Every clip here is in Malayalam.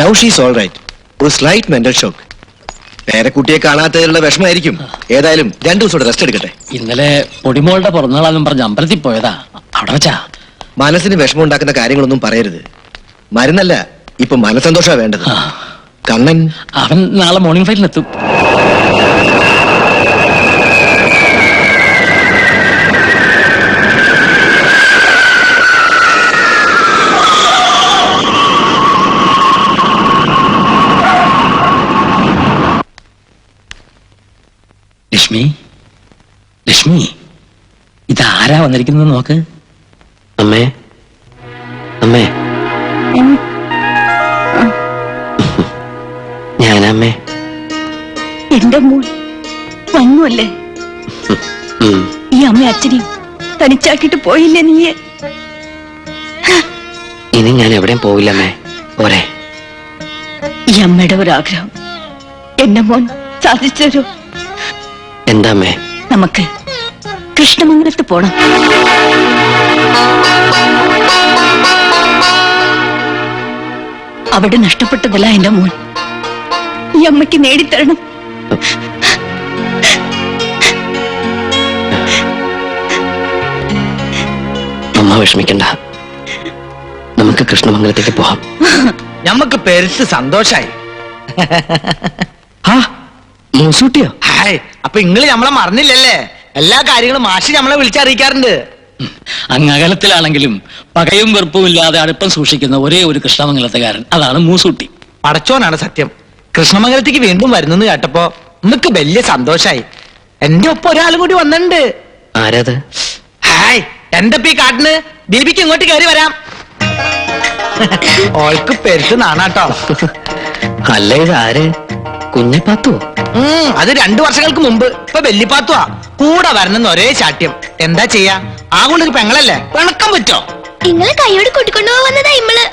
Now she's all right. A slight mental shock. പേരക്കുട്ടിയെ കാണാത്തതിലുള്ള വിഷമായിരിക്കും. ഏതായാലും 2 ദിവസം റെസ്റ്റ് എടുക്കട്ടെ. ഇന്നലെ പൊടിമോളുടെ പിറന്നാളാന്നും പറഞ്ഞ് അമ്പലത്തിൽ പോയതാ. അവിടെ വെച്ചാ മനസ്സിന് വിഷമം ഉണ്ടാക്കുന്ന കാര്യങ്ങളൊന്നും പറയരുത്. മരുന്നല്ല, ഇപ്പൊ മനസ്സന്തോഷാ വേണ്ടത്. കണ്ണൻ അവൻ നാളെ മോർണിംഗ് ഫ്ലൈറ്റിലെത്തും. ലക്ഷ്മി, ലക്ഷ്മി, ഇതാരാ വന്നിരിക്കുന്നത് നോക്ക്. അമ്മേ, അമ്മേ, ഞാനമ്മേ. എന്റെ മോൾ വന്നുവല്ലേ? ഈ അമ്മ അച്ഛനെയും തനിച്ചാക്കിട്ട് പോയില്ലേ നീ? ഇനി ഞാൻ എവിടെയും പോവില്ലമ്മേ. പോരെ. ഈ അമ്മയുടെ ഒരാഗ്രഹം എന്റെ മോൻ സാധിച്ചു തരൂ. എന്താമ്മേ? നമുക്ക് കൃഷ്ണമംഗലത്ത് പോണം. അവിടെ നഷ്ടപ്പെട്ടതല്ല എന്റെ മോൻ, ഈ അമ്മയ്ക്ക് നേടിത്തരണം. അമ്മ വിഷമിക്കണ്ട, നമുക്ക് കൃഷ്ണമംഗലത്തേക്ക് പോവാം. ഞമ്മക്ക് പെരുത്ത് സന്തോഷായി. മൂസൂട്ടിയോ? ഹായ്, അപ്പൊ ഇങ്ങള് നമ്മളെ മറന്നില്ലല്ലേ? എല്ലാ കാര്യങ്ങളും മാഷി നമ്മളെ വിളിച്ചറിയിക്കാറുണ്ട്. അങ്ങകലത്തിലാണെങ്കിലും പകയും വെറുപ്പും ഇല്ലാതെ അടുപ്പം സൂക്ഷിക്കുന്ന ഒരേ ഒരു കൃഷ്ണമംഗലത്തുകാരൻ, അതാണ് മൂസൂട്ടി. പടച്ചോനാണ് സത്യം. കൃഷ്ണമംഗലത്തേക്ക് വീണ്ടും വരുന്നെന്ന് കേട്ടപ്പോ നമുക്ക് വലിയ സന്തോഷായി. എന്റെ ഒപ്പം ഒരാളും കൂടി വന്നിട്ടുണ്ട്. ആരാത്? ഹായ്, എന്റെ ഈ കാട്ടിന് ബീബിക്ക് ഇങ്ങോട്ട് കയറി വരാം. ഓൾക്ക് പെരുത്ത് നാണാട്ടോ. അല്ല, ഇത് ആര്? കുഞ്ഞിപ്പാത്തുവോ? അത് 2 വർഷങ്ങൾക്ക് മുമ്പ്. ഇപ്പൊ വെല്ലിപ്പാത്തുവാ. കൂടെ വരണമെന്ന് ഒരേ ശാഠ്യം. എന്താ ചെയ്യാ? ആകൊണ്ടൊരു പെങ്ങളല്ലേ, പിണക്കം പറ്റോ? നിങ്ങളെ കൈയോട് കൂട്ടിക്കൊണ്ടുപോകുന്നതാ ഇമ്മള്.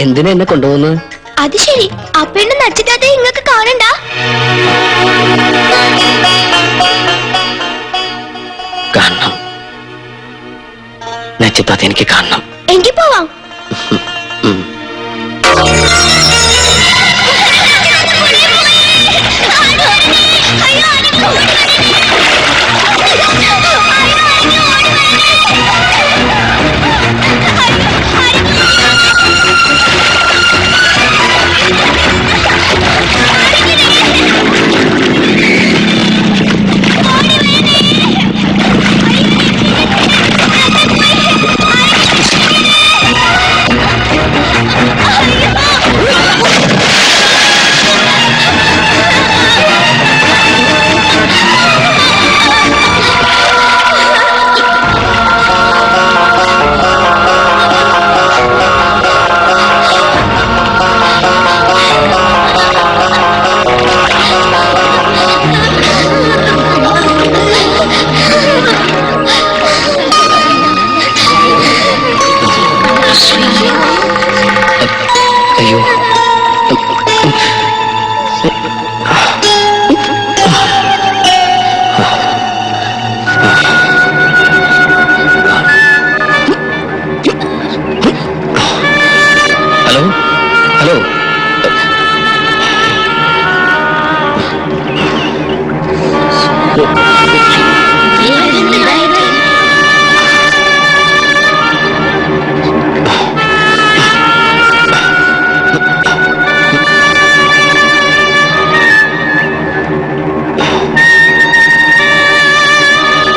എന്തിനാ എന്നെ കൊണ്ടുപോകുന്നത്? അത് ശരി, അപ്പേണ്ട നച്ചിട്ടാതെ ഇങ്ങക്ക് കാണണ്ട. കാണണം. നച്ചിപ്പാത്ത എനിക്ക് കാണണം. എങ്കിൽ പോവാം. ഉം. അയ്യോ, ഹലോ ഹലോ.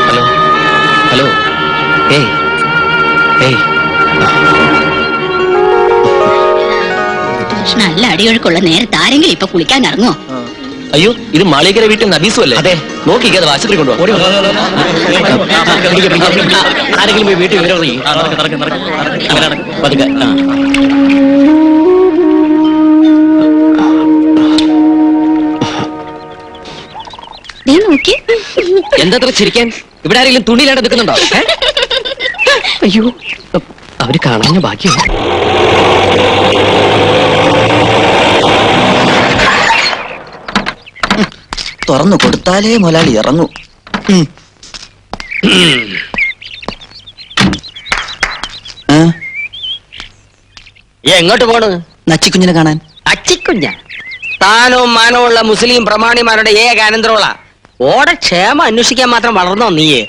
Hello hello. ഏയ് ഏയ്. നല്ല അടിയൊഴുക്കുള്ള നേരത്തെ ആരെങ്കിലും ഇപ്പൊ കുളിക്കാൻ ഇറങ്ങോ? അയ്യോ, ഇത് മാളികര വീട്ടിൽ നബീസും അല്ലേ? അതെ. നോക്കിക്കേ, അത് ആശുപത്രി കൊണ്ടുപോകാം. ആരെങ്കിലും പോയി വീട്ടിൽ വിവരം അറിയിക്കും. നോക്കി എന്താ ചിരിക്കാൻ? ഇവിടെ ആരെങ്കിലും തുണിയിലാണ്ട് നിൽക്കുന്നുണ്ടോ? അയ്യോ, അവര് കാണാൻ ബാക്കിയോ? തുറന്നു കൊടുത്താലേ മുതലാളി ഇറങ്ങൂ. എങ്ങോട്ട് പോണ്? നച്ചിക്കുഞ്ഞിനെ കാണാൻ. അച്ചിക്കുഞ്ഞ താനോ മാനോ ഉള്ള മുസ്ലിം പ്രമാണിമാരുടെ ഏക അനന്തരമുള്ള ഓടെ ക്ഷേമം അന്വേഷിക്കാൻ മാത്രം വളർന്നോ നീയെ?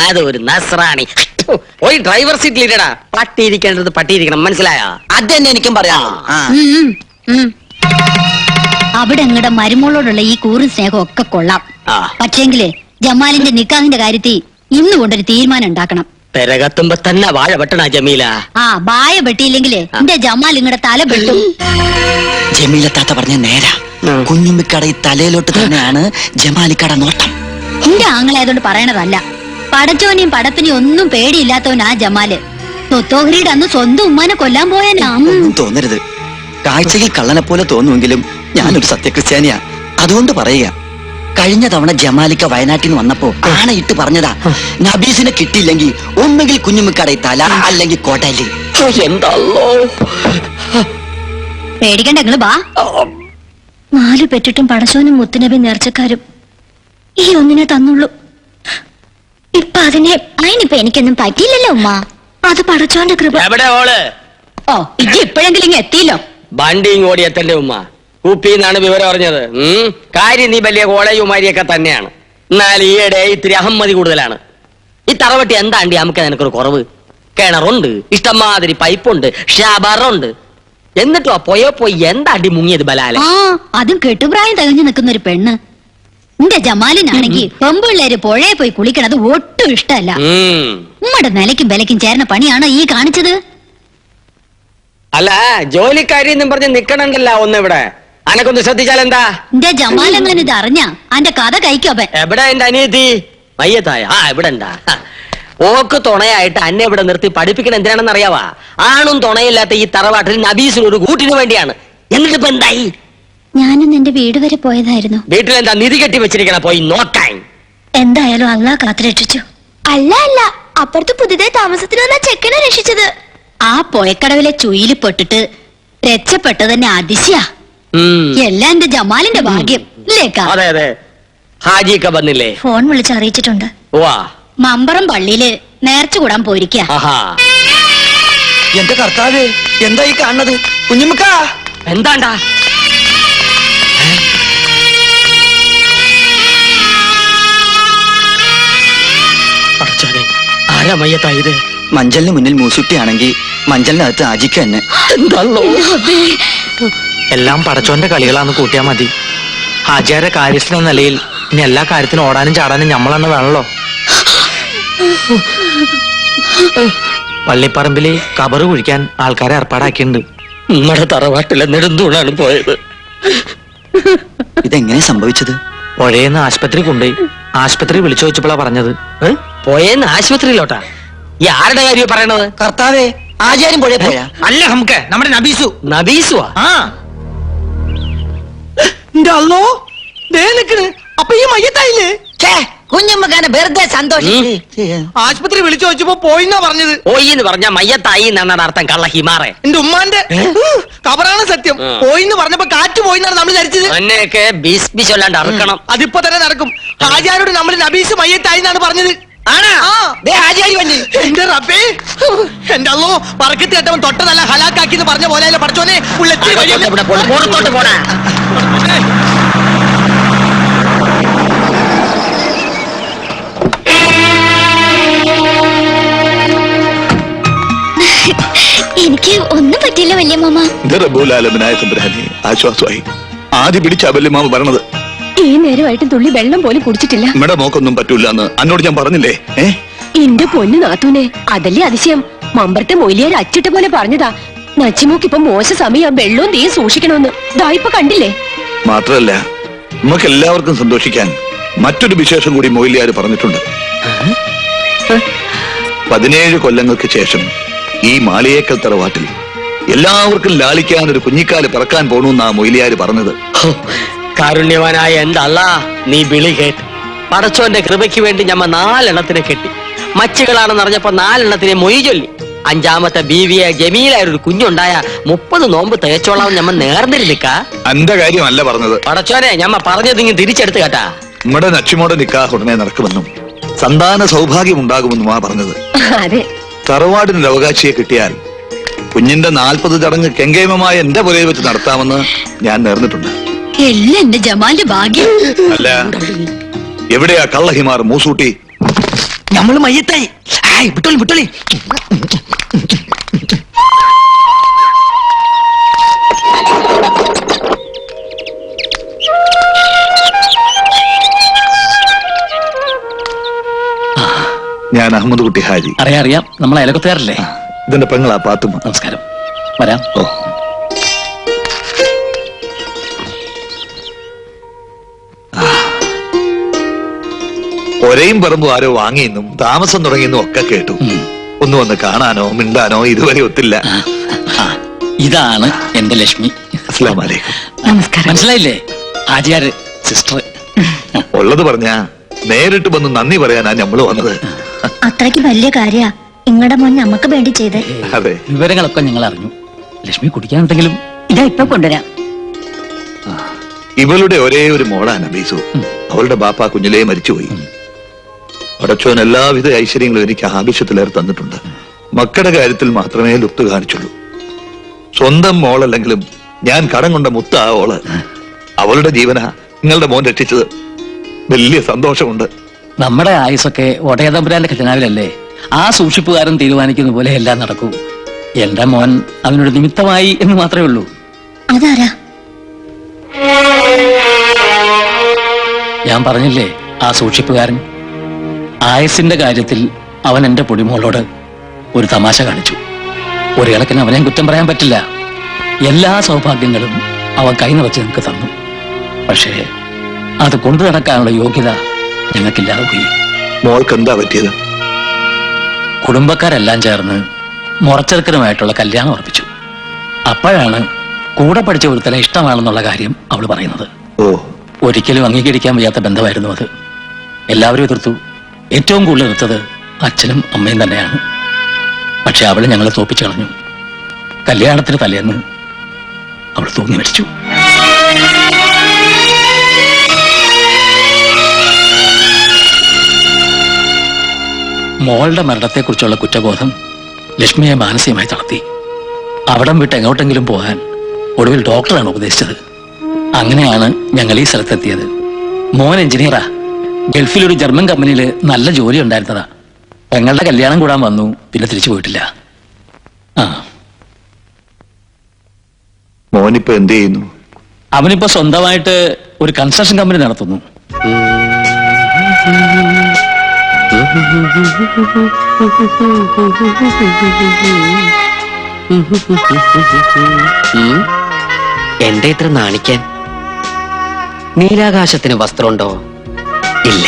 അതൊരു നസ്രാണി. പോയി ഡ്രൈവർ സീറ്റിലിട്ടടാ. പട്ടിയിരിക്കേണ്ടത് പട്ടിയിരിക്കണം, മനസ്സിലായോ? അതന്നെ എനിക്കും പറയാനുള്ളൂ. അവിടെ നിങ്ങളുടെ മരുമോളോടുള്ള ഈ കൂറും സ്നേഹം ഒക്കെ കൊള്ളാം. ആ. പക്ഷേങ്കില് ജമാലിന്റെ നിക്കാഹിന്റെ കാര്യത്തിൽ ഇന്ന് കൊണ്ടൊരു തീരുമാനം ഉണ്ടാക്കണം. പെരകത്തുമ്പോ തന്നെ വാഴ വെട്ടണ ജമീല. ആ ബായ വെട്ടിയില്ലെങ്കില് എന്റെ ജമാൽ നിങ്ങളുടെ തല വെട്ടും. ജമീല താത്ത പറഞ്ഞ നേരാ. കുഞ്ഞുമ്മിക്കട ഈ തലയിലോട്ട് തന്നെയാണ് ജമാലിക്കട നോട്ടം. എന്റെ ആങ്ങളായതുകൊണ്ട് പറയണതല്ല. പടച്ചോനെയും പടപ്പിനെയും ഒന്നും പേടിയില്ലാത്തവനാ ജമാല്. തൊത്തോഹരിയുടെ അന്ന് സ്വന്തം ഉമ്മാനെ കൊല്ലാൻ പോയനാ. ഒന്നും തോന്നരുത്. കാഴ്ചയിൽ കള്ളനെ പോലെ തോന്നുമെങ്കിലും ഞാനൊരു സത്യക്രിസ്ത്യാനിയാ. അതുകൊണ്ട് പറയുക, കഴിഞ്ഞ തവണ ജമാലിക്ക വയനാട്ടിൽ നിന്ന് വന്നപ്പോ ആണയിട്ട് പറഞ്ഞതാ, നബീസിനെ കിട്ടിയില്ലെങ്കിൽ ഒന്നുകിൽ കുഞ്ഞുമ്മിക്കട തല അല്ലെങ്കിൽ കോട്ടയില്. എന്തല്ലോ പേടിക്കണ്ട, നിങ്ങള് ബാ. 4 പെറ്റിട്ടും പടച്ചോനും മുത്തുനബി നേർച്ചക്കാരും ഈ ഒന്നിനെ തന്നുള്ളൂ. ഇപ്പൊ അതിനിപ്പോ എനിക്കൊന്നും പറ്റിയില്ലല്ലോ ഉമ്മ. അത് പടച്ചോന്റെ കൃപ. എവിടെ ഓള്? ഓ, ഇത് ഇപ്പോഴെങ്കിലും ഇങ്ങ് എത്തിയില്ലോ. വണ്ടിയും ഓടി എത്തന്റെ ഉമ്മ. കുപ്പിന്നാണ് വിവരം അറിഞ്ഞത്. കാര്യം നീ വലിയ കോളേജുമാരിയൊക്കെ തന്നെയാണ്. എന്നാൽ ഈയിടെ ഇത്തിരി അഹമ്മതി കൂടുതലാണ്. ഈ തറവട്ടി എന്താണ്ടി നമുക്ക് നിനക്കൊരു കുറവ്? കിണറുണ്ട്, ഇഷ്ടംമാതിരി പൈപ്പുണ്ട്, ഷാബറുണ്ട്. എന്നിട്ടോ പോയി എന്താണ്ടി മുങ്ങിയത് ബലാല? ആ, അതും കെട്ടുപ്രായം തികഞ്ഞു നിൽക്കുന്ന ഒരു പെണ്ണ്. എന്റെ ജമാലിനാണെങ്കിൽ പെമ്പിള്ളേര് പുഴയെ പോയി കുളിക്കണത് ഒട്ടും ഇഷ്ടമല്ല. ഉമ്മയുടെ നിലയ്ക്കും വിലയ്ക്കും ചേർന്ന പണിയാണോ ഈ കാണിച്ചത്? അല്ല, ജോലിക്കാരി എന്നും പറഞ്ഞ് നിക്കണണ്ടല്ല ഒന്നിവിടെ. അനക്കൊന്ന് ശ്രദ്ധിച്ചാൽ എന്താ? എന്റെ ജമാലെങ്ങനെ ഇത് അറിഞ്ഞ അന്റെ കഥ കഴിക്കോപ്പൻ. എവിടെ എന്റെ അനിയത്തി? മയ്യത്തായ? ആ, ഇവിടെ ഉണ്ടാ. ഓക്ക് തുണയായിട്ട് അന്നെ ഇവിടെ നിർത്തി പഠിപ്പിക്കണം എന്തിനാണെന്ന് അറിയാവാ? ആണും തുണയില്ലാത്ത ഈ തറവാട്ടിൽ നബീസിന് ഒരു കൂട്ടിന് വേണ്ടിയാണ്. എന്നിട്ട് ഇപ്പൊ എന്തായി? ഞാനിന്ന് എന്റെ വീട് വരെ പോയതായിരുന്നു. വീട്ടിലെന്താ നിധി കെട്ടി വെച്ചിരിക്കണ? പോയി നോക്കാൻ. എന്തായാലും അള്ളാഹ് കാത്തുരക്ഷിച്ചു. അല്ല അപ്പുറത്ത് പുതിയതായി താമസത്തിന് വന്ന ചെക്കനെ രക്ഷിച്ചത്. ആ പൊയക്കടവിലെ ചുയില് പെട്ടിട്ട് രക്ഷപ്പെട്ടത് തന്നെ അതിശയാ. എല്ലാം എന്റെ ജമാലിന്റെ ഭാഗ്യം. അതെ അതെ. ഹാജിക്ക വന്നില്ലേ? ഫോൺ വിളിച്ച് അറിയിച്ചിട്ടുണ്ട്. വാ, മമ്പറം പള്ളിയില് നേർച്ച കൂടാൻ പോയിരിക്ക. ആഹാ, എന്റെ കർത്താവ്, എന്താ ഈ കാണുന്നത്? കുഞ്ഞുമുക്ക, എന്താണ്ടാ? അടച്ചോനെ, ആരാ മയ്യത്തായത്? മഞ്ചലിന് മുന്നിൽ മൂസുട്ടിയാണെങ്കിൽ മഞ്ചലിനകത്ത് ആജിക്ക തന്നെ. എന്താണല്ലോ? എല്ലാം പടച്ചോന്റെ കളികളാന്ന് കൂട്ടിയാ മതി. ആചാര കാര്യസ്ഥ എന്ന നിലയിൽ ഇനി എല്ലാ കാര്യത്തിനും ഓടാനും ചാടാനും ഞമ്മളെന്നെ വേണല്ലോ. പള്ളിപ്പറമ്പില് കബറ് കുഴിക്കാൻ ആൾക്കാരെ ഏർപ്പാടാക്കിയിട്ടുണ്ട്. നമ്മുടെ തറവാട്ടിലെ നെടുന്തൂണാണ് പോയത്. ഇതെങ്ങനെ സംഭവിച്ചത്? പുഴയെന്ന് ആശുപത്രി കൊണ്ടുപോയി. ആശുപത്രി വിളിച്ചു ചോദിച്ചപ്പോഴാ പറഞ്ഞത്. പോയെന്ന് ആശുപത്രിയിലോട്ടാ? ഈ ആരുടെ കാര്യം പറയണത്? കർത്താവേ, ആചാര്യം പുഴ പോയാ? അല്ല, നമുക്ക് നമ്മുടെ നബീസു. നബീസുവാ? ആ അപ്പൊ ഈ മയ്യത്തായില്ലേ? കുഞ്ഞുമ്മക്കാനെ വെറുതെ സന്തോഷിച്ച് ആശുപത്രി വിളിച്ചു ചോദിച്ചപ്പോ പോയിന്നാ പറഞ്ഞത്. പോയി എന്ന് പറഞ്ഞ മയ്യത്തായി എന്നാണ് അർത്ഥം, കള്ള ഹിമാറെ. എന്റെ ഉമ്മാന്റെ കബറാണ് സത്യം. പോയിന്ന് പറഞ്ഞപ്പോ കാറ്റ് പോയിന്നാണ് നമ്മൾ ധരിച്ചത്. എന്നൊക്കെ ബീസ് ചൊല്ലാണ്ട് അറുക്കണം. അതിപ്പോ തന്നെ നടക്കും. ആചാരോട് നമ്മൾ നബീസ് മയ്യത്തായി എന്നാണ് പറഞ്ഞത്. ആചാരി വണ്ടി. എന്റെ റബ്ബേ, എന്റെ അല്ലോ, പറക്കത്തി കേട്ടവൻ തൊട്ട നല്ല ഹലാക്കാക്കി എന്ന് പറഞ്ഞ പോലെ പഠിച്ചോനെ. പുറത്തോട്ട് പോടാ. എനിക്ക് ഒന്നും പറ്റില്ല വല്യമ്മ. റബ്ബുലാലമനായ തമ്പുരാനെ, ആശ്വാസമായി. ആദ്യം പിടിച്ച വല്യമാമ പറഞ്ഞത്. ഈ നേരമായിട്ട് തുള്ളി വെള്ളം പോലും കുടിച്ചിട്ടില്ല. നമ്മുടെ മോക്കൊന്നും പറ്റൂല എന്ന് എന്നോട് ഞാൻ പറഞ്ഞില്ലേ? എന്റെ പൊന്നു നാത്തൂനെ, അതല്ലേ അതിശയം. മമ്പറത്തെ മൊയിലിയാർ അച്ചിട്ട പോലെ പറഞ്ഞതാ. നച്ചിമോക്ക് ഇപ്പൊ മോശ സമയം വെള്ളവും തീയും സൂക്ഷിക്കണമെന്ന്. ദായിപ്പൊ കണ്ടില്ലേ? മാത്രല്ല, നമുക്ക് എല്ലാവർക്കും സന്തോഷിക്കാൻ മറ്റൊരു വിശേഷം കൂടി മൊയിലിയാർ പറഞ്ഞിട്ടുണ്ട്. 17 കൊല്ലങ്ങൾക്ക് ശേഷം ഈ മാളിയേക്കൽ തറവാട്ടിൽ എല്ലാവർക്കും ലാളിക്കാൻ ഒരു കുഞ്ഞിക്കാല് പിറക്കാൻ പോണെന്നാ മൊയിലിയാര് പറഞ്ഞത്. കാരുണ്യവാനായ എന്റെ അല്ലാ, നീ വിളി കേട്ട്. പടച്ചോന്റെ കൃപയ്ക്ക് വേണ്ടി ഞമ്മ 4 എണ്ണത്തിനെ കെട്ടി. മച്ചുകളാണെന്ന് അറിഞ്ഞപ്പോ 4 എണ്ണത്തിനെ മൊയ് ചൊല്ലി. 5ാമത്തെ ബീവിയെ ജമീലായ ഒരു കുഞ്ഞുണ്ടായ 30 നോമ്പ് തേച്ചോളാം ഞമ്മ നേർന്നിരുന്നിക്ക. എന്റെ കാര്യമല്ല പറഞ്ഞത്. പടച്ചോനെ, ഞമ്മ പറഞ്ഞതിങ്ങ് തിരിച്ചെടുത്ത് കേട്ടാ. നമ്മുടെ നച്ചിമോടെ നിക്കാഹ് ഉടനെ നടക്കുമെന്നും സന്താന സൗഭാഗ്യം ഉണ്ടാകുമെന്നുമാ പറഞ്ഞത്. അതെ, തറവാടിനൊരു അവകാശിയെ കിട്ടിയാൽ കുഞ്ഞിന്റെ 40 ചടങ്ങ് കെങ്കേമമായ എന്റെ പുരയിൽ വെച്ച് നടത്താമെന്ന് ഞാൻ നേർന്നിട്ടുണ്ട്. എല്ലാം എന്റെ ജമാലിന്റെ ഭാഗ്യം. അല്ല, എവിടെയാ കള്ളഹിമാർ മൂസൂട്ടി? നമ്മള് മയ്യത്തായി. വിട്ടോളി വിട്ടോളി. ഞാൻ അഹമ്മദ് കുട്ടി ഹാജി. അറിയാം, നമ്മളെ അയലക്കത്തുകാരല്ലേ? ഇതിന്റെ പെങ്ങളാ പാത്തുമ്മ. നമസ്കാരം, വരാം. ഓ, ഒരേയും പറമ്പും ആരോ വാങ്ങിയെന്നും താമസം തുടങ്ങിയെന്നും ഒക്കെ കേട്ടു. ഒന്ന് വന്ന് കാണാനോ മിണ്ടാനോ ഇതുവരെ ഒത്തില്ല. ഇതാണ് എന്റെ ലക്ഷ്മി. അസ്സലാമു അലൈക്കും. നമസ്കാരം. മനസ്സിലായില്ലേ? ആചാര് സിസ്റ്റർ. ഉള്ളത് പറഞ്ഞ നേരിട്ട് വന്ന് നന്ദി പറയാനാ ഞമ്മള് വന്നത്. അത്രയ്ക്ക് വലിയ കാര്യ ഇങ്ങടെ മോൻ നമുക്ക് വേണ്ടി ചെയ്ത്. അതെ, വിവരങ്ങളൊക്കെ ഞങ്ങൾ അറിഞ്ഞു. ലക്ഷ്മി കുടിക്കാനുണ്ടെങ്കിലും ഇതാ ഇപ്പൊ കൊണ്ടുവരാം. ഇവളുടെ ഒരേ ഒരു മോളാ നബീസു. അവളുടെ ബാപ്പ കുഞ്ഞിലേ മരിച്ചുപോയി. പടച്ചോൻ എല്ലാവിധ ഐശ്വര്യങ്ങളും എനിക്ക് ആവശ്യത്തിലേറെ തന്നിട്ടുണ്ട്. മക്കളുടെ കാര്യത്തിൽ മാത്രമേ ലുപ്ത് കാണിച്ചുള്ളൂ. സ്വന്തം മോളല്ലെങ്കിലും ഞാൻ കടം കൊണ്ട മുത്ത ആ ഓള്. അവളുടെ ജീവന നിങ്ങളുടെ മോൻ രക്ഷിച്ചത്. വലിയ സന്തോഷമുണ്ട്. നമ്മുടെ ആയുസൊക്കെ ഒടയതമ്പുരാന്റെ ഖജനാവിലല്ലേ? ആ സൂക്ഷിപ്പുകാരൻ തീരുമാനിക്കുന്ന പോലെ എല്ലാം നടക്കൂ. എന്റെ മോൻ അതിനൊരു നിമിത്തമായി എന്ന് മാത്രമേ ഉള്ളൂ. അതാരാ? ഞാൻ പറഞ്ഞില്ലേ, ആ സൂക്ഷിപ്പുകാരൻ. ആയുസിന്റെ കാര്യത്തിൽ അവൻ എന്റെ പൊടിമോളോട് ഒരു തമാശ കാണിച്ചു. ഒരു കണക്കിന് അവനെ കുറ്റം പറയാൻ പറ്റില്ല. എല്ലാ സൗഭാഗ്യങ്ങളും അവൻ കൈ നിറച്ച് നിങ്ങൾക്ക് തന്നു. പക്ഷേ അത് കൊണ്ടു നടക്കാനുള്ള യോഗ്യത ഞങ്ങൾക്കില്ലാതെ പോയി. മോൾക്ക് എന്താ പറ്റിയത്? കുടുംബക്കാരെല്ലാം ചേർന്ന് മുറച്ചെറുക്കനുമായിട്ടുള്ള കല്യാണം ഉറപ്പിച്ചു. അപ്പോഴാണ് കൂടെ പഠിച്ച ഒരുത്തനെ ഇഷ്ടമാണെന്നുള്ള കാര്യം അവൾ പറയുന്നത്. ഓ, ഒരിക്കലും അംഗീകരിക്കാൻ വയ്യാത്ത ബന്ധമായിരുന്നു അത്. എല്ലാവരും എതിർത്തു. ഏറ്റവും കൂടുതൽ എതിർത്തത് അച്ഛനും അമ്മയും തന്നെയാണ്. പക്ഷെ അവള് ഞങ്ങളെ തോപ്പിച്ചു കളഞ്ഞു. കല്യാണത്തിന് തലേന്ന് അവൾ തൂങ്ങി മരിച്ചു. മോളുടെ മരണത്തെക്കുറിച്ചുള്ള കുറ്റബോധം ലക്ഷ്മിയെ മാനസികമായി തളർത്തി. അവിടം വിട്ട് എങ്ങോട്ടെങ്കിലും പോകാൻ ഒടുവിൽ ഡോക്ടറാണ് ഉപദേശിച്ചത്. അങ്ങനെയാണ് ഞങ്ങൾ ഈ സ്ഥലത്തെത്തിയത്. മോൻ എഞ്ചിനീയറാ. ഗൾഫിലൊരു ജർമ്മൻ കമ്പനിയിൽ നല്ല ജോലി ഉണ്ടായിരുന്നതാ. പെങ്ങളുടെ കല്യാണം കൂടാൻ വന്നു, പിന്നെ തിരിച്ചു പോയിട്ടില്ല. ആ, മോനിപ്പോ എന്ത് ചെയ്യുന്നു? അവനിപ്പോ സ്വന്തമായിട്ട് ഒരു കൺസ്ട്രക്ഷൻ കമ്പനി നടത്തുന്നു. എന്റെ ഇത്ര നാണിക്കാൻ നീലാകാശത്തിന് വസ്ത്രമുണ്ടോ? ഇല്ല.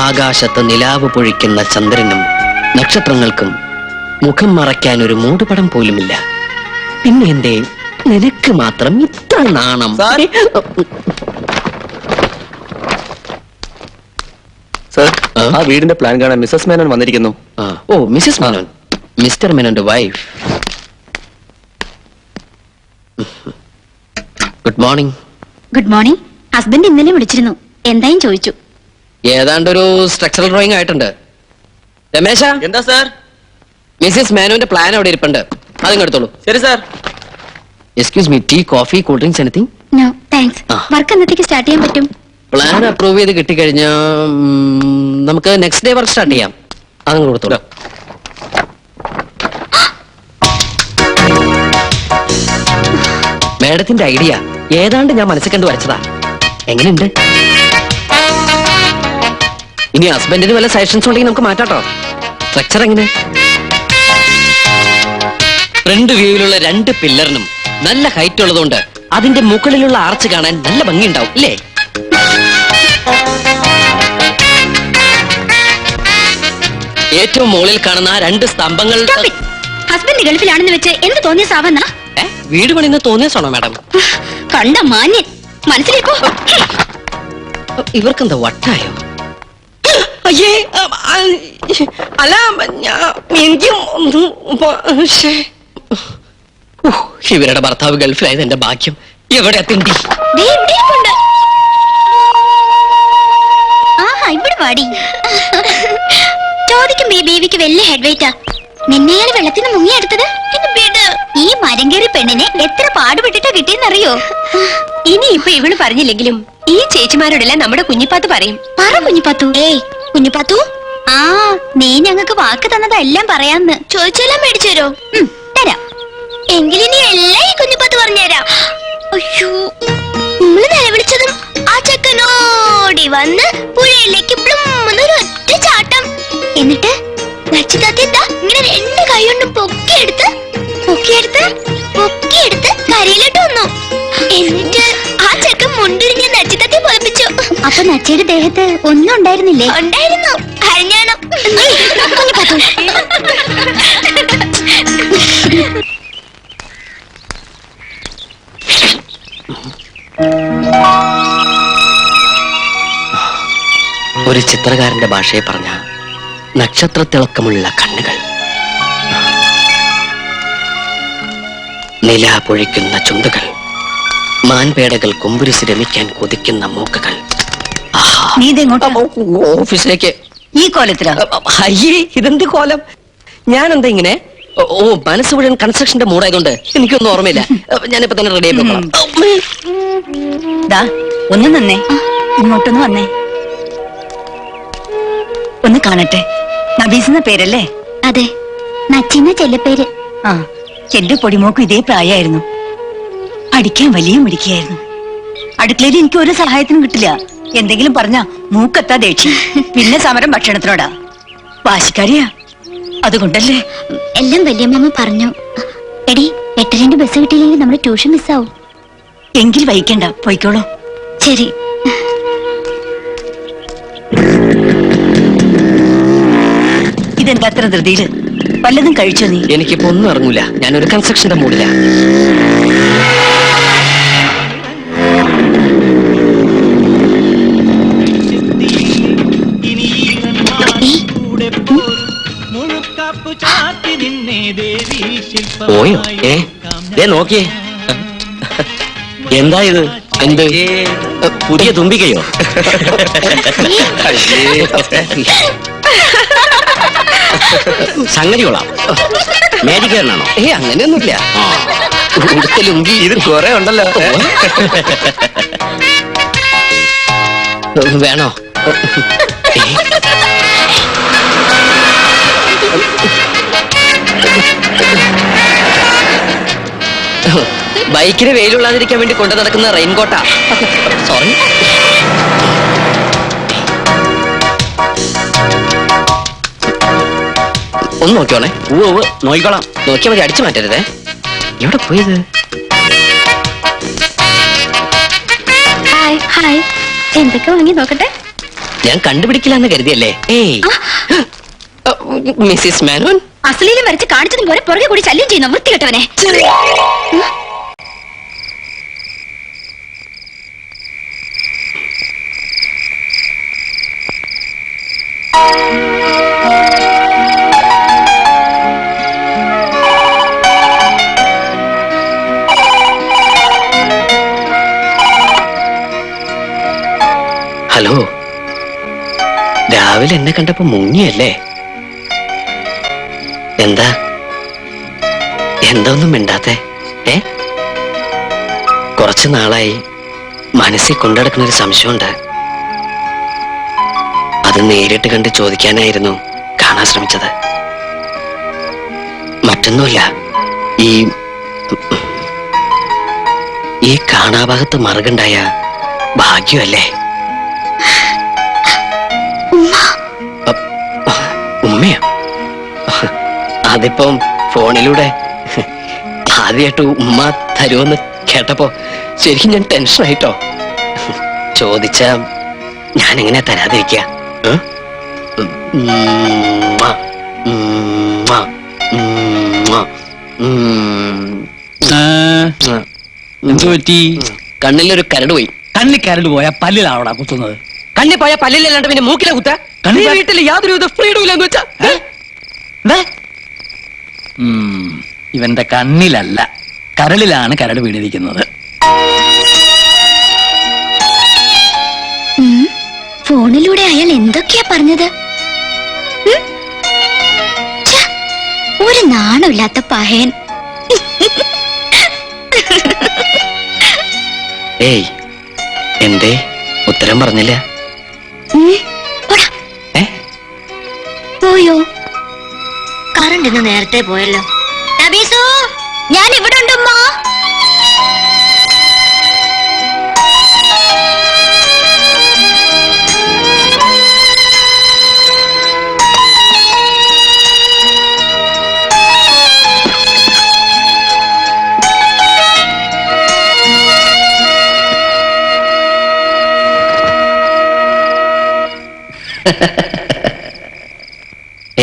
ആകാശത്ത് നിലാവ് പൊഴിക്കുന്ന ചന്ദ്രനും നക്ഷത്രങ്ങൾക്കും മുഖം മറയ്ക്കാൻ ഒരു മൂടുപടം പോലുമില്ല. പിന്നെ എന്തേ നിനക്ക് മാത്രം ഇത്ര നാണം? സർ, ആ വീടിന്റെ പ്ലാൻ കാണാൻ മിസ്സസ് മേനോൻ വന്നിരിക്കുന്നു. ഓ, മിസസ് മേനോൻ, മിസ്റ്റർ മേനോന്റെ wife. Good morning. Good morning. Husband ഇന്നലെ വിളിച്ചിരുന്നു, എന്തായും ചോദിച്ചു. ഏതാണ്ടൊരു സ്ട്രക്ചറൽ ഡ്രോയിങ് ആയിട്ടുണ്ട്. രമേശ, എന്താ സാർ? മിസസ് മേനോന്റെ പ്ലാൻ അവിടെ ഇരിപ്പുണ്ട്, അതും എടുത്തോളൂ. ശരി sir. Excuse me, tea, coffee, cool drinks, anything? No thanks. Work എന്നത്തേക്ക് സ്റ്റാർട്ട് ചെയ്യാൻ പറ്റും? പ്ലാൻ അപ്രൂവ് ചെയ്ത് കിട്ടിക്കഴിഞ്ഞാൽ നമുക്ക് നെക്സ്റ്റ് ഡേ വർക്ക് സ്റ്റാർട്ട് ചെയ്യാം. അതും കൊടുത്തോളൂ. മേഡത്തിന്റെ ഐഡിയ ഏതാണ്ട് ഞാൻ മനസ്സിൽ കണ്ടു വരച്ചതാ. എങ്ങനെയുണ്ട്? ഇനി ഹസ്ബൻഡിന് വല്ല സജഷൻസ് ഉണ്ടെങ്കിൽ നമുക്ക് മാറ്റാട്ടോ. സ്ട്രക്ചർ എങ്ങനെ? ഫ്രണ്ട് വ്യൂവിലുള്ള 2 പില്ലറിനും നല്ല ഹൈറ്റ് ഉള്ളതുകൊണ്ട് അതിന്റെ മുകളിലുള്ള ആർച്ച് കാണാൻ നല്ല ഭംഗിയുണ്ടാവും, ഇല്ലേ? ഏറ്റവും മുകളിൽ കാണുന്ന 2 സ്തംഭങ്ങൾ. ഹസ്ബൻഡ് ഗൾഫിലാണെന്ന് വെച്ച് എന്ത് തോന്നിയ സാവന്ന? വീട് പണിന്ന് തോന്നിയാണോ മാഡം? കണ്ട മാന്യൻ മനസ്സിലേക്കോ? ഇവർക്കെന്താ വട്ടായോ? അയ്യേ, അല്ല, എനിക്കും ഇവരുടെ ഭർത്താവ് ഗൾഫിലായത് എന്റെ ഭാഗ്യം. എവിടെ തിണ്ടി? ആഹാ, ഇവിടെ പാടി. ചോദിക്കും ബേബിക്ക് വലിയ ഹെഡ് വെയിറ്റാ. നിന്നെയാണ് വെള്ളത്തിന് മുങ്ങിയെടുത്തത്. ഈ മരം കയറി പെണ്ണിനെ എത്ര പാടുപെട്ടിട്ടാ കിട്ടിയെന്നറിയോ? ഇനി ഇപ്പൊ ഇവള് പറഞ്ഞില്ലെങ്കിലും ഈ ചേച്ചിമാരോടെല്ലാം നമ്മുടെ കുഞ്ഞിപ്പാത്ത് പറയും. പറ കുഞ്ഞിപ്പാത്തു. ഏയ് കുഞ്ഞിപ്പാത്തു, ആ നീ ഞങ്ങൾക്ക് വാക്ക് തന്നതെല്ലാം പറയാന്ന്. ചോദിച്ചെല്ലാം മേടിച്ചു തരോ? തരാം. എങ്കിലിനി എല്ലാം ഈ കുഞ്ഞിപ്പത്ത് പറഞ്ഞുതരാം. അയ്യോ, നമ്മള് നിലവിളിച്ചതും ആ ചെക്കനോടി വന്ന് പുഴയിലേക്ക് പ്ലുമ്മെന്നൊരു ഒറ്റ ചാട്ടം. എന്നിട്ട് നച്ചിതാത്ത ഇങ്ങനെ 2 കൈ കൊണ്ടും പൊക്കിയെടുത്ത് കരയിലോട്ട് വന്നു. എന്നിട്ട് ആ ചെക്കൻ മുണ്ടിരിഞ്ഞ് നച്ചിതാത്തെ പൊതിപ്പിച്ചു. അപ്പൊ നച്ചയുടെ ദേഹത്ത് ഒന്നും ഉണ്ടായിരുന്നില്ലേ? ഉണ്ടായിരുന്നു, അരഞ്ഞാണം. ഒരു ചിത്രകാരന്റെ ഭാഷയെ പറഞ്ഞ നക്ഷത്രത്തിളക്കമുള്ള കണ്ണുകൾ, നില പൊഴിക്കുന്ന ചുണ്ടുകൾ, മാൻപേടകൾ കൊമ്പുരിച്ച് രമിക്കാൻ കൊതിക്കുന്ന മൂക്കുകൾ. നീ ഇതെങ്ങോട്ടാ? ഓഫീസിലേക്ക്. ഈ കോലത്തിലാ? അയ്യേ, ഇതെന്ത് കോലം? ഞാനെന്താ ഇങ്ങനെ? ഓ, മനസ്സ് മുഴുവൻ കൺസ്ട്രക്ഷന്റെ മൂടായതുകൊണ്ട് എനിക്കൊന്നും ഓർമ്മയില്ല. ഞാനിപ്പോ തന്നെ റെഡി ആയിക്കോളാം. ഒന്ന് നന്നേ, ഇങ്ങോട്ടൊന്ന് വന്നേ, ഒന്ന് കാണട്ടെ. നബീസ് എന്ന പേരല്ലേ? അതെ, നച്ചിന്ന ചെല്ലപ്പേര്. ആ, എന്റെ പൊടിമോക്കും ഇതേ പ്രായമായിരുന്നു. പഠിക്കാൻ വലിയ മിടിക്കായിരുന്നു. അടുക്കളയിൽ എനിക്ക് ഒരു സഹായത്തിനും കിട്ടില്ല. എന്തെങ്കിലും പറഞ്ഞ മൂക്കത്താ ദേഷ്യം. പിന്നെ സമരം ഭക്ഷണത്തിനോടാ. വാശിക്കാരിയാ, അതുകൊണ്ടല്ലേ. എല്ലാം വല്യമ്മ പറഞ്ഞു. എടി, 8:02 ബസ് കിട്ടിയില്ലെങ്കിൽ നമ്മുടെ ട്യൂഷൻ മിസ്സാവും. എങ്കിൽ വൈകണ്ട, പോയിക്കോളൂ. ശരി. ഇതെന്താ അത്ര ധൃതിയില്? വല്ലതും കഴിച്ചോ നീ? എനിക്കിപ്പോ ഒന്നും ഇറങ്ങൂല, ഞാനൊരു കൺസ്ട്രക്ഷന്റെ മൂടില്ല. പോയോ? നോക്കിയേ, എന്താ ഇത്? എന്ത് പുതിയ തുമ്പിക്കയോ? സംഗതി കൊള്ളാം. മേടിക്കാരനാണോ? അങ്ങനെയൊന്നുമില്ല. ലുങ്കി ഇത് കുറെ ഉണ്ടല്ലോ. വേണോ? ബൈക്കിന് വെയിലുള്ളാതിരിക്കാൻ വേണ്ടി കൊണ്ടു നടക്കുന്ന റെയിൻകോട്ടാ. സോറി. ഒന്ന് നോക്കിയോണേ. നോക്കിക്കോളാം. നോക്കിയാൽ മതി, അടിച്ചു മാറ്റരുതേ. എവിടെ പോയത്? ഹായ് ഹായ്, എന്തൊക്കെ വാങ്ങി നോക്കട്ടെ. ഞാൻ കണ്ടുപിടിക്കില്ലെന്ന് കരുതിയല്ലേ? ഏയ് മിസ്സിസ് മേനോൻ, അസലീലും വരച്ച് കാണിച്ചതും പോലെ പുറകെ കൂടി ശല്യം ചെയ്യുന്ന വൃത്തികെട്ടവനെ. ഹലോ, രാവിലെ എന്നെ കണ്ടപ്പോ മുങ്ങിയല്ലേ? എന്താ ഒന്നും മിണ്ടാത്തെ? കുറച്ചു നാളായി മനസ്സിൽ കൊണ്ടുനടക്കുന്ന ഒരു സംശയമുണ്ട്. അത് നേരിട്ട് കണ്ട് ചോദിക്കാനായിരുന്നു കാണാൻ ശ്രമിച്ചത്. മറ്റൊന്നുമില്ല, ഈ കാണാഭാഗത്ത് മറുകുണ്ടായ ഭാഗ്യമല്ലേ? ഉമ്മയോ? അതിപ്പം ഫോണിലൂടെ ആദ്യമായിട്ട് ഉമ്മ തരുമെന്ന് കേട്ടപ്പോ ശരിക്കും ഞാൻ ടെൻഷനായിട്ടോ. ചോദിച്ച ഞാൻ എങ്ങനെ തരാതിരിക്ക? എന്തു പറ്റി? കണ്ണിലൊരു കരട് പോയി. കണ്ണി കരട് പോയാ പല്ലിലാവടാ കുത്തുന്നത്. കണ്ണി പോയ പല്ലിലല്ലാണ്ട് പിന്നെ മൂക്കിലെ കുത്ത. കണ്ണി വീട്ടിൽ യാതൊരു ഫ്രീഡം ഇല്ലെന്ന് വെച്ചാ ഇവന്റെ കണ്ണിലല്ല, കരളിലാണ് കരട് വീണിരിക്കുന്നത്. ഫോണിലൂടെ അയാൾ എന്തൊക്കെയാ പറഞ്ഞത്? ഒരു നാണമില്ലാത്ത പഹയൻ. ഏയ്, എന്തേ ഉത്തരം പറഞ്ഞില്ല? പോയോ? കറണ്ട് ഇന്ന് നേരത്തെ പോയല്ലോ. നബീസു, ഞാൻ ഇവിടെ ഉണ്ടമ്മ.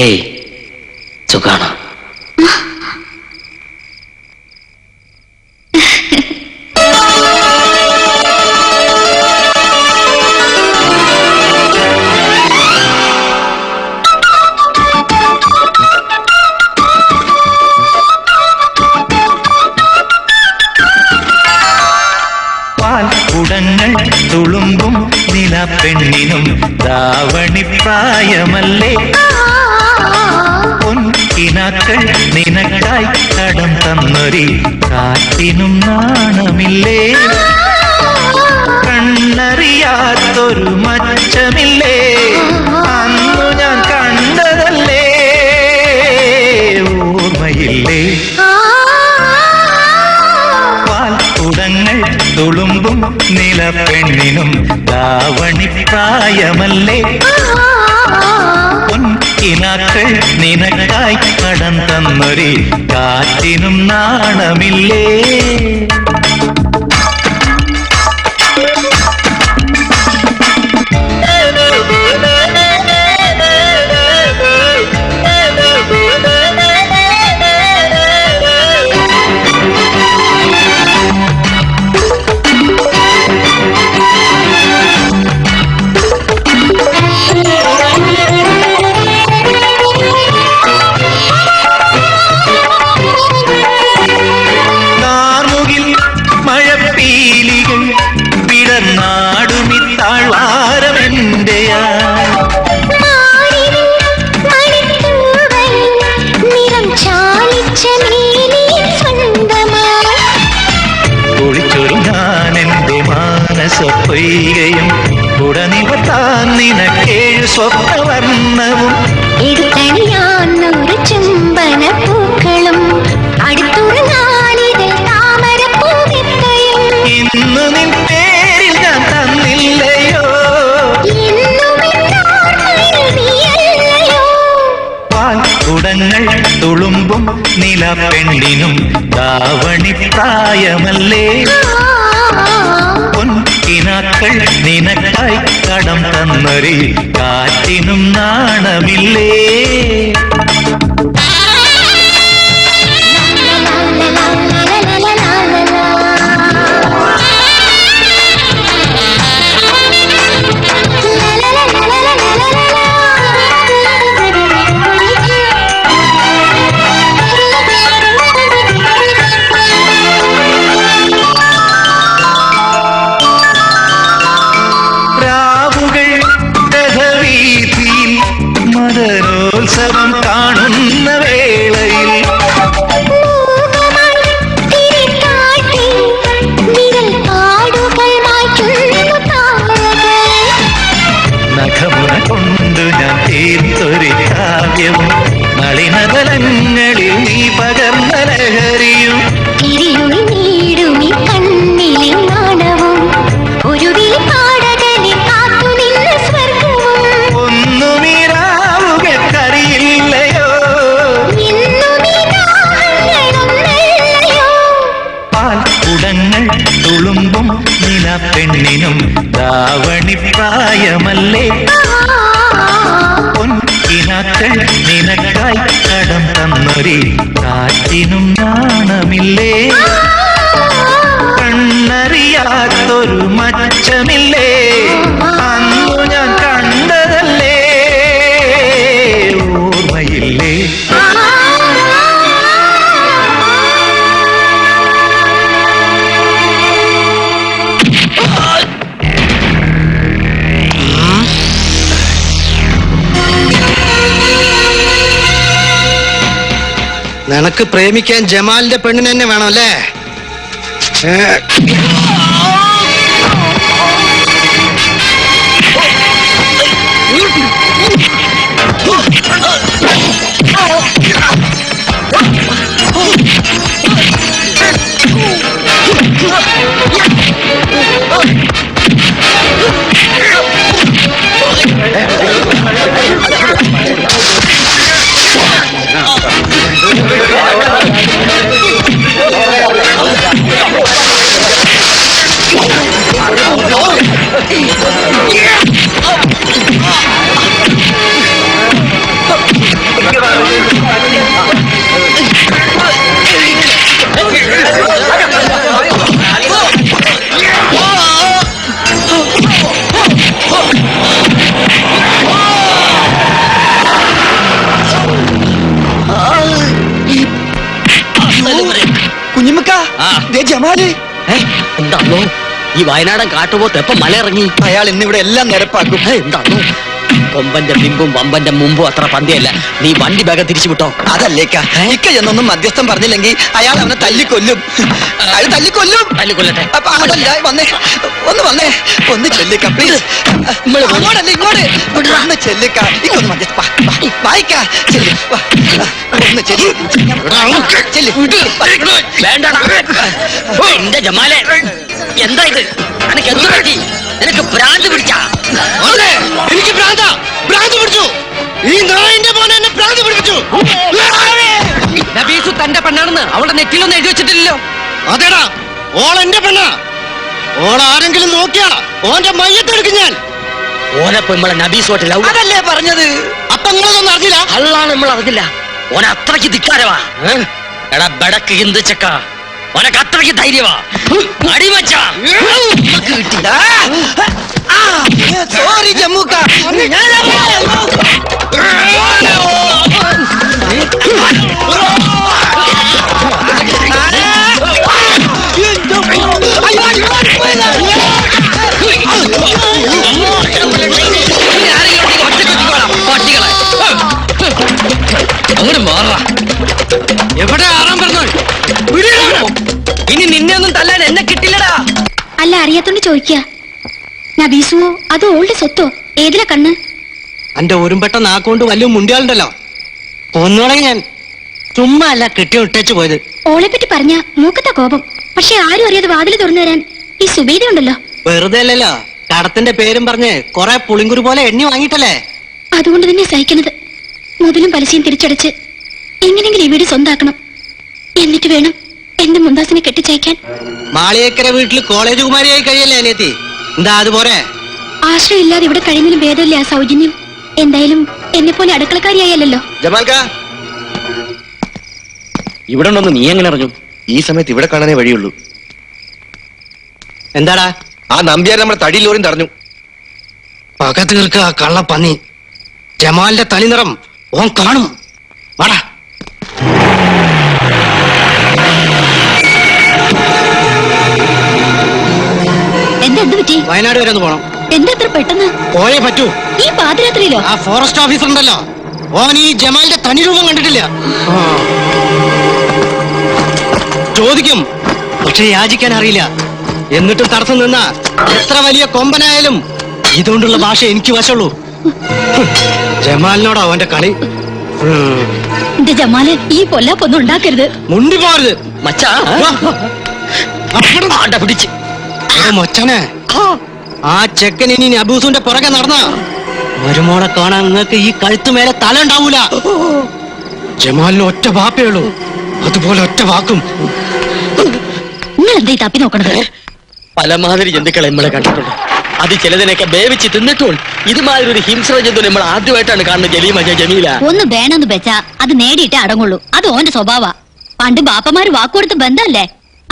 ഏയ്, സുഖാണോ? പാൽക്കുടങ്ങൾ തുളുമ്പും നിലപ്പെണ്ണിനും ദാവണിപ്രായമല്ലേ? പൊൻകിനാക്കൾ നിനക്കായി കടം തന്നൊരി കാറ്റിനും നാണമില്ലേ? കണ്ണറിയാത്തൊരു മച്ചമില്ലേ? അന്നു ഞാൻ കണ്ടതല്ലേ? ഓർമ്മയില്ലേ? പാൽക്കുടങ്ങൾ തുളുമ്പും നിലപ്പെണ്ണിനും ദാവണിപ്രായമല്ലേ? പൊൻകിനാക്കൾ നിനക്കായി കടം തന്നൊരി കാറ്റിനും നാണമില്ലേ? ലീലയാ കുളിച്ചൊരു ഞാൻ എന്റെ മാനസ പൊയ്കയും ഉടനിവത്താൻ നിനക്കേഴു സ്വപ്നവർണ്ണവും എടുത്തണിയാന്നൊരു ചുംബന പൂക്കളും അടുത്തുറങ്ങാനിതൽ താമരപ്പൂവിത്തയും ഇന്ന് നിൻ പേരിൽ ഞാൻ തന്നില്ലയോ പാൽക്കുടങ്ങൾ തുളുമ്പും നിലപ്പെണ്ണിനും ദാവണി പ്രായമല്ലേ പൊൻകിനാക്കൾ നിനക്കായി കടം തന്നൊരു കാറ്റിനും നാണമില്ലേ മദനോത്സവം കാണുന്ന വേളയിൽ നഖമുന കൊണ്ടു ഞാൻ തീർത്തൊരു കാവ്യവും നളിനതലങ്ങളിൽ നീ പകർന്ന ലഹരിയും പാൽക്കുടങ്ങൾ തുളുമ്പും നിലപ്പെണ്ണിനും ദാവണി പ്രായമല്ലേ പൊൻകിനാക്കൾ നിനക്കായി കടം തന്നൊരു കാറ്റിനും നാണമില്ലേ കണ്ണറിയാത്തൊരു മച്ചമില്ലേ അന്നു ഞാൻ കണ്ടതല്ലേ ഓർമ്മയില്ലേ നിനക്ക് പ്രേമിക്കാൻ ജമാലിന്റെ പെണ്ണിന് തന്നെ വേണം അല്ലേ? കുഞ്ഞുമക്ക ജമാല് എന്താണോ ഈ വയനാടൻ കാട്ടുപോത്ത് എപ്പം മലയിറങ്ങി? അയാൾ ഇന്നിവിടെ എല്ലാം നിരപ്പാക്കും. എന്താണോ കൊമ്പന്റെ ബിമ്പും വമ്പന്റെ മുമ്പും അത്ര പന്തിയല്ല. നീ വണ്ടി വേഗം തിരിച്ചു വിട്ടോ. അതല്ലേക്ക ഇക്ക എന്നൊന്നും മധ്യസ്ഥം പറഞ്ഞില്ലെങ്കിൽ അയാൾ അവനെ തല്ലിക്കൊല്ലും. അയാൾ തല്ലിക്കൊല്ലും. തല്ലിക്കൊല്ലട്ടെ. അപ്പൊ അതല്ല വന്നേ ഒന്ന് ഒന്ന് ചെല്ലിക്ക പ്ലീസ്. അങ്ങോട്ടല്ലേ ഇങ്ങോട്ട് ഒന്ന് ചെല്ലിക്ക. ഇക്കൊന്ന് മധ്യസ്ഥ വായിക്ക ചെല്ലി ഒന്ന് ചെല്ലി ചെല്ലി വേണ്ട എന്റെ ജമാലെ എന്താ ഇത്? നിനക്ക് എന്ത് പറ്റി? നിനക്ക് ഭ്രാന്ത് പിടിച്ചാ? എനിക്ക് ഭ്രാന്ത് പിടിച്ചു. ഈ നായിന്റെ മോനെ എന്നെ ഭ്രാന്ത് പിടിപ്പിച്ചു. നബീസു തന്റെ പെണ്ണാണെന്ന് അവളുടെ നെറ്റിലൊന്നും എഴുതി വെച്ചിട്ടില്ലല്ലോ. അതേടാ ഓൾ എന്റെ പെണ്ണാ. ഓൾ ആരെങ്കിലും നോക്കിയാ ഓന്റെ മയ്യത്തെടുക്കും ഞാൻ. ഓനപ്പൊ നമ്മളെ നബീസോട്ട് ലവ് അതല്ലേ പറഞ്ഞത്. അപ്പൊ നിങ്ങളൊന്നും അറിഞ്ഞില്ല. അള്ളാണ് നമ്മൾ അറിഞ്ഞില്ല. ഓന അത്രയ്ക്ക് ധിക്കാരവാ. എടാ ബടക്ക് ഹിന്ദുച്ചക്ക ഓനക്ക് അത്രയ്ക്ക് ധൈര്യവാ. അടിമച്ച സോറി ജമ്മുക്ക. അറിയാത്തോണ്ട് ചോദിക്കുക. നബീസുവോ അതോ ഓളുടെ സ്വത്തോ? ഏതിലാ കണ്ണ്? അന്റെ ഒരുമ്പെട്ട നാക്കൊണ്ട് വലിയ മുണ്ടിയാളുണ്ടല്ലോ, ഒന്നുകൂടെ ഞാൻ ചുമ്മാ അല്ല കെട്ടി ഇട്ടേച്ചു പോയത്. ഓളെ പറ്റി പറഞ്ഞ മൂക്കത്ത കോപം. പക്ഷെ ആരും അറിയാതെ വാതിൽ തുറന്നു തരാൻ ഈ സുബീദ ഉണ്ടല്ലോ. വെറുതെ അല്ലല്ലോ കടത്തിന്റെ പേരും പറഞ്ഞ് കൊറേ പുളിങ്കുരു പോലെ എണ്ണി വാങ്ങിയിട്ടല്ലേ. അതുകൊണ്ട് തന്നെ സഹിക്കണത്. മുതലും പലിശയും തിരിച്ചടച്ച് എങ്ങനെങ്കിലും ഈ വീട് സ്വന്താക്കണം. എന്നിട്ട് വേണം എന്റെ മുന്താസിനെ കെട്ടിച്ചയക്കാൻ. മാളിയേക്കര വീട്ടിൽ കോളേജ് കുമാരിയായി കഴിയല്ലേ അനിയത്തി? എന്താ അതുപോലെ? ആശ്രയമില്ലാതെ ഇവിടെ കഴിയുന്നതിലും ഭേദമില്ല ആ സൗജന്യം. എന്തായാലും എന്നെ പോലെ അടുക്കളക്കാരിയായല്ലോ. ജമാൽക്ക, ഇവിടെ ഉണ്ടെന്ന് നീ എങ്ങനെ അറിഞ്ഞു? ഈ സമയത്ത് ഇവിടെ കാണാനേ വഴിയുള്ളൂ. എന്താടാ? ആ നമ്പ്യാർ നമ്മുടെ തടിയിൽ ലോറിയും തടഞ്ഞു. പക തീർക്ക കള്ള പന്നി. ജമാലിന്റെ തനിനിറം ഓൻ കാണും. വാടാ. എന്ത് പറ്റി? വയനാട് വരെ ഒന്ന് പോണം. എന്താ ഇത്ര പെട്ടെന്ന്? പോയേ പറ്റൂ. ഈ പാതിരാത്രിയിലോ? ആ ഫോറസ്റ്റ് ഓഫീസർ ഉണ്ടല്ലോ, ഓൻ ഈ ജമാലിന്റെ തനി രൂപം കണ്ടിട്ടില്ല. ചോദിക്കും, പക്ഷെ യാചിക്കാൻ അറിയില്ല. എന്നിട്ടും തടസ്സം നിന്ന എത്ര വലിയ കൊമ്പനായാലും ഇതുകൊണ്ടുള്ള ഭാഷ എനിക്ക് വശമുള്ളൂ. ജമാലിനോടാ അവന്റെ കളി. എന്റെ ജമാല്, ഈ പൊല്ലാപ്പൊന്നും ഉണ്ടാക്കരുത്. മുണ്ടി പോരുത് മച്ചാ പിടിച്ച് മൊച്ചനെ. ആ ചെക്കൻ ഇനി നബൂസുന്റെ പുറകെ നടന്ന മരുമോളെ കാണാൻ നിങ്ങൾക്ക് ഈ കഴുത്തു മേലെ തല ഉണ്ടാവൂല. ജമാലിന് ഒറ്റ വാപ്പേ ഉള്ളൂ, അതുപോലെ ഒറ്റ വാക്കും. നിങ്ങൾ എന്താ ഈ തപ്പി നോക്കണത്? പലമാതിരി ജന്തുക്കളെ നമ്മളെ കണ്ടിട്ടുണ്ട്. അത് ചിലതിനൊക്കെ വേവിച്ച് തിന്നിട്ടും ഇതുമാതിരി ഒരു ഹിംസ്ര ജന്തു നമ്മൾ ആദ്യമായിട്ടാണ് കാണുന്നത്. ജമീല ഒന്ന് വേണമെന്ന് വെച്ചാ അത് നേടിയിട്ടേ അടങ്ങുള്ളൂ. അത് ഓന്റെ സ്വഭാവ. പണ്ട് ബാപ്പമാര് വാക്കുകൊടുത്ത ബന്ധമല്ലേ,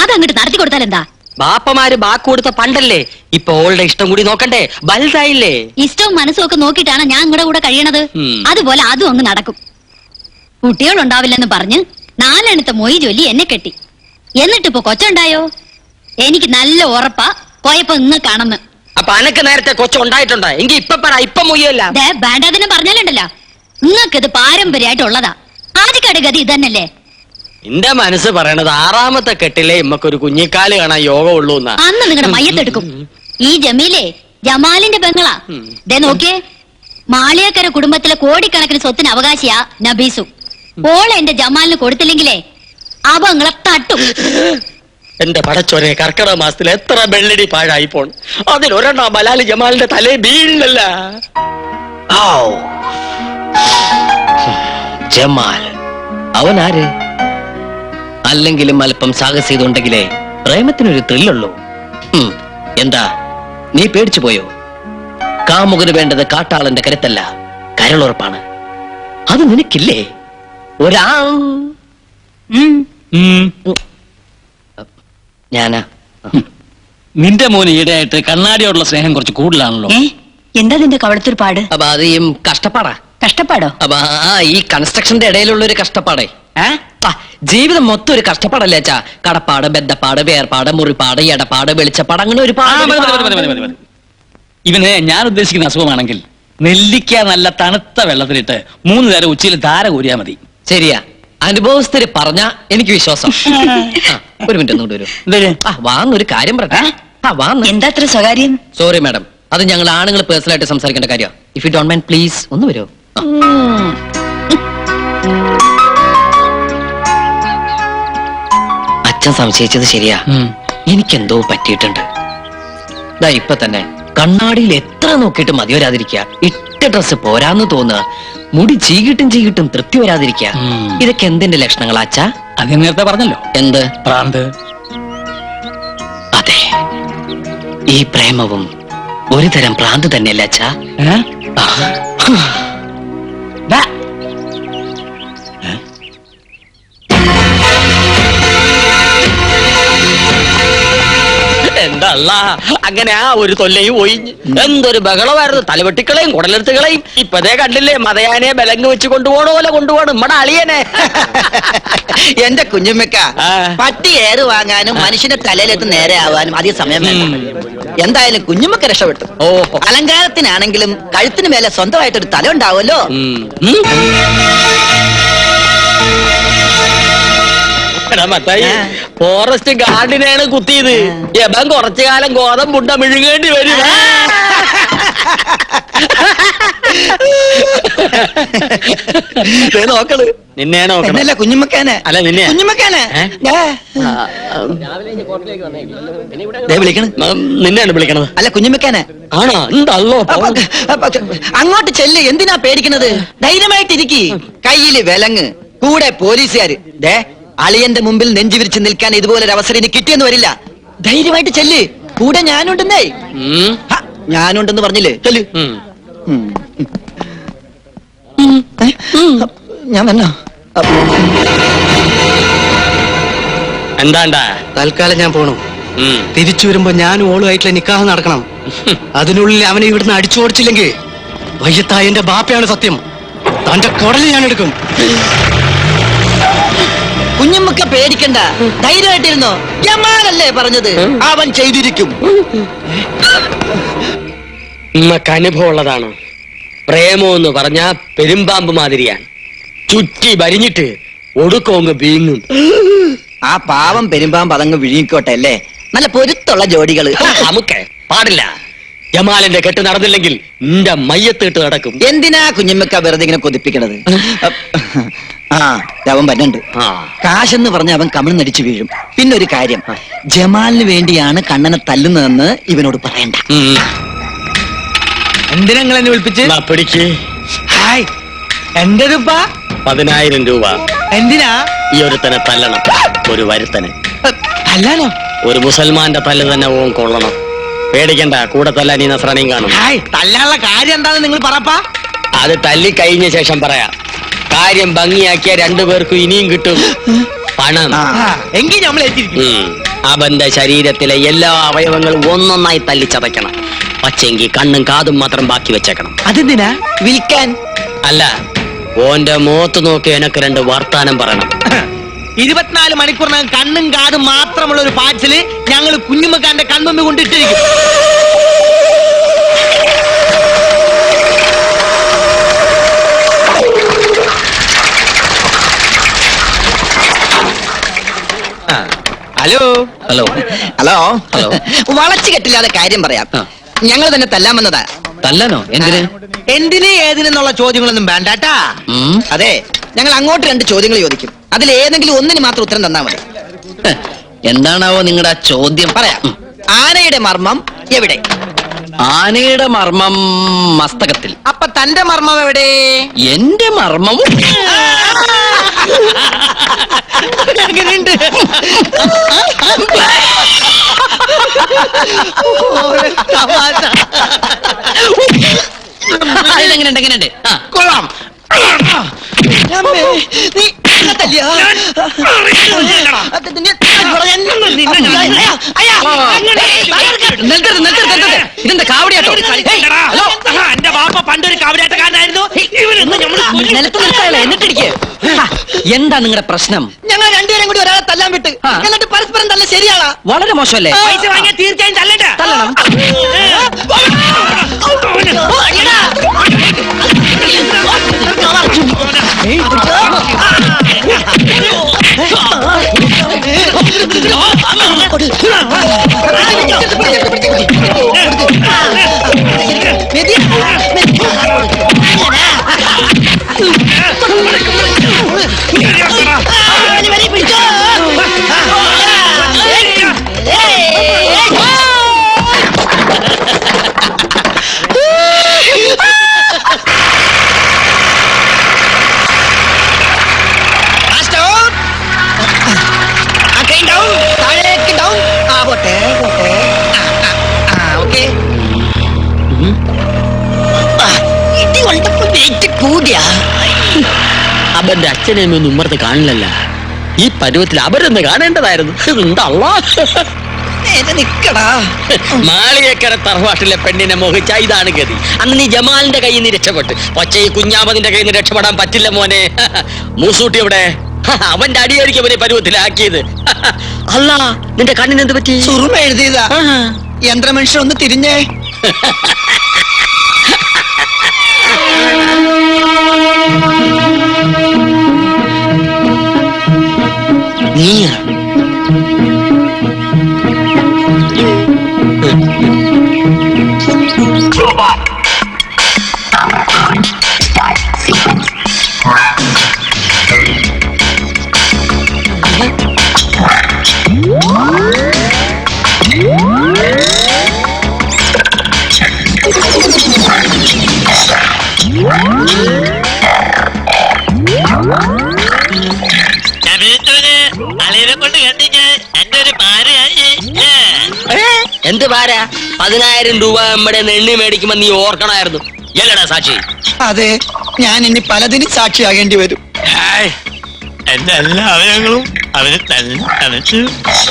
അത് അങ്ങോട്ട് നടത്തി കൊടുത്താൽ എന്താ? ബാപ്പമാര് ബാക്ക് കൊടുത്ത പണ്ടല്ലേ, ഇപ്പൊ ഓളുടെ ഇഷ്ടം കൂടി നോക്കണ്ടേ? വലുതായില്ലേ? ഇഷ്ടവും മനസ്സും ഒക്കെ നോക്കിയിട്ടാണ് ഞാൻ നിങ്ങളുടെ കൂടെ കഴിയണത്. അതുപോലെ അതും അങ്ങ് നടക്കും. കുട്ടികളുണ്ടാവില്ലെന്ന് പറഞ്ഞ് 4 എണ്ണത്തെ മൊയ് ചൊല്ലി എന്നെ കെട്ടി. എന്നിട്ടിപ്പോ കൊച്ചുണ്ടായോ? എനിക്ക് നല്ല ഉറപ്പാ പോയപ്പോ ഇന്ന് കാണുന്നു. അപ്പൊ അനക്ക് നേരത്തെ കൊച്ചുണ്ടായിട്ടുണ്ടോ? എങ്കിൽ ഇപ്പൊ പറ, ഇപ്പൊ മുയ്യല്ല. വേണ്ടാതിനെ പറഞ്ഞാലുണ്ടല്ലോ, നിങ്ങൾക്കിത് പാരമ്പര്യമായിട്ടുള്ളതാ. ആദ്യക്കാട് ഗതി ഇതന്നല്ലേ. എന്റെ മനസ്സ് പറയണത് 6ാമത്തെ കെട്ടിലെ ഇമ്മക്കൊരു കുഞ്ഞിക്കാല് കാണാൻ യോഗമുള്ളൂ എന്നാ. അന്ന് നിങ്ങളുടെ മയ്യത്തെടുക്കും. ഈ ജമീലെ ജമാലിന്റെ പെങ്ങളാ. ദേ നോക്കിയേ, മാളിയക്കര കുടുംബത്തിലെ കോടിക്കണക്കിന് സ്വത്തിന് അവകാശിയാ നബീസു. ഓളെ എന്റെ ജമാലിന് കൊടുത്തില്ലെങ്കിലേ അവ നിങ്ങളെ തട്ടും. എന്റെ പടച്ചോനെ, കർക്കിടക മാസത്തിൽ എത്ര വെള്ളടി പാഴായി പോൺ. അതിലൊരെണ്ണ ബലാല് ജമാലിന്റെ തലേ വീഴില്ലല്ല. ജമാൽ അവൻ ആര്? അല്ലെങ്കിലും അല്പം സാഹസികതയുണ്ടെങ്കിലേ പ്രേമത്തിനൊരു ത്രില്ലുള്ളൂ. എന്താ നീ പേടിച്ചു പോയോ? കാമുകന് വേണ്ടത് കാട്ടാളന്റെ കരുത്തല്ല, കരളുറപ്പാണ്. അത് നിനക്കില്ലേ? ഞാനാ. നിന്റെ മോന് ഈടെയായിട്ട് കണ്ണാടിയോടുള്ള സ്നേഹം കുറച്ച് കൂടുതലാണല്ലോ. എന്താ നിന്റെ കവളത്തൊരു പാട്? അപ്പൊ അത് ഈ കഷ്ടപ്പാടാ. കഷ്ടപ്പാടോ? അപ്പൊ ഈ കൺസ്ട്രക്ഷന്റെ ഇടയിലുള്ള ഒരു കഷ്ടപ്പാടേ. ജീവിതം മൊത്തം ഒരു കഷ്ടപ്പാടല്ലേ അച്ഛാ? കടപ്പാട്, ബദ്ധപ്പാട്, വേർപാട്, മുറിപ്പാട്, എടപ്പാട്, വെളിച്ചപ്പാട്, അങ്ങനെ ഒരുപാട്. ഇവന് ഞാൻ ഉദ്ദേശിക്കുന്ന അസുഖമാണെങ്കിൽ നെല്ലിക്ക നല്ല തണുത്ത വെള്ളത്തിലിട്ട് 3 നേരം ഉച്ചയിൽ ധാര കൂരിയാ മതി. ശരിയാ, അനുഭവസ്ഥര് പറഞ്ഞ എനിക്ക് വിശ്വാസം. ഒരു മിനിറ്റ് ഒന്നുകൂടി വരും. വാന്നൊരു കാര്യം പറട്ടെ. എന്താ അത്ര സ്വകാര്യം? സോറി മാഡം, അത് ഞങ്ങൾ ആണുങ്ങൾ പേഴ്സണൽ ആയിട്ട് സംസാരിക്കേണ്ട കാര്യം. If you don't mind please ഒന്ന് വരുമോ? അച്ഛൻ സംശയിച്ചത് ശരിയാ. എനിക്കെന്തോ പറ്റിയിട്ടുണ്ട്. ഇപ്പൊ തന്നെ കണ്ണാടിയിൽ എത്ര നോക്കിയിട്ട് മതി വരാതിരിക്കുക. ഇട്ട ഡ്രസ് പോരാന്ന് തോന്നുക. മുടി ചീകിട്ടും തൃപ്തി വരാതിരിക്കുക. ഇതൊക്കെ എന്തിന്റെ ലക്ഷണങ്ങളാ അച്ഛാ? അത് നേരത്തെ പറഞ്ഞല്ലോ. എന്ത് പ്രാന്ത്? അതെ, ഈ പ്രേമവും ഒരു തരം പ്രാന്ത് തന്നെയല്ല അച്ഛാ. എന്തല്ല അങ്ങനെ ആ ഒരു തൊല്ലയും ഒഴിഞ്ഞ് എന്തൊരു ബഹളമായിരുന്നു. തലവെട്ടിക്കളയും കുടലെടുത്തുകളയും. ഇപ്പതേ കണ്ടില്ലേ, മതയാനെ ബലങ്ങ് വെച്ച് കൊണ്ടുപോകണ പോലെ കൊണ്ടുപോകണം നമ്മടെ അളിയനെ. എന്റെ കുഞ്ഞുമ്മക്ക, പട്ടി ഏറ് വാങ്ങാനും മനുഷ്യന്റെ തലയിലെത്ത് നേരെ ആവാനും അധികം സമയം വേണ്ട. എന്തായാലും കുഞ്ഞുമ്മക്ക് രക്ഷപ്പെട്ടു. അലങ്കാരത്തിനാണെങ്കിലും കഴുത്തിന് മേലെ സ്വന്തമായിട്ടൊരു തല ഉണ്ടാവുമല്ലോ. ഫോറസ്റ്റ് ഗാർഡിനെയാണ് കുത്തിയത്. യബൻ കുറച്ചു കാലം ഗോതമ്പുണ്ട മിഴുങ്ങേണ്ടി വരും. നോക്കള് നിന്നെ നോക്കണം. എന്നല്ല കുഞ്ഞുമ്മക്കാനെ. അല്ല നിന്നെ. കുഞ്ഞുമ്മക്കാനെ വിളിക്കണ. നിന്നെയാണ് വിളിക്കണത്. അല്ല കുഞ്ഞുമ്മക്കാനെ. ആണോ? എന്തല്ലോ അങ്ങോട്ട് ചെല്ല്. എന്തിനാ പേടിക്കണത്? ധൈര്യമായിട്ടിരിക്കി. കയ്യില് വിലങ്ങ്, കൂടെ പോലീസുകാര്. ദേ അളിയന്റെ മുമ്പിൽ നെഞ്ചു വിരിച്ച് നിൽക്കാൻ ഇതുപോലൊരു അവസരം ഇനി കിട്ടിയെന്ന് വരില്ല. ധൈര്യമായിട്ട് ചെല്ല്. കൂടെ ഞാനുണ്ടെന്നേ. ഞാനുണ്ടെന്ന് പറഞ്ഞില്ലേ? ചെല്ല്. ഞാൻ വന്നോ? എന്താണ്ടാ? തൽക്കാലം ഞാൻ പോണു. തിരിച്ചു വരുമ്പോ ഞാനും ഓളുമായിട്ടുള്ള നിക്കാഹ് നടക്കണം. അതിനുള്ളിൽ അവനെ ഇവിടുന്ന് അടിച്ചോടിച്ചില്ലെങ്കിൽ വയ്യത്തായ എന്റെ ബാപ്പയാണ് സത്യം. തന്റെ കുടല് ഞാൻ എടുക്കും. കുഞ്ഞുമ്മക്ക പേടിക്കണ്ട, ധൈര്യമായിട്ടിരുന്നോ. ജമാലല്ലേ പറഞ്ഞത്, അവൻ ചെയ്തിരിക്കും. ഉമ്മക്ക് അനുഭവമുള്ളതാണ്. പ്രേമം എന്ന് പറഞ്ഞാ പെരുമ്പാമ്പ് മാതിരിയാണ്. ചുറ്റി വരിഞ്ഞിട്ട് ഒടുക്കോങ്ങ് വീങ്ങും. ആ പാവം പെരുമ്പാമ്പ് അതങ്ങ് വിഴുങ്ങിക്കോട്ടെ അല്ലേ. നല്ല പൊരുത്തുള്ള ജോഡികള്. നമുക്ക് പാടില്ല. ജമാലിന്റെ കെട്ട് നടന്നില്ലെങ്കിൽ നിന്റെ മയ്യത്തിട്ട് നടക്കും. എന്തിനാ കുഞ്ഞുമ്മക്ക വെറുതെ ഇങ്ങനെ കൊതിപ്പിക്കണത്? അവൻ വന്നുണ്ട്. കാശെന്ന് പറഞ്ഞ അവൻ കമിഴ്ന്നടിച്ചു വീഴും. പിന്നെ ഒരു കാര്യം, ജമാലിന് വേണ്ടിയാണ് കണ്ണനെ തല്ലുന്നതെന്ന് ഇവനോട് പറയണ്ട. എന്തിനാ നിങ്ങൾ എന്നെ വിളിപ്പിച്ച്? പിടിക്ക്. ഹായ്, എന്റെ 10,000 രൂപ. എന്തിനാ? ഈ ഒരുത്തനെ തല്ലണം. ഒരു വരുത്തനെ അല്ലാനോ? ഒരു മുസൽമാന്റെ തല്ല് തന്നെ ഓൻ കൊള്ളണം. പേടിക്കണ്ട, കൂടെ തല്ലാൻ ഈ നസ്രാണിയും കാണും. ഹായ്, തല്ലാനുള്ള കാര്യം എന്താണെന്ന് നിങ്ങൾ പറപ്പാ. അത് തല്ലി കഴിഞ്ഞ ശേഷം പറയാം. കാര്യം ഭംഗിയാക്കിയ 2 പേർക്കും ഇനിയും കിട്ടും പണം. എങ്കിൽ നമ്മൾ എത്തിയിരിക്കും. അവന്റെ ശരീരത്തിലെ എല്ലാ അവയവങ്ങളും ഒന്നൊന്നായി തല്ലിച്ചതയ്ക്കണം. പക്ഷെങ്കിൽ കണ്ണും കാതും മാത്രം ബാക്കി വെച്ചേക്കണം. അതെന്തിനാ? വിൽക്കാൻ അല്ല, ഓന്റെ മുഖത്ത് നോക്കി എനക്ക് 2 വർത്താനം പറയണം. 24 മണിക്കൂറിനകം കണ്ണും കാതും മാത്രമുള്ള ഒരു പാച്ചില് ഞങ്ങൾ കുഞ്ഞുമ്മക്കാന്റെ കൺമുമ്പ് കൊണ്ടിട്ടിരിക്കും. Hello hello hello hello. വളച്ചു കെട്ടില്ലാതെ കാര്യം പറയാം. ഞങ്ങൾ തന്നെ തല്ലാമെന്നതാ. തല്ലാനോ? എന്തിന്? എന്തിന് ഏതിനെന്നുള്ള ചോദ്യങ്ങളൊന്നും വേണ്ടാട്ടാ. അതെ, ഞങ്ങൾ അങ്ങോട്ട് 2 ചോദ്യങ്ങൾ ചോദിക്കും. അതിൽ ഏതെങ്കിലും ഒന്നിന് മാത്രം ഉത്തരം തന്നാ മതി. എന്താണാവോ നിങ്ങളുടെ ചോദ്യം? പറയാം. ആനയുടെ മർമ്മം എവിടെ? ആനയുടെ മർമ്മം മസ്തകത്തിൽ. അപ്പൊ തന്റെ മർമ്മം എവിടെ? എന്റെ മർമ്മം എങ്ങനെയുണ്ട്? കൊള്ളാം. ഇതെന്താ കാവടിയാട്ടോ? എന്റെ ബാപ്പ പണ്ടൊരു കാവടിയാട്ടക്കാരനായിരുന്നു. എന്നിട്ടിരിക്കേ. എന്താ നിങ്ങളുടെ പ്രശ്നം? ഞങ്ങൾ 2 പേരും കൂടി ഒരാളെ തല്ലാൻ വിട്ട് എന്നിട്ട് പരസ്പരം തല്ല ശരിയാളാ? വളരെ മോശമല്ലേ? പൈസ വാങ്ങിയാൽ തീർച്ചയായും തല്ലട്ടെ. തല്ലണം. അവന്റെ അച്ഛനെയും ഒന്നും ഉമ്മർത്ത് കാണില്ലല്ല. ഈ പരുവത്തിൽ അവരൊന്ന് കാണേണ്ടതായിരുന്നു. എന്താ നിക്കടാ. മാളിയേക്കര തറവാട്ടിലെ പെണ്ണിനെ മോഹിച്ച ഇതാണ് ഗതി. അന്ന് നീ ജമാലിന്റെ കയ്യിൽ നിന്ന് രക്ഷപ്പെട്ടു. പക്ഷേ ഈ കുഞ്ഞാമതിന്റെ കയ്യിൽ നിന്ന് രക്ഷപ്പെടാൻ പറ്റില്ല മോനെ. മൂസൂട്ടി എവിടെ? അവന്റെ അടിയായിരിക്കും അവനെ പരുവത്തിലാക്കിയത്. അല്ല, നിന്റെ കണ്ണിന് എന്ത് പറ്റി? സുറുമ എഴുതിയതാ. യന്ത്രമനുഷ്യൻ ഒന്ന് തിരിഞ്ഞേ. നീയാണ് എന്ത് പാര? 10,000 രൂപ നമ്മുടെ എണ്ണി മേടിക്കുമ്പോ നീ ഓർക്കണമായിരുന്നു. എല്ലടാ സാക്ഷി? അതെ, ഞാൻ ഇനി പലതിനും സാക്ഷിയാകേണ്ടി വരും. എന്റെ എല്ലാ അവയവങ്ങളും അവന് തന്നെ അനച്ചു.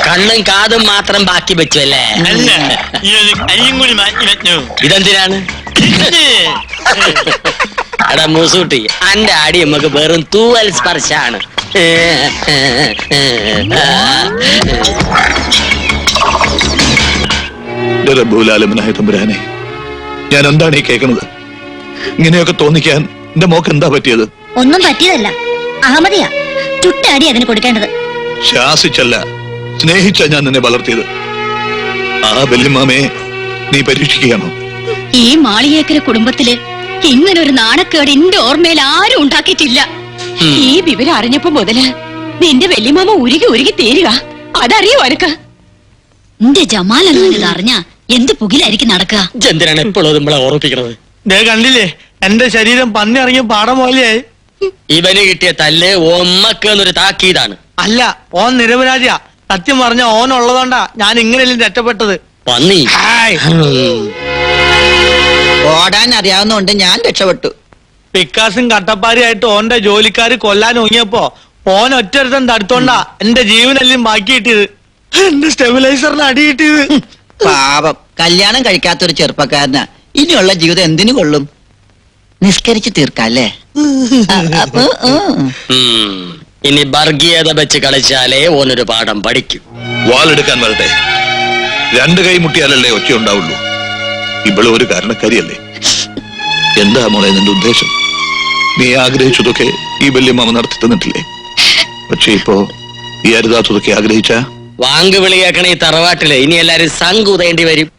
കണ്ണും കാതും മാത്രം ബാക്കി വെച്ചു അല്ലേ? അല്ല, ഈ ഒരു കൈയും കൂടി മാറ്റി വെച്ചു. ഇതെന്തിനാണ്? എടാ മൂസൂട്ടി, അന്റെ അടി നമുക്ക് വെറും തൂവൽ സ്പർശാണ്. റബ്ബുലാലമനായ തമ്പുരാനെ, ഞാൻ എന്താണ് ഈ കേൾക്കുന്നത്? ഇങ്ങനെയൊക്കെ തോന്നിക്കാൻ എന്റെ മോക്ക് എന്താ പറ്റിയത്? ഒന്നും പറ്റിയതല്ല, അഹമ്മദിയാ ചുട്ടടി അതിന് കൊടുക്കേണ്ടത്. ശാസിച്ചല്ല, സ്നേഹിച്ച ഞാൻ നിന്നെ വളർത്തിയത്. ആ വല്യമ്മാമയെ നീ പരീക്ഷിക്കുകയാണോ? ഈ മാളികേക്കര കുടുംബത്തില് ഇങ്ങനെ ഒരു നാണക്കേട് എന്റെ ഓർമ്മയിൽ ആരും ഉണ്ടാക്കിയിട്ടില്ല. ഈ വിവരം അറിഞ്ഞപ്പോ മുതല് നിന്റെ വല്യമാമ ഉരുകി ഉരുകി തീരുക. അതറിയോ അനക്ക്? നിന്റെ ജമാലെന്നത് അറിഞ്ഞ എന്ത് പുകിലായിരിക്കും നടക്കുക? എന്തിനാണ് എപ്പോഴും നമ്മളെ ഓർപ്പിക്കണത്? കണ്ടില്ലേ, എന്റെ ശരീരം പന്നി ഇറങ്ങിയ പാടം പോലെയായി. ഇവന് കിട്ടിയ തല്ല് ഒമ്മക്ക് എന്നൊരു താക്കീതാണ്. അല്ല, ഓൻ നിരപരാധിയാ. സത്യം പറഞ്ഞ ഓൻ ഉള്ളതുകൊണ്ടാ ഞാൻ ഇങ്ങനെയല്ലേ രക്ഷപ്പെട്ടത്. പന്നി ഓടാൻ അറിയാവുന്നതുകൊണ്ട് ഞാൻ രക്ഷപ്പെട്ടു. പിക്കാസും കട്ടപ്പാരിയായിട്ട് ഓന്റെ ജോലിക്കാര് കൊല്ലാൻ ഒങ്ങിയപ്പോ ഓൻ ഒറ്റൊരുത്തൻ തടുത്തോണ്ടാ എന്റെ ജീവനെല്ലാം ബാക്കി കിട്ടിയത്. എന്റെ സ്റ്റെബിലൈസറിന് അടി കിട്ടിയത്. പാപം, കല്യാണം കഴിക്കാത്തൊരു ചെറുപ്പക്കാരനാ. ഇനിയുള്ള ജീവിതം എന്തിനു കൊള്ളും? നിസ്കരിച്ച് തീർക്കല്ലേ? ഇനി വർഗീയത വെച്ച് കളിച്ചാലേ ഓനൊരു പാഠം പഠിക്കും. വാളെടുക്കാൻ വരട്ടെ. 2 കൈ മുട്ടിയാലല്ലേ ഒച്ച ഉണ്ടാവുള്ളൂ. ഇവള് ഒരു കാരണക്കാരിയല്ലേ? എന്താ മോളെ നിന്റെ ഉദ്ദേശം? നീ ആഗ്രഹിച്ചതൊക്കെ ഈ വല്യമ്മാമ നടത്തി തന്നിട്ടില്ലേ? പക്ഷെ ഇപ്പോ ഈ അരുതാത്തതൊക്കെ ആഗ്രഹിച്ച വാങ്ക് വിളി കേൾക്കണ ഈ തറവാട്ടില് ഇനി എല്ലാരും സംകൂതേണ്ടി വരും.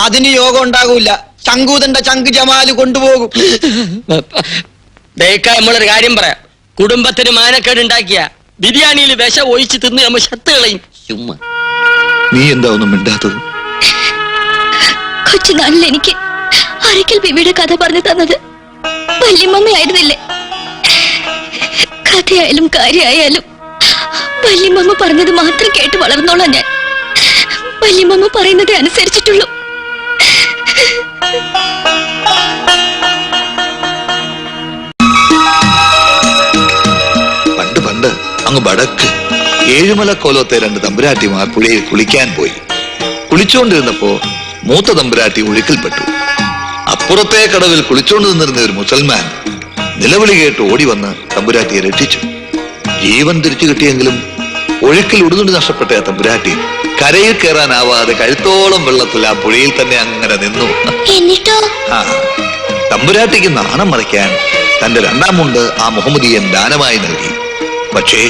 അതിന് യോഗം ഉണ്ടാകൂല. ശങ്കൂതന്റെ ചങ്ക് ജമാല് കൊണ്ടുപോകും. നമ്മളൊരു കാര്യം പറയാം. കുടുംബത്തിന് മാനക്കേട് ഉണ്ടാക്കിയ ബിരിയാണിയിൽ വിഷം ഒഴിച്ച് തിന്ന് നമ്മ ശത്ത് കളയും. ചുമ്മാ നീ എന്താ ഒന്നും മിണ്ടാത്തത്? കൊച്ചുനാളിൽ എനിക്ക് അരക്കൽ ബിബിയുടെ കഥ പറഞ്ഞു തന്നത് വല്യമ്മയായിരുന്നില്ലേ? കഥയായാലും കാര്യമായാലും വല്യമ്മ പറഞ്ഞത് മാത്രം കേട്ട് വളർന്നോളാം ഞാൻ. വല്യമ്മ പറയുന്നത് അനുസരിച്ചിട്ടുള്ളൂ. പണ്ട് അങ്ങ് വടക്ക് ഏഴുമലക്കോലത്തെ 2 തമ്പുരാട്ടിമാർ പുഴയിൽ കുളിക്കാൻ പോയി. കുളിച്ചുകൊണ്ടിരുന്നപ്പോ മൂത്ത തമ്പുരാട്ടി ഒഴുക്കിൽപ്പെട്ടു. അപ്പുറത്തെ കടവിൽ കുളിച്ചുകൊണ്ട് നിന്നിരുന്ന ഒരു മുസൽമാൻ നിലവിളി കേട്ട് ഓടി വന്ന് തമ്പുരാട്ടിയെ രക്ഷിച്ചു. ജീവൻ തിരിച്ചു കിട്ടിയെങ്കിലും ഒഴുക്കിൽ ഉടുതുണി നഷ്ടപ്പെട്ട ആ തമ്പുരാട്ടി കരയിൽ കയറാനാവാതെ കഴുത്തോളം വെള്ളത്തിൽ ആ പുഴയിൽ തന്നെ അങ്ങനെ നിന്നു. ആ തമ്പുരാട്ടിക്ക് നാണം മറയ്ക്കാൻ തന്റെ 2ാം മുണ്ട് ആ മുഹമ്മദിയൻ ദാനമായി നൽകി. പക്ഷേ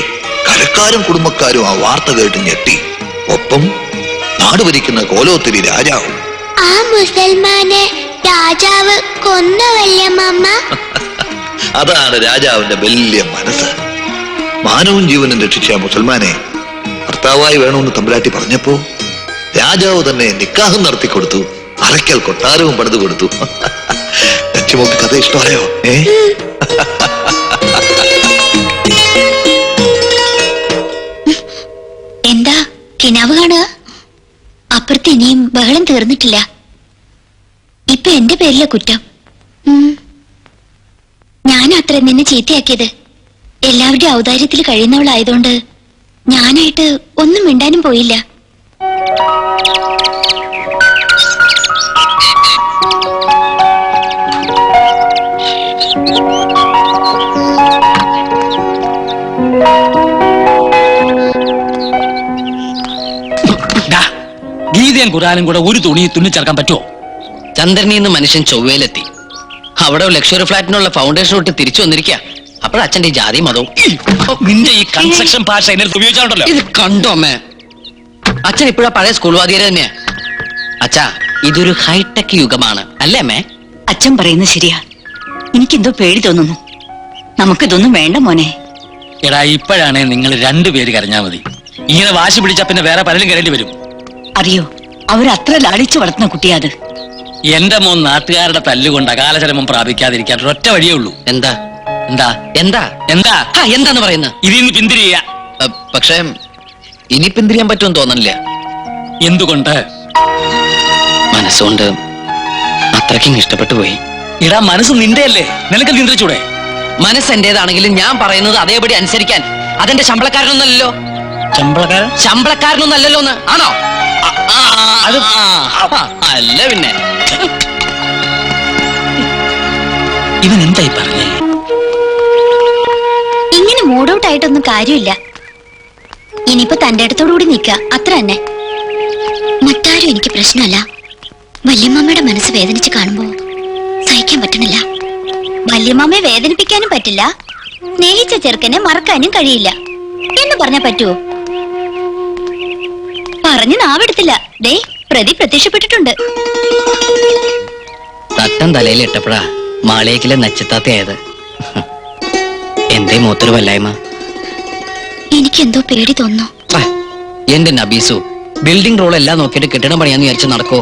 കരക്കാരും കുടുംബക്കാരും ആ വാർത്ത കേട്ട് ഞെട്ടി. ഒപ്പം നാട് ഭരിക്കുന്ന കോലോത്തിരി രാജാവും. ആ മുസൽമാനെ രാജാവ് കൊന്ന വല്യമ്മ. അതാണ് രാജാവിന്റെ വലിയ മനസ്സ്. മാനവും ജീവനും രക്ഷിച്ച മുസൽമാനെ ഭർത്താവായി വേണമെന്ന് തമ്പുരാട്ടി പറഞ്ഞപ്പോ രാജാവ് തന്നെ നിക്കാഹം നടത്തി കൊടുത്തു. അറയ്ക്കൽ കൊട്ടാരവും പണിതു കൊടുത്തു. ലക്ഷ്യമോക്ക് കഥ ഇഷ്ടമായോ? എന്താ കിനാവ് കാണുക? അപ്പുറത്ത് ഇനിയും ബഹളം തീർന്നിട്ടില്ല. ഇപ്പൊ എന്റെ പേരിലെ കുറ്റം. ഞാനത്ര നിന്നെ ചീത്തയാക്കിയത്. എല്ലാവരുടെയും ഔദാര്യത്തിൽ കഴിയുന്നവളായതുകൊണ്ട് ഞാനായിട്ട് ഒന്നും മിണ്ടാനും പോയില്ല. ഗീതയും ഖുറാനും കൂടെ ഒരു തുണി തുന്നിച്ചേർക്കാൻ പറ്റുമോ? ചന്ദ്രനിന്ന് മനുഷ്യൻ ചൊവ്വയിലെത്തി. അവിടെ ലക്ഷറി ഫ്ലാറ്റിനുള്ള ഫൗണ്ടേഷൻ ഇട്ട് തിരിച്ചു വന്നിരിക്കുക. അപ്പോഴച്ഛന്റെ ഈ ജാതി മതവും. നിന്റെ ഈ കൺസ്ട്രക്ഷൻ ഭാഷ എന്നെ ഉപയോഗിച്ചാണല്ലോ. ഇത് കണ്ടോ അമ്മേ? അച്ഛൻ ഇപ്പോഴാ പഴയ സ്കൂൾ വാദിയര് തന്നെയാ. അച്ഛാ, ഇതൊരു ഹൈടെക് യുഗമാണ് അല്ലേ അമ്മേ? അച്ഛൻ പറയുന്നത് ശരിയാ. എനിക്കെന്തോ പേടി തോന്നുന്നു. നമുക്കിതൊന്നും വേണ്ട മോനെ. എടാ, ഇപ്പോഴാണ് നിങ്ങൾ 2 പേര് കരഞ്ഞാ മതി. ഇങ്ങനെ വാശി പിടിച്ചാ പിന്നെ വേറെ പലരും കരേണ്ടി വരും. അറിയോ, അവരത്ര ലാളിച്ചു വളർത്തുന്ന കുട്ടിയാത്. എന്റെ മോൻ നാട്ടുകാരുടെ തല്ലുകൊണ്ട് അകാലചരമം പ്രാപിക്കാതിരിക്കാൻ ഒരൊറ്റ വഴിയേ ഉള്ളൂ. എന്താ എന്താ എന്താ എന്താ എന്താന്ന് പറയുന്നത്? ഇതിൽ നിന്ന് പിന്തിരിയ. പക്ഷേ ഇനി പിന്തിരിയാൻ പറ്റുമെന്ന് തോന്നണില്ല. എന്തുകൊണ്ട്? മനസ്സുകൊണ്ട് അത്രയ്ക്കും ഇഷ്ടപ്പെട്ടു പോയി. ഇടാ, മനസ്സ് നിന്റെയല്ലേ, നിനക്ക് നിയന്ത്രിച്ചൂടെ? മനസ്സ് എന്റേതാണെങ്കിലും ഞാൻ പറയുന്നത് അതേപടി അനുസരിക്കാൻ അതെന്റെ ശമ്പളക്കാരനൊന്നല്ലോ. ശമ്പളക്കാരനൊന്നല്ലോ എന്ന് ആണോ? അത് അല്ല പിന്നെ. ഇവൻ എന്തായി പറഞ്ഞേ? ഇങ്ങനെ മൂഡ് ഔട്ട് ആയിട്ടൊന്നും കാര്യമില്ല. ഇനിയിപ്പോ തന്റെ അടുത്തോടുകൂടി നിക്ക, അത്ര തന്നെ. മറ്റാരും എനിക്ക് പ്രശ്നമല്ല. വല്യമ്മയുടെ മനസ്സ് വേദനിച്ച് കാണുമ്പോ സഹിക്കാൻ പറ്റണില്ല. വല്യമ്മയെ വേദനിപ്പിക്കാനും പറ്റില്ല, സ്നേഹിച്ച ചെറുക്കനെ മറക്കാനും കഴിയില്ല എന്ന് പറഞ്ഞാ പറ്റുവോ? പറഞ്ഞു നാവെടുത്തില്ല. ദേ, പ്രതി പ്രത്യക്ഷപ്പെട്ടിട്ടുണ്ട്. തട്ടം തലയിൽ ഇട്ടപ്പോഴാ മാളേക്കിലെ നച്ചിത്താത്തയായത്. എന്തേ മൂത്തൊരു വല്ലായ്മ? എനിക്കെന്തോ പേടി തോന്നുന്നു. എന്റെ നബീസു, ബിൽഡിംഗ് റോൾ എല്ലാം നോക്കിയിട്ട് കെട്ടിടം പണിയാന്ന് വിചാരിച്ച് നടക്കോ?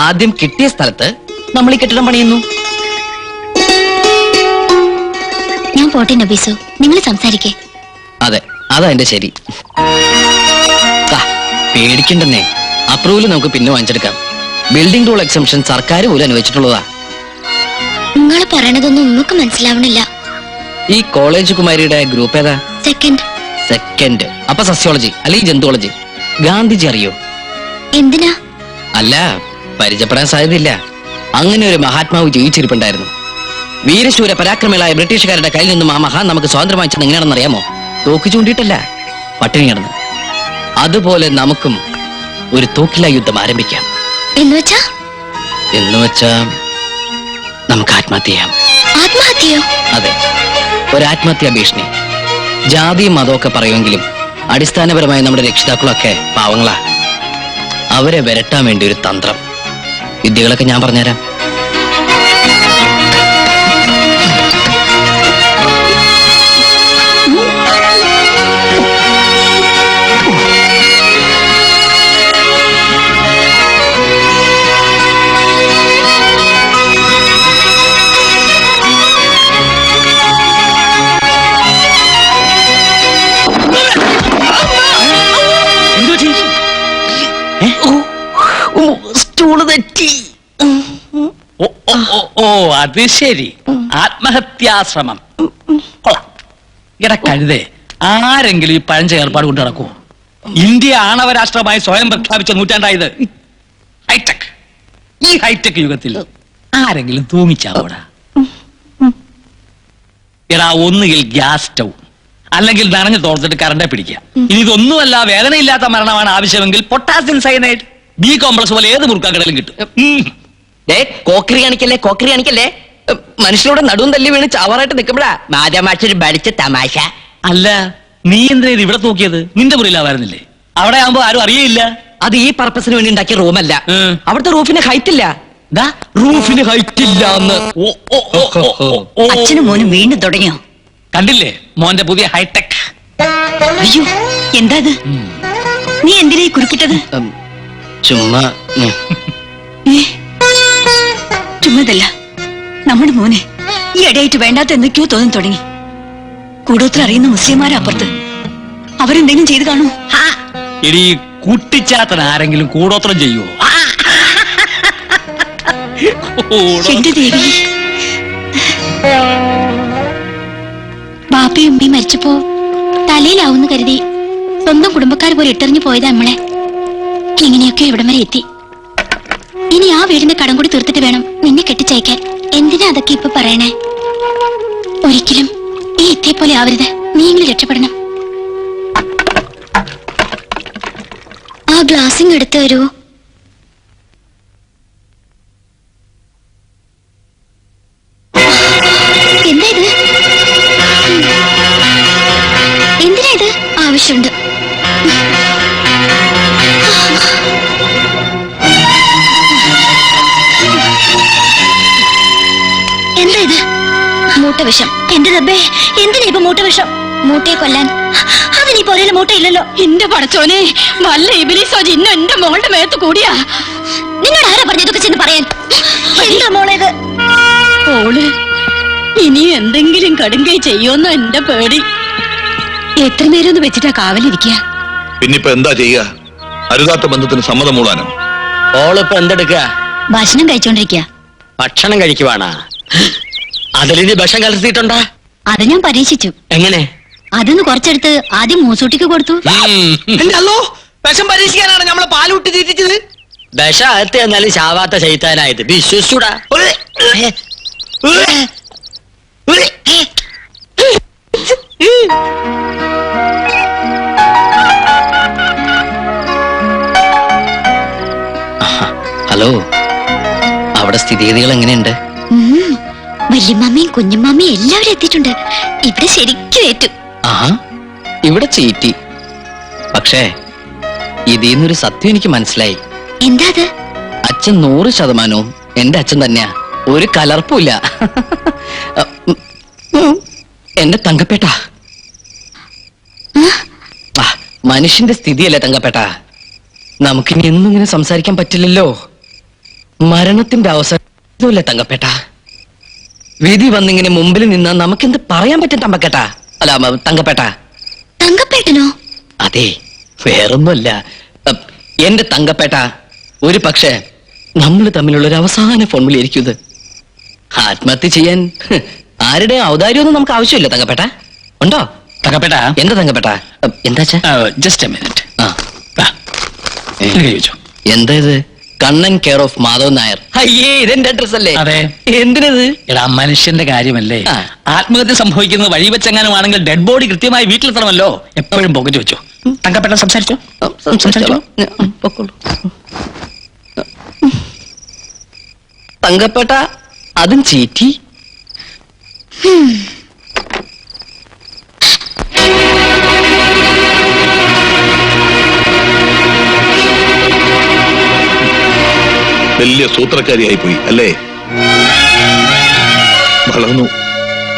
ആദ്യം കിട്ടിയ സ്ഥലത്ത് നമ്മൾ ഈ കെട്ടിടം പണിയുന്നു. ഞാൻ പോട്ടെ നബീസു, നിങ്ങൾ സംസാരിക്കേ. അതെ, അതാ എന്റെ ശരി. പേടിക്കണ്ടെന്നേ, അപ്രൂവൽ നമുക്ക് പിന്നെ വാങ്ങിച്ചെടുക്കാം. ബിൽഡിംഗ് റൂൾ എക്സംഷൻ സർക്കാർ പോലും അനുവദിച്ചിട്ടുള്ളതാ. നിങ്ങൾ പറയണതൊന്നും നിങ്ങൾക്ക് മനസ്സിലാവണില്ല. ഈ കോളേജ് കുമാരിയുടെ ഗ്രൂപ്പ് ഏതാ? സെക്കൻഡ്. അപ്പൊ സസ്യോളജി അല്ലെങ്കിൽ ജന്തുവോളജി. ഗാന്ധിജി അറിയോ? എന്തിനാ? അല്ല, പരിചയപ്പെടാൻ സാധ്യതയില്ല. അങ്ങനെ ഒരു മഹാത്മാവ് ജീവിച്ചിരിപ്പുണ്ടായിരുന്നു. വീരശൂര പരാക്രമികളായ ബ്രിട്ടീഷുകാരുടെ കയ്യിൽ നിന്നും ആ മഹാൻ നമുക്ക് സ്വാതന്ത്ര്യം വാങ്ങിച്ചത് എങ്ങനെയാണെന്ന് അറിയാമോ? തോക്ക് ചൂണ്ടിയിട്ടല്ല, പട്ടിണി കിടന്ന്. അതുപോലെ നമുക്കും ഒരു തോക്കില യുദ്ധം ആരംഭിക്കാം. എന്നുവെച്ചാ നമുക്ക് ആത്മഹത്യ ചെയ്യാം. ആത്മഹത്യയോ? അതെ, ഒരു ആത്മഹത്യാ ഭീഷണി. ജാതിയും മതമൊക്കെ പറയുമെങ്കിലും അടിസ്ഥാനപരമായി നമ്മുടെ രക്ഷിതാക്കളൊക്കെ പാവങ്ങളാ. അവരെ വരട്ടാൻ വേണ്ടി ഒരു തന്ത്രം. വിദ്യകളൊക്കെ ഞാൻ പറഞ്ഞുതരാം. സ്റ്റൂള് തെറ്റി. ഓ, അത് ശരി. ആത്മഹത്യാശ്രമം. കഴുതേ, ആരെങ്കിലും ഈ പഴഞ്ച ഏർപ്പാട് കൊണ്ട് നടക്കുമോ? ഇന്ത്യ ആണവരാഷ്ട്രമായി സ്വയം പ്രഖ്യാപിച്ച നൂറ്റാണ്ടായത്. ഹൈടെക്. ഈ ഹൈടെക് യുഗത്തിൽ ആരെങ്കിലും തൂങ്ങിച്ചാവോടാ? എടാ, ഒന്നുകിൽ ഗ്യാസ് സ്റ്റൗ, അല്ലെങ്കിൽ നനഞ്ഞു തോർത്തിട്ട് കറണ്ടെ പിടിക്കുക. ഇനി ഇതൊന്നുമല്ല, വേദനയില്ലാത്ത മരണമാണ് ആവശ്യമെങ്കിൽ പൊട്ടാസ്യം സയനൈഡ് ബി കോംപ്ലക്സ് പോലെ ഏത് മുറുക്കാക്കടലും കിട്ടും. കോക്കറി കാണിക്കല്ലേ. മനുഷ്യനോട് നടുവും തല്ലി വീണ് ചാവാറായിട്ട് നിൽക്കുമ്പോഴാ മാതാമാഷൊരു ഭരിച്ച തമാശ. അല്ല, നീ എന്താ ഇത് ഇവിടെ നോക്കിയത്? നിന്റെ മുറിയിലാവായിരുന്നില്ലേ? അവിടെ ആവുമ്പോ ആരും അറിയില്ല. അത് ഈ പർപ്പസിന് വേണ്ടി ഉണ്ടാക്കിയ റൂമല്ല. അവിടുത്തെ റൂഫിന് ഹൈറ്റ് ഇല്ല. റൂഫിന് ഹൈറ്റ് ഇല്ല. അച്ഛനും മോനും വീണ്ടും തുടങ്ങിയോ? കണ്ടില്ലേ മോന്റെ പുതിയ ഹൈടെക്? അയ്യോ, എന്താ ഇത്? നീ എന്തിനാ കുറുക്കിട്ടത്? ചുമ്മാ ചുമ്മാതല്ല, നമ്മുടെ മോനെ ഈ ഇടയായിട്ട് വേണ്ടാത്ത എന്തൊക്കെയോ തോന്നി തുടങ്ങി. കൂടോത്ര അറിയുന്ന മുസ്ലിംമാരെ അപ്പുറത്ത് അവരെന്തെങ്കിലും ചെയ്ത് കാണൂ. ഇനി കുട്ടിച്ചാത്തൻ ആരെങ്കിലും കൂടോത്രം ചെയ്യുവോ? എന്റെ ദേവി, ബാപ്പയും ഉമ്മയും മരിച്ചപ്പോ തലയിലാവുന്ന കരുതി സ്വന്തം കുടുംബക്കാർ പോലെ ഇട്ടെറിഞ്ഞു പോയതാ നമ്മളെ. ഇങ്ങനെയൊക്കെ ഇവിടം വരെ എത്തി. ഇനി ആ വീടിന്റെ കടം കൂടി തീർത്തിട്ട് വേണം നിന്നെ കെട്ടിച്ചയക്കാൻ. എന്തിനാ അതൊക്കെ ഇപ്പൊ പറയണേ? ഒരിക്കലും ഈ എത്തിയെ പോലെ ആവരുത്. നീയെങ്കിലും രക്ഷപ്പെടണം. ആ ഗ്ലാസിങ് എടുത്തു തരുമോ? എന്താ ഇത്? എന്തിനാ ഇത്? ആവശ്യമുണ്ട്. എന്താ ഇത്? മൂട്ടവിഷം. എന്റെ റബ്ബേ, എന്തിനാ ഇപ്പൊ മൂട്ടവിഷം? മൂട്ടയെ കൊല്ലാൻ. അതിനീ പോരയിലെ മൂട്ടയില്ലല്ലോ. എന്റെ പടച്ചോനെ, വല്ല ഇബിലിസോ ജിന്നോ എന്റെ മോളുടെ മേത്ത് കൂടിയാ. നിന്നോട് ആരാ പറഞ്ഞു ഇതൊക്കെ ചെന്ന് പറയാൻ? എന്താ മോളേത്? ഓള് ഇനി എന്തെങ്കിലും കടുങ്കൈ ചെയ്യുമെന്നോ എന്റെ പേടി. എത്ര നേരം ഒന്ന് വെച്ചിട്ടാ കാവലിരിക്കുക? പിന്നിപ്പോ എന്താ ചെയ്യുക? അരുതാത്ത ബന്ധത്തിന് സമ്മതം മൂടാനോ? ഓളിപ്പോ എന്തെടുക്കുക? ഭക്ഷണം കഴിച്ചോണ്ടിരിക്കുക. ഭക്ഷണം കഴിക്കുവാണാ? അതിലിനി വിഷം കലർത്തിയിട്ടുണ്ടാ? അത് ഞാൻ പരീക്ഷിച്ചു. എങ്ങനെ? അതൊന്ന് കുറച്ചെടുത്ത് ആദ്യം മൂസൂട്ടിക്ക് കൊടുത്തു. അല്ലോ വിഷം പരീക്ഷിക്കാനാണ് നമ്മളെ പാലൂട്ടി തീറ്റിച്ചത്. വിഷം അകത്ത് എന്നാലും ശാവാത്ത ചെയ്താനായിട്ട് വിശ്വസിച്ചൂടാ. ഹലോ, അവിടെ സ്ഥിതിഗതികൾ എങ്ങനെയുണ്ട്? വല്യമ്മയും കുഞ്ഞമ്മയും എല്ലാവരും എത്തിയിട്ടുണ്ട്. ഇവിടെ ശരിക്കും ഏറ്റു. ആഹാ, ഇവിടെ ചീറ്റി. പക്ഷേ ഇതിന്നൊരു സത്യം എനിക്ക് മനസ്സിലായി. എന്താ അത്? അച്ഛൻ 100% എന്റെ അച്ഛൻ തന്നെയാ. ഒരു കലർപ്പുമില്ല. എന്റെ തങ്കപ്പേട്ട. മനുഷ്യന്റെ സ്ഥിതിയല്ലേ തങ്കപ്പേട്ട. നമുക്കിനി എന്നും ഇങ്ങനെ സംസാരിക്കാൻ പറ്റില്ലല്ലോ. മരണത്തിന്റെ അവസരമല്ലേ തങ്കപ്പേട്ട. വിധി വന്നിങ്ങനെ മുമ്പിൽ നിന്നാ നമുക്കെന്ത് പറയാൻ പറ്റും തമ്പക്കേട്ട? അല്ല തങ്കപ്പേട്ട. തങ്കപ്പേട്ടനോ? അതെ, വേറൊന്നുമല്ല. എന്റെ തങ്കപ്പേട്ട, ഒരു പക്ഷേ നമ്മൾ തമ്മിലുള്ള ഒരു അവസാന ഫോൺ വിളിയായിരിക്കും ഇത്. ആത്മഹത്യ ചെയ്യാൻ ആരുടെ ഔദാര്യമൊന്നും നമുക്ക് ആവശ്യമില്ല തങ്കപ്പേട്ട. ഉണ്ടോ തങ്കപ്പേട്ട? എന്താ തങ്കപ്പേട്ട? എന്താ ജസ്റ്റ് എ മിനിറ്റ്. എന്താ ഇത്? Kannan care of Madhav Nair. അയ്യേ, ഇതെന്റെ അഡ്രസ് അല്ലേ? അതെ. എന്തിനത്? എടാ, മനുഷ്യന്റെ കാര്യമല്ലേ. ആ. ആത്മഹത്യ സംഭവിക്കുന്നത് വഴി വെച്ചെങ്ങാനും ആണെങ്കിൽ ഡെഡ് ബോഡി കൃത്യമായി വീട്ടിലെത്തണമല്ലോ. എപ്പോഴും പോക്കറ്റ് വെച്ചോ. തങ്കപ്പേട്ട സംസാരിച്ചോ. തങ്കപ്പേട്ട, അതും ചീറ്റി. വലിയ സൂത്രക്കാരിയായി പോയി അല്ലേ? വളർന്നു,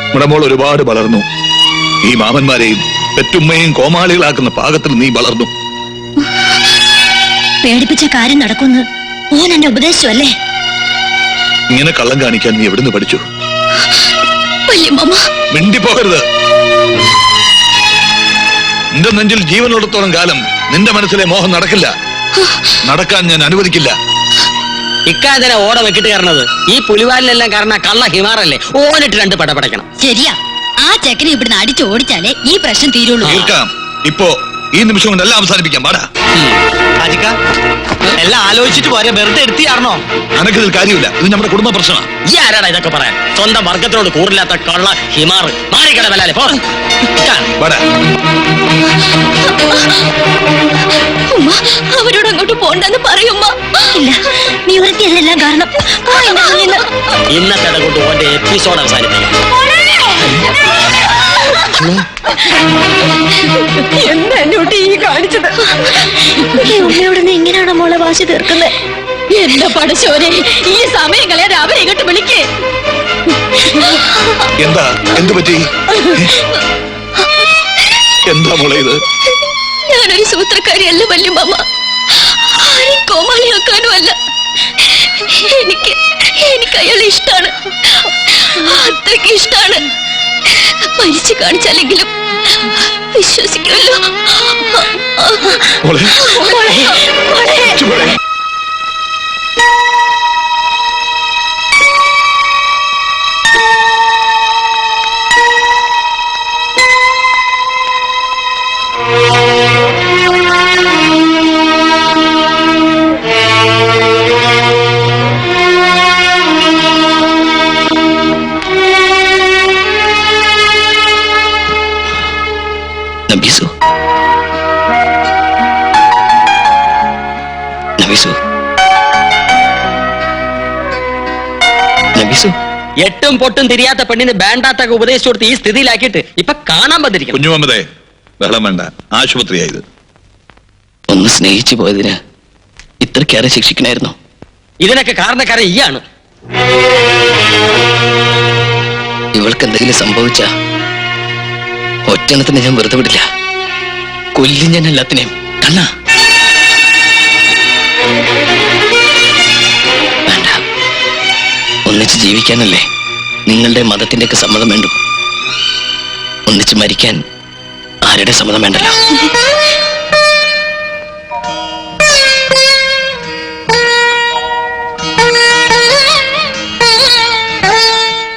നമ്മുടെ മോൾ ഒരുപാട് വളർന്നു. ഈ മാമന്മാരെയും പെറ്റുമ്മയും കോമാളികളാക്കുന്ന പാകത്തിൽ നീ വളർന്നു. പേടിപ്പിച്ച കാര്യം നടക്കുന്നു ഓൻ എന്നെ ഉപദേശിച്ചു അല്ലേ? ഇങ്ങനെ കള്ളം കാണിക്കാൻ നീ എവിടുന്ന് പഠിച്ചു? വല്യമ്മ, മിണ്ടിപ്പോകരുത്. നിന്റെ നെഞ്ചിൽ ജീവനുള്ളിടത്തോളം കാലം നിന്റെ മനസ്സിലെ മോഹം നടക്കില്ല. നടക്കാൻ ഞാൻ അനുവദിക്കില്ല. ഇക്കാതിനെ ഓട വെക്കിട്ട് കയറണത് ഈ പുലിവാലിനെല്ലാം കാരണം കള്ള ഹിമാറല്ലേ. ഓനിട്ട് 2 പടപടക്കണം. ശരിയാ. ആ ചെക്കനെ ഇവിടുന്ന് അടിച്ചു ഓടിച്ചാലേ ഈ പ്രശ്നം തീരുള്ളൂ. തീർക്കാം. ഇപ്പോ ഈ നിമിഷം കൊണ്ട് എല്ലാം അവസാനിപ്പിക്കാം. പാടാ. ഹാജിക്ക, എല്ലാം ആലോചിച്ചിട്ട് പോരെ, വെറുതെ എടുത്തിയാർന്നോ? അനക്കിതിൽ കാര്യമില്ല. ഇത് നമ്മുടെ കുടുംബ പ്രശ്നമാണ്. ഈ ആരാടാ ഇതൊക്കെ പറയാൻ? സ്വന്തം വർഗത്തിനോട് കൂറില്ലാത്ത കള്ള ഹിമാർ. മാറിക്കട വല്ലാലെ പോ. പാടാ. ഉമ്മ, അവരോട് അങ്ങോട്ട് പോണ്ടെന്ന് പറയുമ്മ. ഇല്ല, നീ ഒരുത്തിയതെല്ലാം കാരണം. ഇന്നത്തെ കൊണ്ട് ഓന്റെ എപ്പിസോഡ് അവസാനിപ്പിക്കാം. എന്താ എന്നോട്ട് ഈ കാണിച്ചത്? ഈ ഉമ്മയോട് നീ എങ്ങനെയാണോ മോളെ വാശി തീർക്കുന്നത്? എന്റെ പടശോനെ, ഈ സമയം കളയാതെ അവരെ ഇങ്ങോട്ട് വിളിക്കേ. എന്താ? എന്തു പറ്റി? എന്താ മോളെ ഇത്? ഞാനൊരു സൂത്രക്കാരിയല്ല വല്യമ്മ. ആരെയും കോമാളിയാക്കാനും അല്ല. എനിക്ക് അയാളെ ഇഷ്ടാണ്. അത്രയ്ക്ക് ഇഷ്ടാണ്. മരിച്ചു കാണിച്ചാലെങ്കിലും വിശ്വസിക്കുമല്ലോ. മോളെ, മോളെ. നബീസു, നബീസു, നബീസു. 8ഉം പൊട്ടും തിരിയാത്ത പെണ്ണിന് വേണ്ടാത്തൊക്കെ ഉപദേശിച്ചു കൊടുത്ത് ഈ സ്ഥിതിയിലാക്കിയിട്ട് ഇപ്പൊ കാണാൻ വന്നിരിക്കും. കുഞ്ഞുമമ്മദേ, ബഹളം വേണ്ട. ആശുപത്രിയായത്. ഒന്ന് സ്നേഹിച്ചു പോയതിന് ഇത്രക്കേറെ ശിക്ഷിക്കണായിരുന്നു. ഇതിനൊക്കെ കാരണക്കാരൻ ഈയാണ്. ഇവൾക്ക് എന്തെങ്കിലും സംഭവിച്ച ഒറ്റണത്തിന് ഞാൻ വെറുതെ വിടില്ല. കൊല്ലും ഞാൻ എല്ലാത്തിനെയും. കണ്ണാ, ഒന്നിച്ച് ജീവിക്കാനല്ലേ നിങ്ങളുടെ മതത്തിന്റെയൊക്കെ സമ്മതം വേണ്ടു. ഒന്നിച്ച് മരിക്കാൻ ആരുടെ സമ്മതം വേണ്ടല്ലോ.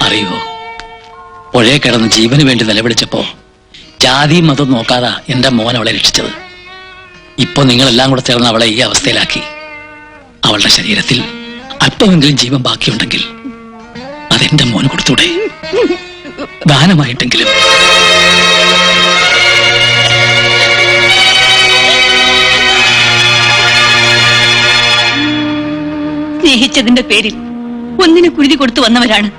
അറിയോ, പുഴയെ കിടന്ന് ജീവന് വേണ്ടി നിലവിളിച്ചപ്പോ ജാതി മതം നോക്കാതെ എന്റെ മോൻ അവളെ രക്ഷിച്ചത്. ഇപ്പൊ നിങ്ങളെല്ലാം കൂടെ ചേർന്ന് അവളെ ഈ അവസ്ഥയിലാക്കി. അവളുടെ ശരീരത്തിൽ അല്പമെങ്കിലും ജീവൻ ബാക്കിയുണ്ടെങ്കിൽ അതെന്റെ മോൻ കൊടുത്തൂടെ? ദാനമായിട്ടെങ്കിലും. സ്നേഹിച്ചതിന്റെ പേരിൽ ഒന്നിന് കുരുതി കൊടുത്തു വന്നവരാണ്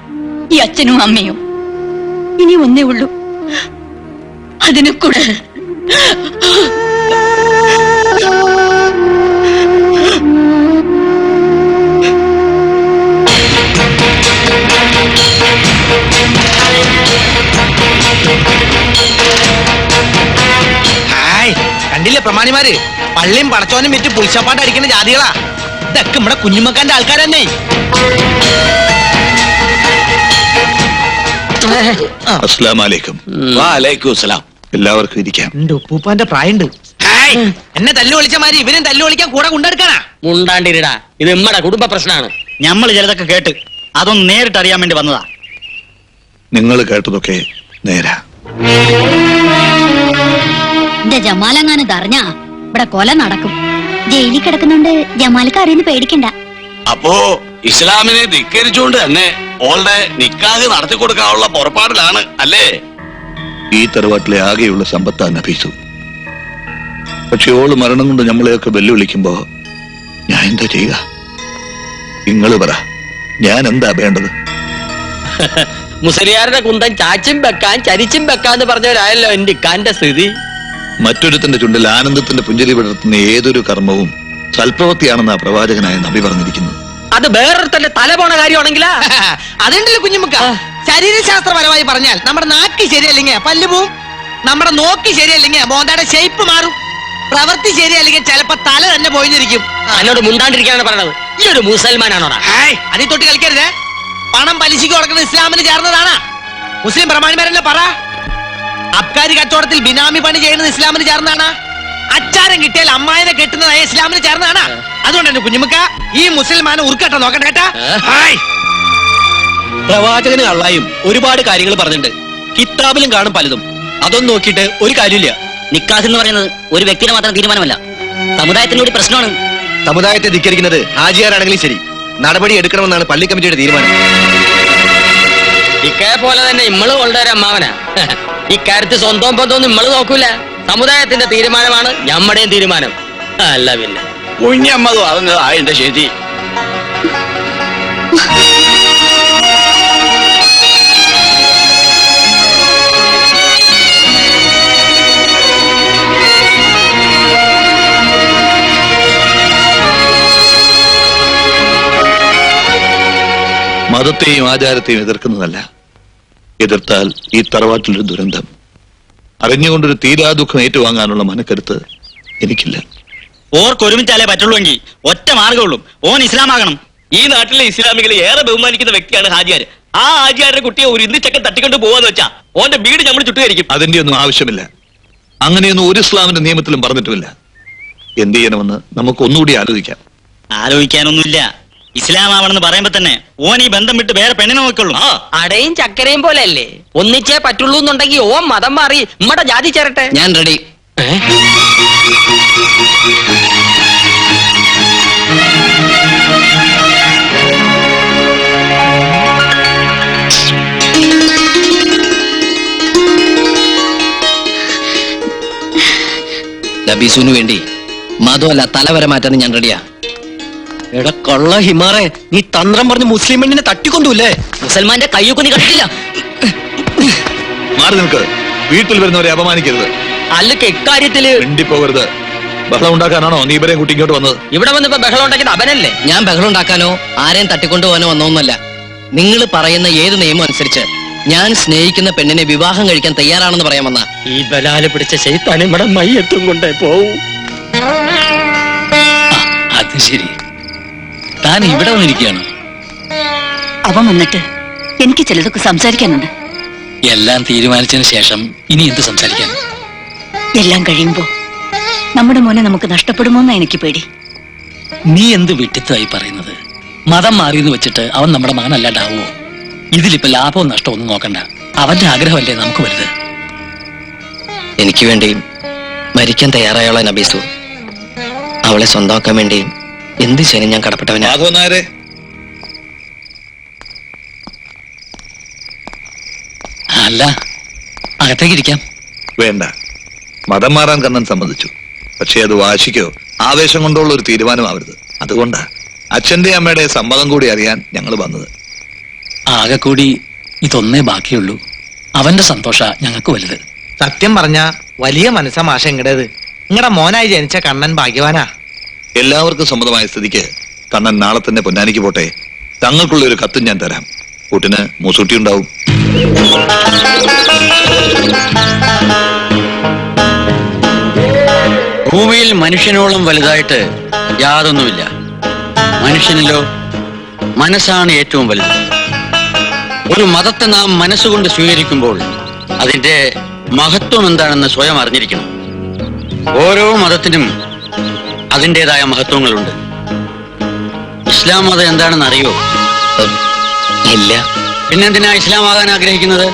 ഈ അച്ഛനും അമ്മയും. ഇനി ഒന്നേ ഉള്ളൂ, അതിനെ കൂടെ കണ്ടില്ലേ പ്രമാണിമാര്, പള്ളിയും പടച്ചോനും വിറ്റ് പുളിച്ചപ്പാട്ട് അടിക്കുന്ന ജാതികളാ. ഇതൊക്കെ നമ്മുടെ കുഞ്ഞുമക്കാന്റെ ആൾക്കാർ തന്നെ. അസ്സലാമലൈക്കും. എല്ലാവർക്കും ഇരിക്കാം. എന്റെ ഉപ്പൂപ്പാന്റെ പ്രായണ്ട്. എന്നെ തല്ലു വിളിച്ച മാതിരി ഇവരും തല്ലു വിളിക്കാൻ കൂടെ കൊണ്ടെടുക്കാനാ. മുണ്ടാണ്ടിരിടാ, ഇത് നമ്മടെ കുടുംബ പ്രശ്നമാണ്. നമ്മൾ ചിലതൊക്കെ കേട്ട് അതൊന്ന് നേരിട്ട് അറിയാൻ വേണ്ടി വന്നതാ. നിങ്ങൾ കേട്ടതൊക്കെ നേരാ. എന്റെ ജമാലങ്ങാനത് അറിഞ്ഞാ ഇവിടെ കൊല നടക്കും. ജയിലിൽ കിടക്കുന്നുണ്ട് ജമാലിക്ക് അറിയുന്ന പേടിക്കണ്ട. അപ്പോ ഇസ്ലാമിനെ ധിക്കരിച്ചുകൊണ്ട് തന്നെ ഓളുടെ നിക്കാഹ് നടത്തി കൊടുക്കാനുള്ള പുറപ്പാടിലാണ് അല്ലേ? ഈ തറവാട്ടിലെ ആകെയുള്ള സമ്പത്താ നഫീസു. പക്ഷെ ഓള് മരണം കൊണ്ട് നമ്മളെയൊക്കെ വെല്ലുവിളിക്കുമ്പോ ഞാൻ എന്താ ചെയ്യുക? നിങ്ങള് പറ, ഞാൻ എന്താ വേണ്ടത്? മുസ്ലിയാരുടെ കുന്തം ചാച്ചും വെക്കാൻ ചരിച്ചും വെക്കാന്ന് പറഞ്ഞവരായല്ലോ എന്റെ ഇക്കാന്റെ സ്ഥിതി. മറ്റൊരുത്തിന്റെ ചുണ്ടിൽ ആനന്ദത്തിന്റെ പുഞ്ചിരി വിടർത്തുന്ന ഏതൊരു കർമ്മവും സൽപ്രവൃത്തിയാണെന്ന് ആ പ്രവാചകനായ നബി പറഞ്ഞിരിക്കുന്നു. അത് വേറൊരുത്തന്റെ തല പോണ കാര്യമാണെങ്കിലാ. അതുണ്ടല്ലോ കുഞ്ഞുമുക്ക, ശരീരശാസ്ത്രപരമായി പറഞ്ഞാൽ നമ്മുടെ നാക്ക് ശരിയല്ലെങ്കിൽ പല്ല് പോവും, നമ്മുടെ നോക്ക് ശരിയല്ലെങ്കിൽ മോന്തയുടെ ഷേപ്പ് മാറും, പ്രവൃത്തി ശരിയല്ലെങ്കിൽ ചിലപ്പോ തല തന്നെ പോയിരിക്കും. എന്നോട് മുണ്ടാണ്ടിരിക്കാനാണ് പറയണത്. ഈ ഒരു മുസൽമാനാണോടാ? അതിൽ തൊട്ട് കളിക്കരുതേ. പണം പലിശയ്ക്ക് കൊടുക്കുന്നത് ഇസ്ലാമിന് ചേർന്നതാണ്. മുസ്ലിം പ്രമാണിമാരല്ലേ പറ. അബ്കാരി കച്ചവടത്തിൽ ബിനാമി പണി ചെയ്യുന്നത് ഇസ്ലാമിന് ചേർന്നതാണ്. അച്ചാരം കിട്ടിയാൽ അമ്മായിനെ കെട്ടുന്നത് ഇസ്ലാമിന് ചേർന്നതാണ്. അതുകൊണ്ട് തന്നെ കുഞ്ഞുമുക്ക, ഈ മുസൽമാനെ ഉറുക്കട്ടെ നോക്കണ്ട കേട്ടാ. പ്രവാചകനും അള്ളായും ഒരുപാട് കാര്യങ്ങൾ പറഞ്ഞിട്ടുണ്ട്. കിതാബിലും കാണും പലതും. അതൊന്നും നോക്കിയിട്ട് ഒരു കാര്യമില്ല. നിക്കാഹ് എന്ന് പറയുന്നത് ഒരു വ്യക്തിയുടെ മാത്രം തീരുമാനമല്ല, സമുദായത്തിന്റെ കൂടി പ്രശ്നമാണ്. സമുദായത്തെ ധിക്കരിക്കുന്നത് ഹാജിയാരാണെങ്കിലും ശരി, നടപടി എടുക്കണമെന്നാണ് പള്ളി കമ്മിറ്റിയുടെ തീരുമാനം. ഇക്കയെ പോലെ തന്നെ ഇമ്മള് വളരെ അമ്മാവനാ. ഇക്കാര്യത്തിൽ സ്വന്തം ബന്ധമൊന്നും ഇമ്മള് നോക്കൂല. സമുദായത്തിന്റെ തീരുമാനമാണ് ഞമ്മടെയും തീരുമാനം. അല്ല പിന്നെ കുഞ്ഞമ്മത് പറഞ്ഞതാ എന്റെ ശരി. മതത്തെയും ആചാരത്തെയും എതിർക്കുന്നതല്ല, എതിർത്താൽ ഈ തറവാട്ടിലൊരു ദുരന്തം. അറിഞ്ഞുകൊണ്ടൊരു തീരാ ദുഃഖം ഏറ്റുവാങ്ങാനുള്ള മനക്കരുത്ത് എനിക്കില്ല. ഓർക്കൊരുമിച്ചാലേ പറ്റുള്ളൂ എങ്കിൽ ഒറ്റ മാർഗമുള്ളൂ, ഓൻ ഇസ്ലാമാകണം. ഈ നാട്ടിലെ ഇസ്ലാമികളെ ഏറെ ബഹുമാനിക്കുന്ന വ്യക്തിയാണ് ഹാജിയാര്. ആ ഹാജിയാരുടെ കുട്ടിയെ ഒരു ഇന്ത്യച്ചക്കൻ തട്ടിക്കൊണ്ട് പോവാന്ന് വെച്ചാ ഓന്റെ വീട് നമ്മൾ ചുട്ടുകരിക്കും. അതിന്റെ ഒന്നും ആവശ്യമില്ല. അങ്ങനെയൊന്നും ഒരു ഇസ്ലാമിന്റെ നിയമത്തിലും പറഞ്ഞിട്ടുമില്ല. എന്ത് ചെയ്യണമെന്ന് നമുക്ക് ഒന്നുകൂടി ആലോചിക്കാം. ആലോചിക്കാനൊന്നുമില്ല. ഇസ്ലാം ആവണമെന്ന് പറയുമ്പോ തന്നെ ഓൻ ഈ ബന്ധം വിട്ട് വേറെ പെണ്ണിനെ നോക്കുള്ളൂ. അടയും ചക്കരയും പോലെ അല്ലേ, ഒന്നിച്ചേ പറ്റുള്ളൂ എന്നുണ്ടെങ്കിൽ ഓൻ മതം മാറി നമ്മടെ ജാതി ചേരട്ടെ. ഞാൻ റെഡി. നബീസുവിന് വേണ്ടി മതമല്ല തലവരെ മാറ്റാൻ ഞാൻ റെഡിയാ. എടാ കള്ള ഹിമാറെ, നീ തന്ത്രം പറഞ്ഞ് മുസ്ലിം പെണ്ണിനെ തട്ടിക്കൊണ്ടുല്ലേ? മുസൽമാന്റെ കയ്യൊക്കെ നീ കണ്ടിട്ടില്ല. മാറി നിൽക്ക്. വീട്ടിൽ വരുന്നവരെ അപമാനിക്കരുത്. അല്ല ഇക്കാര്യത്തില് മിണ്ടിപ്പോകരുത്. ബഹളം ഉണ്ടാക്കാനാണോ നീ ഇവരെയും കുട്ടി ഇങ്ങോട്ട് വന്നത്? ഇവിടെ വന്നിപ്പോ ബഹളം ഉണ്ടാക്കിയത് അവനല്ലേ? ഞാൻ ബഹളം ഉണ്ടാക്കാനോ ആരെയും തട്ടിക്കൊണ്ടുപോകാനോ വന്നോന്നല്ല. നിങ്ങൾ പറയുന്ന ഏത് നിയമം അനുസരിച്ച് ഞാൻ സ്നേഹിക്കുന്ന പെണ്ണിനെ വിവാഹം കഴിക്കാൻ തയ്യാറാണെന്ന് പറയാൻ വന്ന. ഈ ബലാല് പിടിച്ച ശൈത്താൻ ഇവിടെ മയ്യെത്തും കൊണ്ടേ പോവും. അത് ശരി, താൻ ഇവിടെ വന്നിരിക്കുകയാണ്. അവൻ വന്നിട്ട് എനിക്ക് ചിലതൊക്കെ സംസാരിക്കാനുണ്ട്. എല്ലാം തീരുമാനിച്ചതിന് ശേഷം ഇനി എന്ത് സംസാരിക്കാൻ? എല്ലാം കഴിയുമ്പോ നമ്മുടെ മോനെ നമുക്ക് നഷ്ടപ്പെടുമോന്നാ എനിക്ക് പേടി. നീ എന്ത് വിട്ടിത്തായി പറയുന്നത്? മതം മാറിയെന്ന് വെച്ചിട്ട് അവൻ നമ്മുടെ മകനല്ലാണ്ടാവോ? ഇതിലിപ്പോ ലാഭവും നഷ്ടവും ഒന്നും നോക്കണ്ട. അവന്റെ ആഗ്രഹമല്ലേ നമുക്ക് വലുത്. എനിക്ക് വേണ്ടി മരിക്കാൻ തയ്യാറായുള്ള നബീസു, അവളെ സ്വന്തമാക്കാൻ വേണ്ടി എന്ത് ചെയ്യാനും ഞാൻ കടപ്പെട്ടവനാ. മാധവനാരെ, അല്ല, അകത്തേക്ക് ഇരിക്കാം. വേണ്ട. മതം മാറാൻ കണ്ണൻ സമ്മതിച്ചു. പക്ഷെ അത് വാശിക്കോ ആവേശം കൊണ്ടുള്ള ഒരു തീരുമാനമാവരുത്. അതുകൊണ്ടാ അച്ഛന്റെ അമ്മയുടെ സമ്മതം കൂടി അറിയാൻ ഞങ്ങൾ വന്നത്. ആകെ കൂടി ഇതൊന്നേ ബാക്കിയുള്ളൂ. അവന്റെ സന്തോഷ ഞങ്ങൾക്ക് വലുത്. സത്യം പറഞ്ഞ വലിയ മനസ്സാ മാഷ ഇങ്ങടേത്. നിങ്ങളുടെ മോനായി ജനിച്ച കണ്ണൻ ഭാഗ്യവാനാ. എല്ലാവർക്കും സമ്മതമായ സ്ഥിതിക്ക് കണ്ണൻ നാളെ തന്നെ പൊന്നാനിക്ക് പോട്ടെ. തങ്ങൾക്കുള്ള ഒരു കത്തും ഞാൻ തരാം. കൂട്ടിന് മൂസൂട്ടി ഉണ്ടാവും. ഭൂമിയിൽ മനുഷ്യനോളം വലുതായിട്ട് യാതൊന്നുമില്ല. മനുഷ്യനിലോ മനസ്സാണ് ഏറ്റവും വലുത്. ഒരു മതത്തെ നാം മനസ്സുകൊണ്ട് സ്വീകരിക്കുമ്പോൾ അതിന്റെ മഹത്വം എന്താണെന്ന് സ്വയം അറിഞ്ഞിരിക്കണം. ഓരോ മതത്തിനും അതിൻ്റെതായ മഹത്വങ്ങളുണ്ട്. ഇസ്ലാം മതം എന്താണെന്ന് അറിയോ? ഇല്ല. പിന്നെന്തിനാ ഇസ്ലാം ആകാൻ ആഗ്രഹിക്കുന്നത്?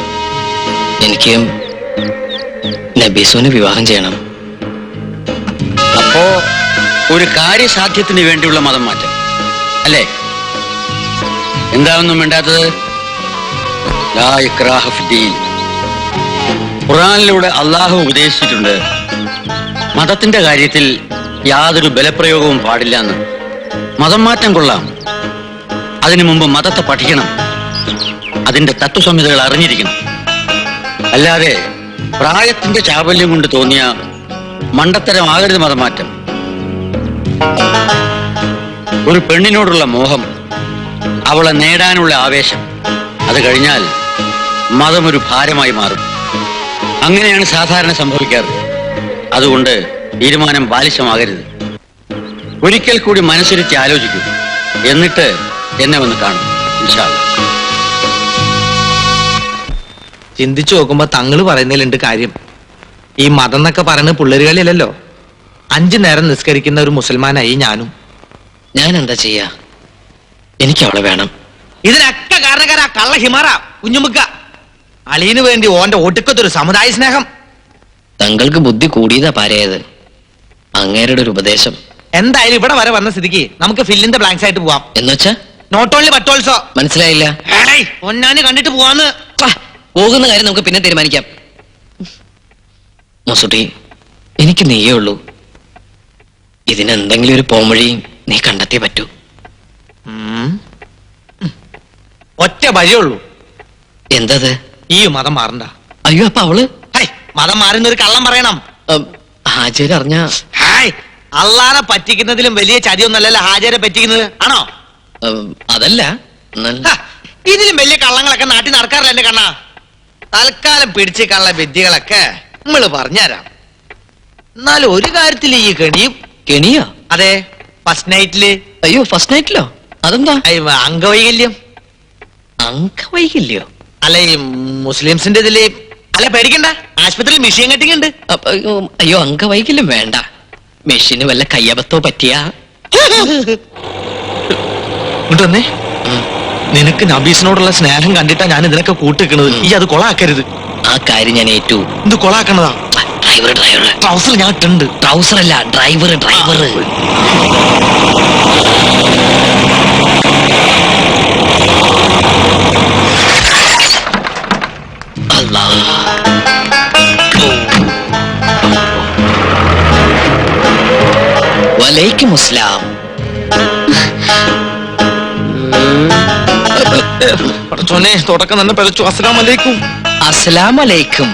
എനിക്ക് നബീസുവിനെ വിവാഹം ചെയ്യണം. അപ്പോ ഒരു കാര്യസാധ്യത്തിന് വേണ്ടിയുള്ള മതം മാറ്റം അല്ലേ? എന്താണെന്നും വേണ്ടാത്തത്? ലാ ഇക്റാഹ ഫിദ്ദീൻ. ഖുർആനിലൂടെ അള്ളാഹു ഉപദേശിച്ചിട്ടുണ്ട്, മതത്തിന്റെ കാര്യത്തിൽ യാതൊരു ബലപ്രയോഗവും പാടില്ല എന്ന്. മതം മാറ്റം കൊള്ളാം, അതിനു മുമ്പ് മതത്തെ പഠിക്കണം, അതിന്റെ തത്വസംഹിതകൾ അറിഞ്ഞിരിക്കണം. അല്ലാതെ പ്രായത്തിന്റെ ചാബല്യം കൊണ്ട് തോന്നിയ മണ്ടത്തരമാകരുത് മതമാറ്റം. ഒരു പെണ്ണിനോടുള്ള മോഹം, അവളെ നേടാനുള്ള ആവേശം, അത് കഴിഞ്ഞാൽ മതം ഒരു ഭാരമായി മാറും. അങ്ങനെയാണ് സാധാരണ സംഭവിക്കാറ്. അതുകൊണ്ട് തീരുമാനം ബാലിശമാകരുത്. ഒരിക്കൽ കൂടി മനസ്സിരുത്തി ആലോചിക്കൂ. എന്നിട്ട് എന്നെ വന്ന് കാണും ഇൻഷാ അല്ലാഹ്. ചിന്തിച്ചു നോക്കുമ്പോ തങ്ങള് പറയുന്നതിലുണ്ട് കാര്യം. ഈ മതം എന്നൊക്കെ പറയുന്നത് പിള്ളേരുകളിലല്ലോ. 5 നേരം നിസ്കരിക്കുന്ന ഒരു മുസൽമാനായി ഞാനും. ഞാൻ എന്താ ചെയ്യാ? എനിക്ക് അവളെ വേണം. ഇതിനൊക്കെ കാരണക്കാരാ കള്ള ഹിമാറ കുഞ്ഞുമുക്ക. അളിയന് വേണ്ടി ഓന്റെ ഒടുക്കത്തൊരു സമുദായ സ്നേഹം. തങ്ങൾക്ക് ബുദ്ധി കൂടിയതാ പാരയത്. അങ്ങേരുടെ ഒരു ഉപദേശം. എന്തായാലും ഇവിടെ വരെ വന്ന സ്ഥിതിക്ക് നമുക്ക് ഫില്ലിന്റെ ബ്ലാങ്ക്സ് ആയിട്ട് പോവാം. എന്നുവെച്ചാ നോട്ട് ഓൺലി ബട്ട് ഓൾസോ. മനസ്സിലായില്ല. പൊന്നാനി കണ്ടിട്ട് പോവാന്ന്. പോകുന്ന കാര്യം നമുക്ക് പിന്നെ തീരുമാനിക്കാം. മസുട്ടി, എനിക്ക് നീയേ ഉള്ളൂ. ഇതിനെന്തെങ്കിലും ഒരു പോംവഴി നീ കണ്ടെത്തിയേ പറ്റൂ. ഒറ്റ വഴിയുള്ളൂ. എന്തത്? ഈ മതം മാറണ്ട. അയ്യോ, അപ്പൊ അവള് മതം മാറുന്ന ഒരു കള്ളം പറയണം. ഹാജര് അറിഞ്ഞ അള്ളാനെ പറ്റിക്കുന്നതിലും വലിയ ചതിയൊന്നല്ലല്ലോ ഹാജരെ പറ്റിക്കുന്നത്, ആണോ? അതല്ല, ഇതിലും വലിയ കള്ളങ്ങളൊക്കെ നാട്ടിൽ നടക്കാറില്ല എന്റെ കണ്ണാ. തൽക്കാലം പിടിച്ച് കള്ള വിദ്യകളൊക്കെ നമ്മള് പറഞ്ഞുതരാം. എന്നാലും ഒരു കാര്യത്തിൽ ഈ കെണിയും. കെണിയോ? അതെ, ഫസ്റ്റ് നൈറ്റില്. അയ്യോ, ഫസ്റ്റ് നൈറ്റിലോ? അതെന്താ? അംഗവൈകല്യം. അംഗവൈകല്യോ? അല്ല, ഈ മുസ്ലിംസിന്റെ ഇതില്. അല്ല, പേടിക്കണ്ട, ആശുപത്രിയിൽ മെഷീൻ കെട്ടിങ്ങുണ്ട്. അയ്യോ, അംഗവൈകല്യം വേണ്ട. മെഷീന് വല്ല കയ്യബത്തോ പറ്റിയാ. ഇങ്ങോട്ടൊന്നേ. നിനക്ക് നബീസിനോടുള്ള സ്നേഹം കണ്ടിട്ടാ ഞാൻ ഇതിനൊക്കെ കൂട്ടിക്കുന്നത്. ഈ അത് കൊളാക്കരുത്. ആ കാര്യം ഞാൻ ഏറ്റു. ഇത് കൊളാക്കണതാ. ഡ്രൈവർ ട്രൗസർ ഞാൻ ഇട്ടുണ്ട്. ട്രൗസർ അല്ല, ഡ്രൈവർ. അല്ലാ, വലൈക്കും അസ്സലാം. പടച്ചോനെ, തുടക്കം തന്നെ പഴച്ചു. അസ്സലാം അലൈക്കും. അസ്സലാം അലൈക്കും.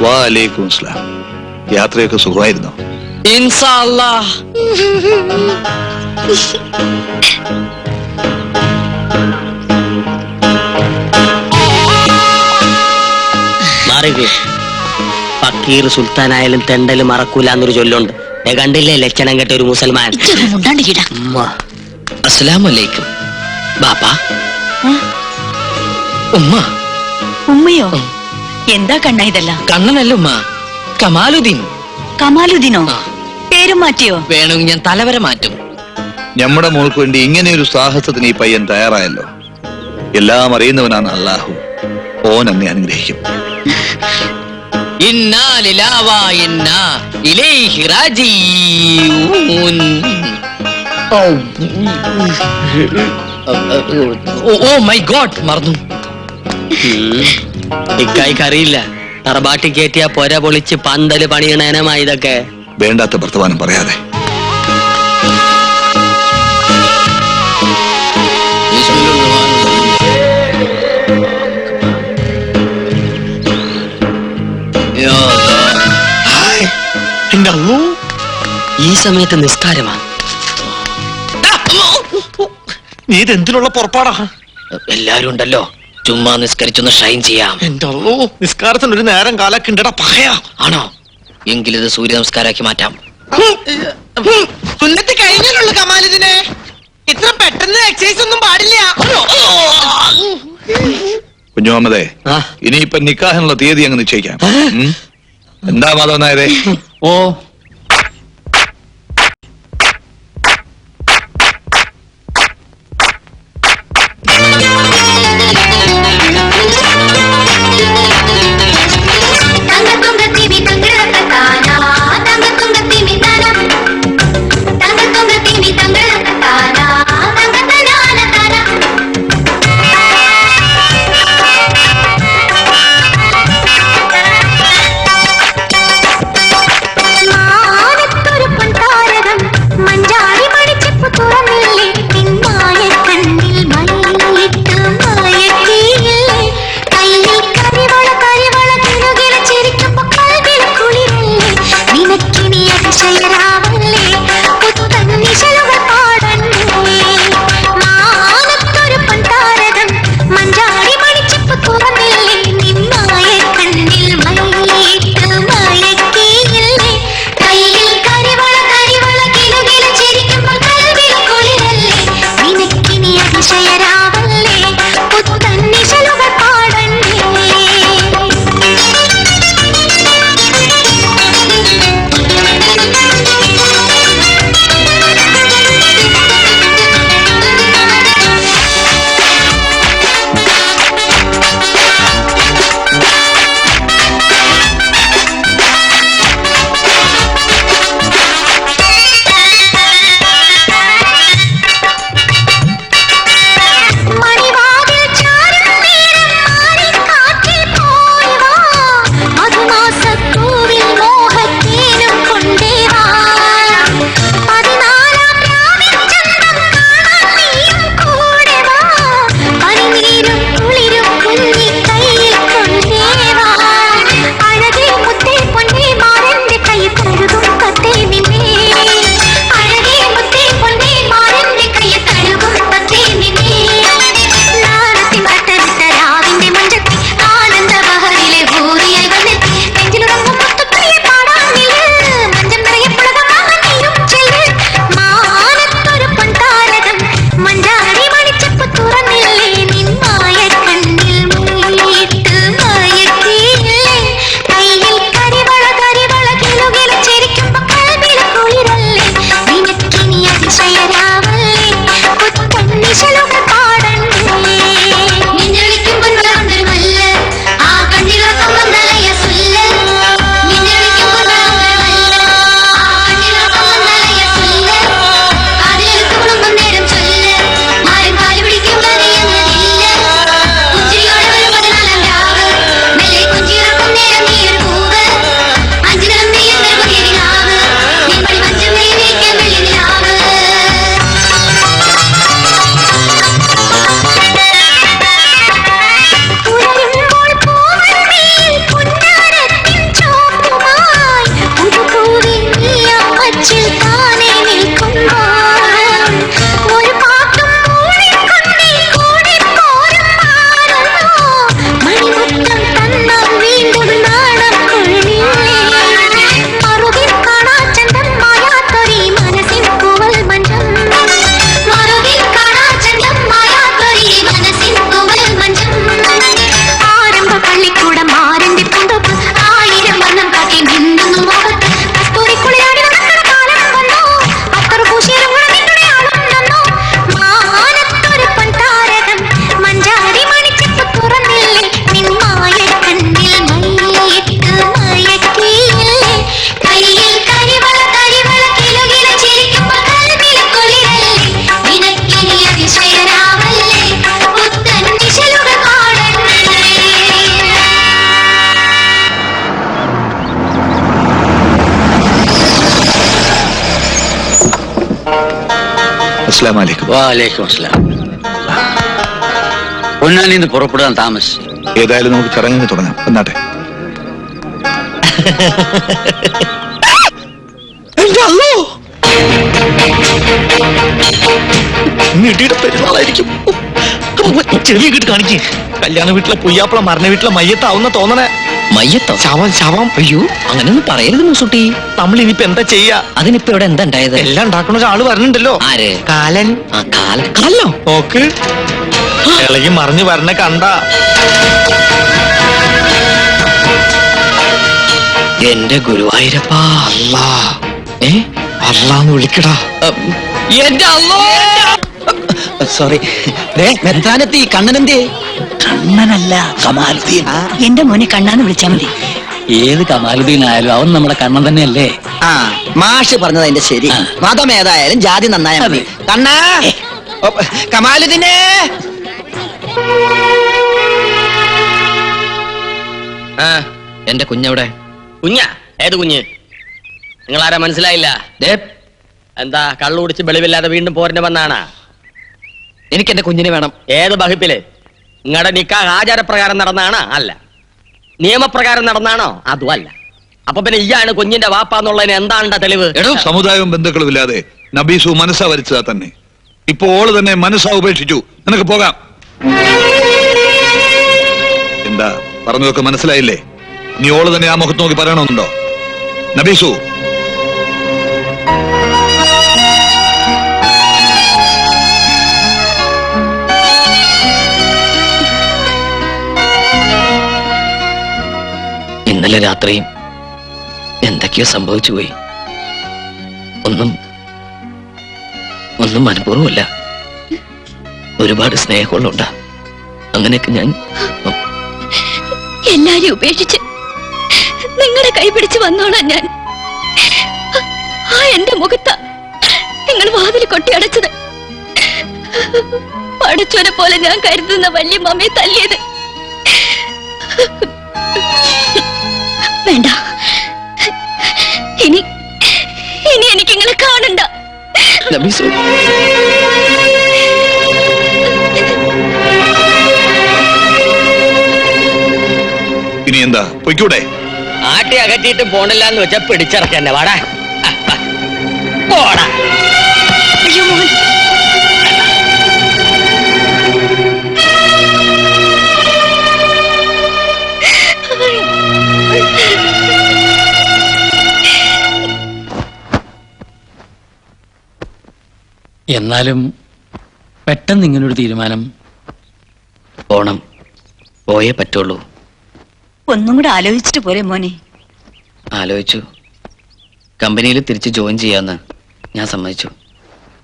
വാലൈക്കും അസ്സലാം. യാത്രയൊക്കെ സുഖമായിരുന്നോ? ഇൻഷാ അല്ലാഹ്. ഫക്കീർ സുൽത്താനായാലും തെണ്ടല് മറക്കൂല എന്നൊരു ചൊല്ലുണ്ട്. കണ്ടില്ലേ ലക്ഷണം കെട്ട ഒരു മുസൽമാൻ. അസ്സലാം അലൈക്കും. ബാപ്പാ ഉമ്മ ഉമ്മയോ എന്താ കണ്ണ ഇതല്ല? കണ്ണനല്ല ഉമ്മ, കമാലുദ്ദീൻ. കമാലുദ്ദീനോ? പേരും മാറ്റിയോ? വേണമെങ്കിൽ ഞാൻ തലവര മാറ്റും. നമ്മുടെ മോൾക്ക് വേണ്ടി ഇങ്ങനെ ഒരു സാഹസത്തിന് ഈ പയ്യൻ തയ്യാറായല്ലോ. എല്ലാം അറിയുന്നവനാണ് അള്ളാഹു. ഓൻ എന്നെ അനുഗ്രഹിക്കും. ഇന്നാ ലില്ലാഹി വ ഇന്നാ ഇലൈഹി റാജിഊൻ. ഓ മൈ ഗോഡ്, മറന്നു. ഇക്കായിക്ക് അറിയില്ല, തറബാട്ടി കയറ്റിയ പൊര പൊളിച്ച് പന്തല് പണിയണേനമാ ഇതൊക്കെ. വേണ്ടാത്ത വർത്തമാനം പറയാതെ. ഈ സമയത്ത് നിസ്കാരമാ. നീ ഇതെന്തിനുള്ള പുറപ്പാടാ? എല്ലാരും ഉണ്ടല്ലോ, ചുമ്മാ നിസ്കരിച്ചൊന്ന് ഷൈൻ ചെയ്യാം. എന്റെ അള്ളോ, നിസ്കാരത്തിന് ഒരു നേരം കാലൊക്കെ ഉണ്ടടാ പകയാ. ആണോ? എങ്കിലിത് സൂര്യ നമസ്കാരാക്കി മാറ്റാം. സുന്നത്ത് കഴിഞ്ഞാലുള്ളു കമാലിതിനെ. ഇത്ര പെട്ടെന്ന് എക്സസൈസ് ഒന്നും പാടില്ല. കുഞ്ഞുമുഹമ്മദേ, ഇനിയിപ്പൊ നിക്കാഹിനുള്ള തീയതി അങ്ങ് നിശ്ചയിക്കാം. എന്താ മാധവൻ നായരെ? ഓ Ma അസ്സലാമു അലൈക്കും. വാലേക്കും അസ്സലാം. പൊന്നാനിന്ന് പുറപ്പെടാൻ താമസിച്ചു. ഏതായാലും നമുക്ക് ചടങ്ങിന് തുടങ്ങാം. എന്നാട്ടെ. നിടിയുടെ പെരുന്നാളായിരിക്കും. ചെറിയ കിട്ട് കാണിക്കേ. കല്യാണ വീട്ടിലെ പുയ്യാപ്പള മരണ വീട്ടിലെ മയ്യത്താവുന്ന തോന്നണേ. മയ്യത്തോ? ശവം ശവം. അയ്യോ, അങ്ങനെയൊന്നും പറയരുത് മൂസുട്ടി. നമ്മൾ ഇനിയിപ്പോ എന്താ ചെയ്യാ? അതിനിപ്പോ ഇവിടെ എന്താ ഉണ്ടായത്? എല്ലാം ഉണ്ടാക്കണ ഒരാള് പറഞ്ഞിട്ടുണ്ടല്ലോ. ആര്? കാലൻ. ആ കാലൻ. കാലോ? നോക്ക്, ഇളകി മറിഞ്ഞു വരണ കണ്ട. എന്റെ ഗുരുവായൂരപ്പാ. അല്ലാ, ഏ അല്ലാന്ന് വിളിക്കടാ. എന്റെ അല്ലോ. സോറി. മെത്താനെത്തി. കണ്ണനെന്തേ? കണ്ണനല്ല, കമാലുദ്ദീൻ. എന്റെ മോനെ കണ്ണാന്ന് വിളിച്ചാ മതി. ഏത് കമാലുദ്ദീൻ ആയാലും അവൻ നമ്മുടെ കണ്ണൻ തന്നെയല്ലേ. ആ, മാഷ് പറഞ്ഞത് അതിന്റെ ശരി. മതം ഏതായാലും ജാതി നന്നായ മതി. കണ്ണാ, കമാലുദ്ദീനെ. എന്റെ കുഞ്ഞെവിടെ? കുഞ്ഞാ? ഏത് കുഞ്ഞ്? നിങ്ങളാരാ മനസ്സിലായില്ല? എന്താ കള്ളു കുടിച്ച് വെളിവില്ലാതെ വീണ്ടും പോരിന് വന്നാണാ? എനിക്ക് എന്റെ കുഞ്ഞിനെ വേണം. ഏത് വകുപ്പില്? നിങ്ങളുടെ നിക്കാഹ് ആചാരപ്രകാരം നടന്നാണോ? അല്ല. നിയമപ്രകാരം നടന്നാണോ? അതും അല്ല. അപ്പൊ പിന്നെ ഇയാണ് കുഞ്ഞിന്റെ വാപ്പാന്നുള്ളതിന് എന്താണ് തെളിവ്? സമുദായവും ബന്ധുക്കളും ഇല്ലാതെ നബീസു മനസ്സാ വരച്ചതാ തന്നെ. ഇപ്പൊ ഓള് തന്നെ മനസ്സാ ഉപേക്ഷിച്ചു. നിനക്ക് പോകാം. എന്താ പറഞ്ഞതൊക്കെ മനസ്സിലായില്ലേ? നീ ഓള് തന്നെ ആ മുഖത്ത് നോക്കി പറയണമെന്നുണ്ടോ? നബീസു, ഇന്നലെ രാത്രിയും എന്തൊക്കെയോ സംഭവിച്ചു പോയി. ഒന്നും മനഃപൂർവ്വമല്ല. ഒരുപാട് സ്നേഹമുള്ളുണ്ടാ. അങ്ങനെയൊക്കെ ഞാൻ എല്ലാരും ഉപേക്ഷിച്ച് നിങ്ങളുടെ കൈ പിടിച്ച് വന്നോളാം ഞാൻ. ആ എന്റെ മുഖത്ത നിങ്ങൾ വാതിൽ കൊട്ടി അടച്ചത്. പടച്ചോനെ പോലെ ഞാൻ കരുതുന്ന വലിയ മമ്മയെ തല്ലിയത്. വേണ്ട, ഇനി എനിക്ക് നിങ്ങളെ കാണണ്ട. നബീസു, ഇനി എന്താ പൊയ്ക്കൂടെ? ആട്ടി അകറ്റിയിട്ട് പോണില്ല എന്ന് വെച്ചാ പിടിച്ചിറക്കന്നെ. വാടാ പോടാ. അയ്യോ മോൻ. എന്നാലും പെട്ടെന്ന് ഇങ്ങനൊരു തീരുമാനം. പോണം, പോയേ പറ്റുള്ളൂ. ഒന്നും കൂടെ ആലോചിച്ചിട്ട് പോരെ മോനെ. ആലോചിച്ചു. കമ്പനിയിൽ തിരിച്ച് ജോയിൻ ചെയ്യാന്ന് ഞാൻ സമ്മതിച്ചു.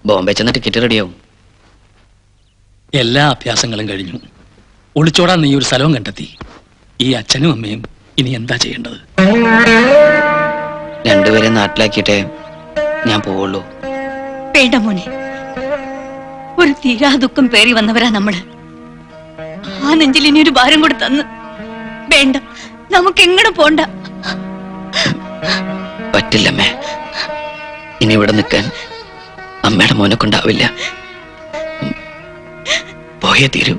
ബോംബെ ചെന്ന ടിക്കറ്റ് റെഡിയാവും. എല്ലാ അഭ്യാസങ്ങളും കഴിഞ്ഞു. ഒളിച്ചോടാൻ നീ ഒരു സ്ഥലവും കണ്ടെത്തി. ഈ അച്ഛനും അമ്മയും ഇനി എന്താ ചെയ്യേണ്ടത്? രണ്ടുപേരെ നാട്ടിലാക്കിയിട്ടേ ഞാൻ പോവുള്ളൂ. വേണ്ട മോനെ, ഒരു തീരാ ദുഃഖം പേറി വന്നവരാ നമ്മള്. ആ നെഞ്ചിൽ ഇനി ഒരു ഭാരം കൂടെ തന്ന്. വേണ്ട, നമുക്ക് എങ്ങോട്ട് പോണ്ട. പറ്റില്ലമ്മേ. ഇനി ഇവിടെ നിൽക്കാൻ അമ്മയുടെ മോനെ കൊണ്ടാവില്ല. പോയേ തീരൂ.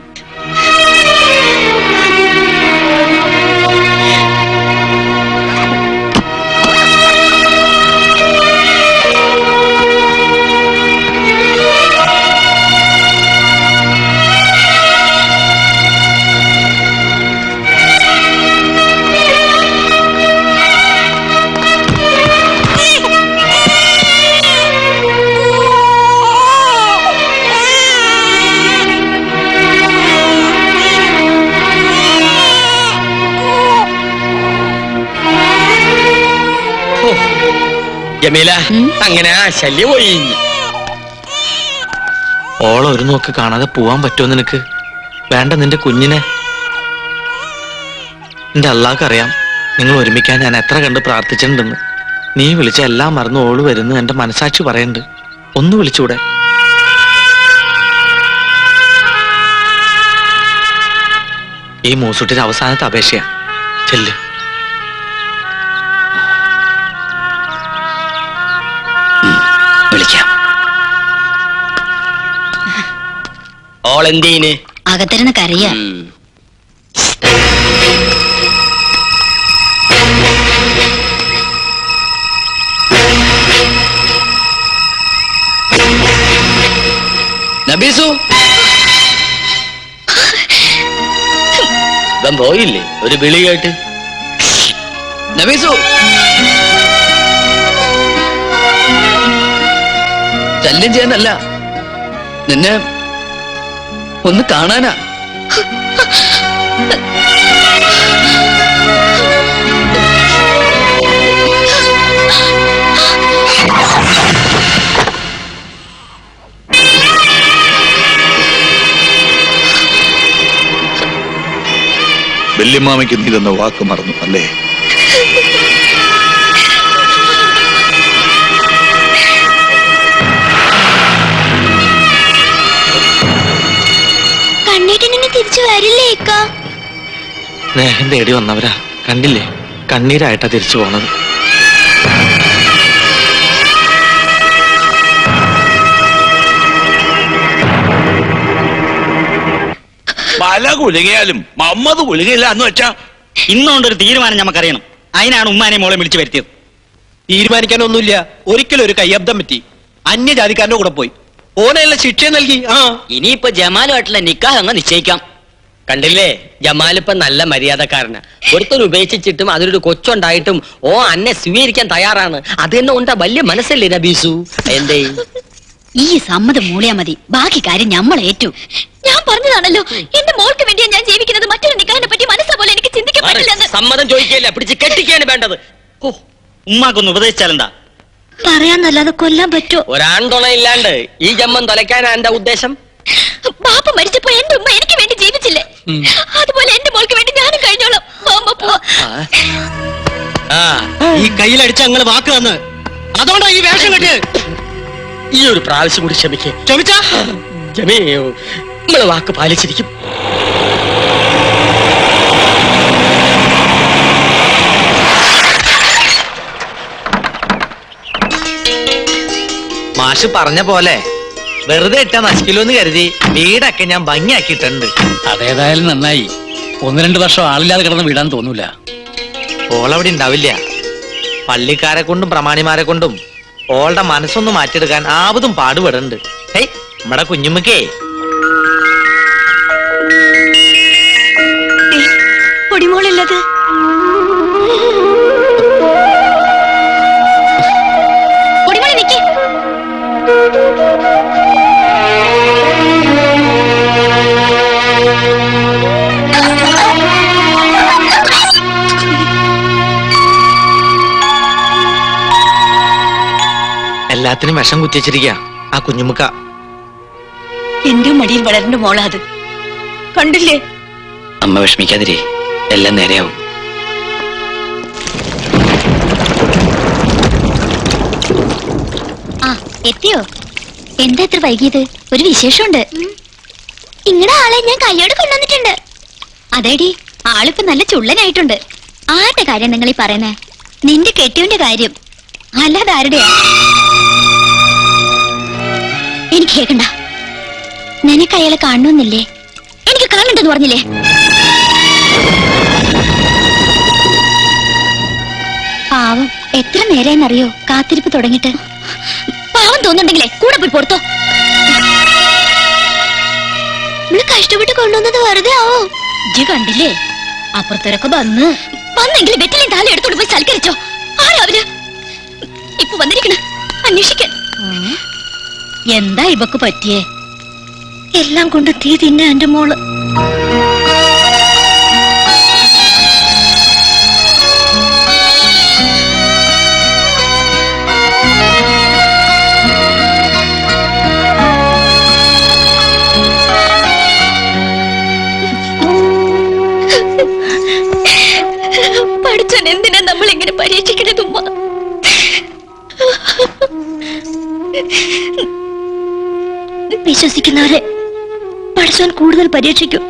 ജമീല, അങ്ങനെ ആ ശല്യം പോയി. ഓളെ ഒരു നോക്ക് കാണാതെ പോവാൻ പറ്റുമോ നിനക്ക്? വേണ്ട, നിന്റെ കുഞ്ഞിനെ. എന്റെ അള്ളാഹ്ക്കറിയാം നിങ്ങൾ ഒരുമിക്കാൻ ഞാൻ എത്ര കണ്ട് പ്രാർത്ഥിച്ചിട്ടുണ്ടെന്ന്. നീ വിളിച്ച എല്ലാം മറന്നു ഓള് വരുന്നു എന്റെ മനസാക്ഷി പറയുന്നുണ്ട്. ഒന്ന് വിളിച്ചൂടെ? ഈ മൂസുട്ടിന്റെ അവസാനത്തെ അപേക്ഷയാ. ചെല്ല്. വിളിക്കാം. മോൾ എന്തീന് അകത്തിരുന്ന് കരയാ. നബീസു ഇവൻ പോയില്ലേ ഒരു വിളി കേട്ട്? നബീസു ശല്യം ചെയ്യാനല്ല, നിന്നെ ഒന്ന് കാണാനാ. വല്യമ്മാമയ്ക്ക് നീ തന്ന വാക്ക് മറന്നു അല്ലേ? കണ്ണീട്ടിനെ തിരിച്ചു വരില്ലേ ഇക്ക? സ്നേഹം തേടി വന്നവരാ, കണ്ടില്ലേ? കണ്ണീരായിട്ടാ തിരിച്ചു പോണത്. പല കുലുങ്ങിയാലും മമ്മത് കുലുങ്ങില്ല എന്ന് വെച്ചാ ഇന്നുകൊണ്ടൊരു തീരുമാനം നമുക്കറിയണം. അതിനാണ് ഉമ്മാനെ മോളെ വിളിച്ചു വരുത്തിയത്. തീരുമാനിക്കാനൊന്നുമില്ല. ഒരിക്കലും ഒരു കയ്യബ്ദം പറ്റി. അന്യജാതിക്കാരന്റെ കൂടെ പോയി ഓനെയുള്ള ശിക്ഷ നൽകി. ഇനിയിപ്പോ ജമാലുമായിട്ടുള്ള നിക്കാഹ് അങ്ങ് നിശ്ചയിക്കാം. കണ്ടില്ലേ, ജമാലിപ്പ നല്ല മര്യാദക്കാരനാ. ഒരുത്തൻ ഉപേക്ഷിച്ചിട്ടും അതിലൊരു കൊച്ചുണ്ടായിട്ടും ഓ അന്നെ സ്വീകരിക്കാൻ തയ്യാറാണ്. അതെന്നെ ഉണ്ടാ വലിയ മനസ്സല്ലേ നബീസു? എന്തേ ഈ സമ്മതം മൂളിയാ മതി, ബാക്കി കാര്യം നമ്മൾ ഏറ്റു. ഞാൻ പറഞ്ഞതാണല്ലോ, എന്റെ മോൾക്ക് വേണ്ടിയാ ഞാൻ ജീവിക്കുന്നത്. മറ്റൊരു നിക്കാഹിനെ പറ്റി മനസ്സാ പോലെ എനിക്ക് ചിന്തിക്കാൻ പറ്റില്ലെന്ന്. സമ്മതം ചോദിക്കല്ല, പിടിച്ച് കെട്ടിക്കാണ് വേണ്ടത്. ഓ, ഉമ്മാക്കൊന്ന് ഉപദേശിച്ചാലെന്താ? പറയാന്നല്ലാതെ കൊല്ലാൻ പറ്റോ? ഒരാൺതുണ ഇല്ലാണ്ട് ഈ ജമ്മം തൊലയ്ക്കാനാ എന്റെ ഉദ്ദേശം. ബാപ്പ മരിച്ചപ്പോ എന്റെ ഉമ്മ എനിക്ക് വേണ്ടി ജീവിച്ചില്ലേ, അതുപോലെ എന്റെ മോൾക്ക് വേണ്ടി ഞാനും കഴിഞ്ഞോളാം. അമ്മ പോവാ. ഈ കയ്യിലടിച്ച ഞങ്ങള് വാക്ക് തന്ന്, അതുകൊണ്ടാ ഈ വേഷം കെട്ട്. ഈ ഒരു പ്രാവശ്യം കൂടി ക്ഷമിക്കേ. ക്ഷമിച്ചാ നമ്മള് വാക്ക് പാലിച്ചിരിക്കും. മാഷ് പറഞ്ഞ പോലെ വെറുതെ ഇട്ട നശിക്കിലോന്ന് കരുതി വീടൊക്കെ ഞാൻ ഭംഗിയാക്കിയിട്ടുണ്ട്. അതേതായാലും നന്നായി. 1-2 വർഷം ആളില്ലാതെ കിടന്ന് വീടാൻ തോന്നൂല. ഓളവിടെ ഉണ്ടാവില്ല. പള്ളിക്കാരെ കൊണ്ടും പ്രമാണിമാരെ കൊണ്ടും ഓളുടെ മനസ്സൊന്ന് മാറ്റിയെടുക്കാൻ ആവതും പാടുപെടുന്നുണ്ട്. ഹേയ്, നമ്മടെ കുഞ്ഞുമ്മക്കേ പൊടിമോളില്ലത്. പൊടിമോളി നിക്ക്. എല്ലാത്തിനും വിഷം കുത്തിച്ചിരിക്ക ആ കുഞ്ഞുമുക്ക. എന്റെ മടിയിൽ വളരേണ്ട മോളാ അത്, കണ്ടില്ലേ? അമ്മ വിഷമിക്കാതിരി, എല്ലാം നേരെയാവും. ആ എത്തിയോ? എന്താ ഇത്ര വൈകിയത്? ഒരു വിശേഷമുണ്ട്. നിങ്ങളുടെ ആളെ ഞാൻ കയ്യോട് കൊണ്ടുവന്നിട്ടുണ്ട്. അതേടി, ആളിപ്പോ നല്ല ചുള്ളനായിട്ടുണ്ട്. ആരുടെ കാര്യം നിങ്ങൾ ഈ പറയുന്നേ? നിന്റെ കെട്ടിയവന്റെ കാര്യം, അല്ലാതെ ആരുടെയാ? എനിക്ക് കേൾക്കണ്ട. നിനക്ക് അയാളെ കാണണമെന്നില്ലേ? എനിക്ക് കാണണ്ടെന്ന് പറഞ്ഞില്ലേ? പാവം, എത്ര നേരായെന്നറിയോ കാത്തിരിപ്പ് തുടങ്ങിട്ട്. പാവം തോന്നുന്നുണ്ടെങ്കിലേ കൂടെ പോയി പുറത്തോ. നമ്മള് കഷ്ടപ്പെട്ട് കൊണ്ടുവന്നത് വെറുതെ ആവോ? ഇജ്ജ് കണ്ടില്ലേ, അപ്പുറത്തൊരൊക്കെ വന്നെങ്കിൽ വെറ്റിലും താലം എടുത്തോണ്ട് പോയി സൽക്കരിച്ചോ. ആരാ അവര്? ഇപ്പൊ വന്നിരിക്കണ അന്വേഷിക്കാൻ. എന്താ ഇവക്ക് പറ്റിയേ? എല്ലാം കൊണ്ട് തീ തിന്നെ എന്റെ മോള്. പഠിച്ചൻ എന്തിനാ നമ്മൾ ഇങ്ങനെ പരീക്ഷിക്കണത് ഉമ്മ? വിശ്വസിക്കുന്നവരെ പഠിച്ചവൻ കൂടുതൽ പരീക്ഷിക്കും.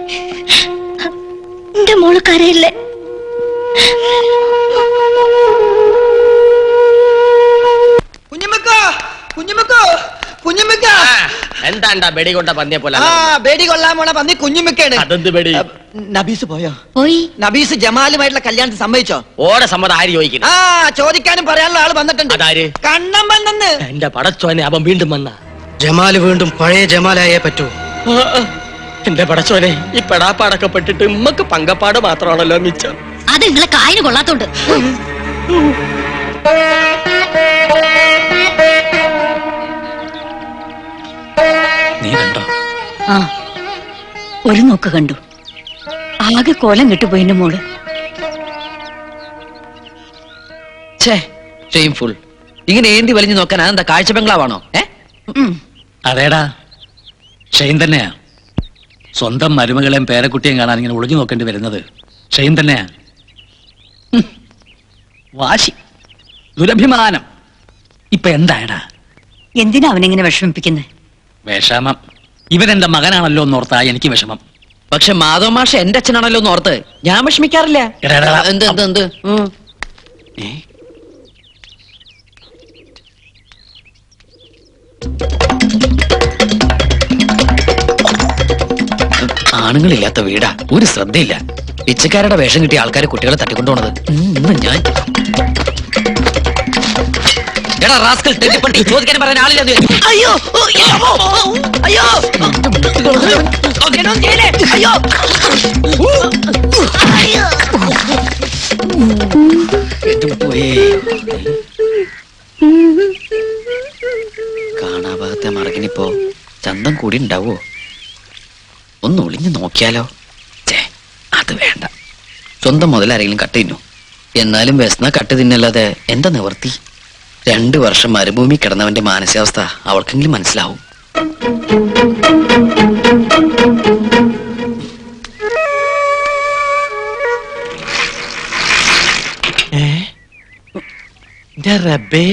എന്റെ മോള് കരയില്ലേ? കുഞ്ഞുമ്മക്ക, കുഞ്ഞുമ്മക്ക, കുഞ്ഞുമ്മക്ക, എന്താണ്ടാ ബെടി കൊണ്ട പന്നിയെ പോലെ ആ ബേടി കൊള്ളാൻ പോണ പന്നി കുഞ്ഞുമിക്കാണ്. അതെന്ത് ബെടി? നബീസ് പോയോ? പോയി. നബീസ് ജമാലുമായിട്ടുള്ള കല്യാണത്തിന് സമ്മതിച്ചോ? ഓടെ സമ്മതം ആര് ചോദിക്കുന്നു? ആ ചോദിക്കാനും പറയാനുള്ള ആള് വന്നിട്ടുണ്ട്. അതാര്? കണ്ണം വന്നെന്ന്. എന്റെ പടച്ചോനെ അവൻ വീണ്ടും വന്ന. ജമാല് വീണ്ടും പഴയ ജമാലായേ പറ്റൂ. എന്റെ പടച്ചോനെ ഈ പെടാപ്പാടൊക്കെ പെട്ടിട്ട് ഉമ്മക്ക് പങ്കപ്പാട് മാത്രമാണല്ലോ മിച്ചം. അത് നിങ്ങളെ കായന് കൊള്ളാത്തോണ്ട്. നീ കണ്ടോ? ആ ഒരു നോക്ക് കണ്ടു. ആകെ കോലം കെട്ടുപോയി എന്റെ മോള്. ഷെയിംഫുൾ. ഇങ്ങനെ ഏന്തി വലിഞ്ഞു നോക്കാൻ അതെന്താ കാഴ്ച ബംഗ്ലാവാണോ? അതേടാ, ഷെയിൻ തന്നെയാ. സ്വന്തം മരുമകളെയും പേരക്കുട്ടിയും കാണാൻ ഇങ്ങനെ ഒളിഞ്ഞു നോക്കേണ്ടി വരുന്നത് ഷെയിൻ തന്നെയാ. വാശി, ദുരഭിമാനം. ഇപ്പൊ എന്തായടാ? എന്തിനാ അവനെങ്ങനെ വിഷമിപ്പിക്കുന്നത്? വിഷമം ഇവരെന്റെ മകനാണല്ലോ എന്നോർത്താ എനിക്ക് വിഷമം. പക്ഷെ മാധവ മാഷ എന്റെ അച്ഛനാണല്ലോ എന്ന് ഓർത്ത് ഞാൻ വിഷമിക്കാറില്ല. എടാ, എടാ, എന്ത് എന്ത് എന്ത് ഏ? ആണുങ്ങളില്ലാത്ത വീടാ, ഒരു ശ്രദ്ധയില്ല. പിച്ചക്കാരുടെ വേഷം കിട്ടിയ ആൾക്കാരെ കുട്ടികളെ തട്ടിക്കൊണ്ടുപോണത്. ഇന്ന് ഞാൻ എടാ റാസ്കൽ തെറ്റിപ്പണ്ടി ചോദിക്കാൻ പറയാൻ ആളില്ല. അയ്യോ അയ്യോ കാണാഭാഗത്തെ മറകിനിപ്പോ ചന്തം കൂടി ഉണ്ടാവോ? ഒന്ന് ഒളിഞ്ഞു നോക്കിയാലോ? അത് വേണ്ട, സ്വന്തം മുതലാരെങ്കിലും കട്ട് തിന്നു. എന്നാലും വ്യസന കട്ട് തിന്നല്ലാതെ എന്താ നിവർത്തി? 2 വർഷം മരുഭൂമി കിടന്നവന്റെ മാനസികാവസ്ഥ അവൾക്കെങ്കിലും മനസ്സിലാവും. റബ്ബേ,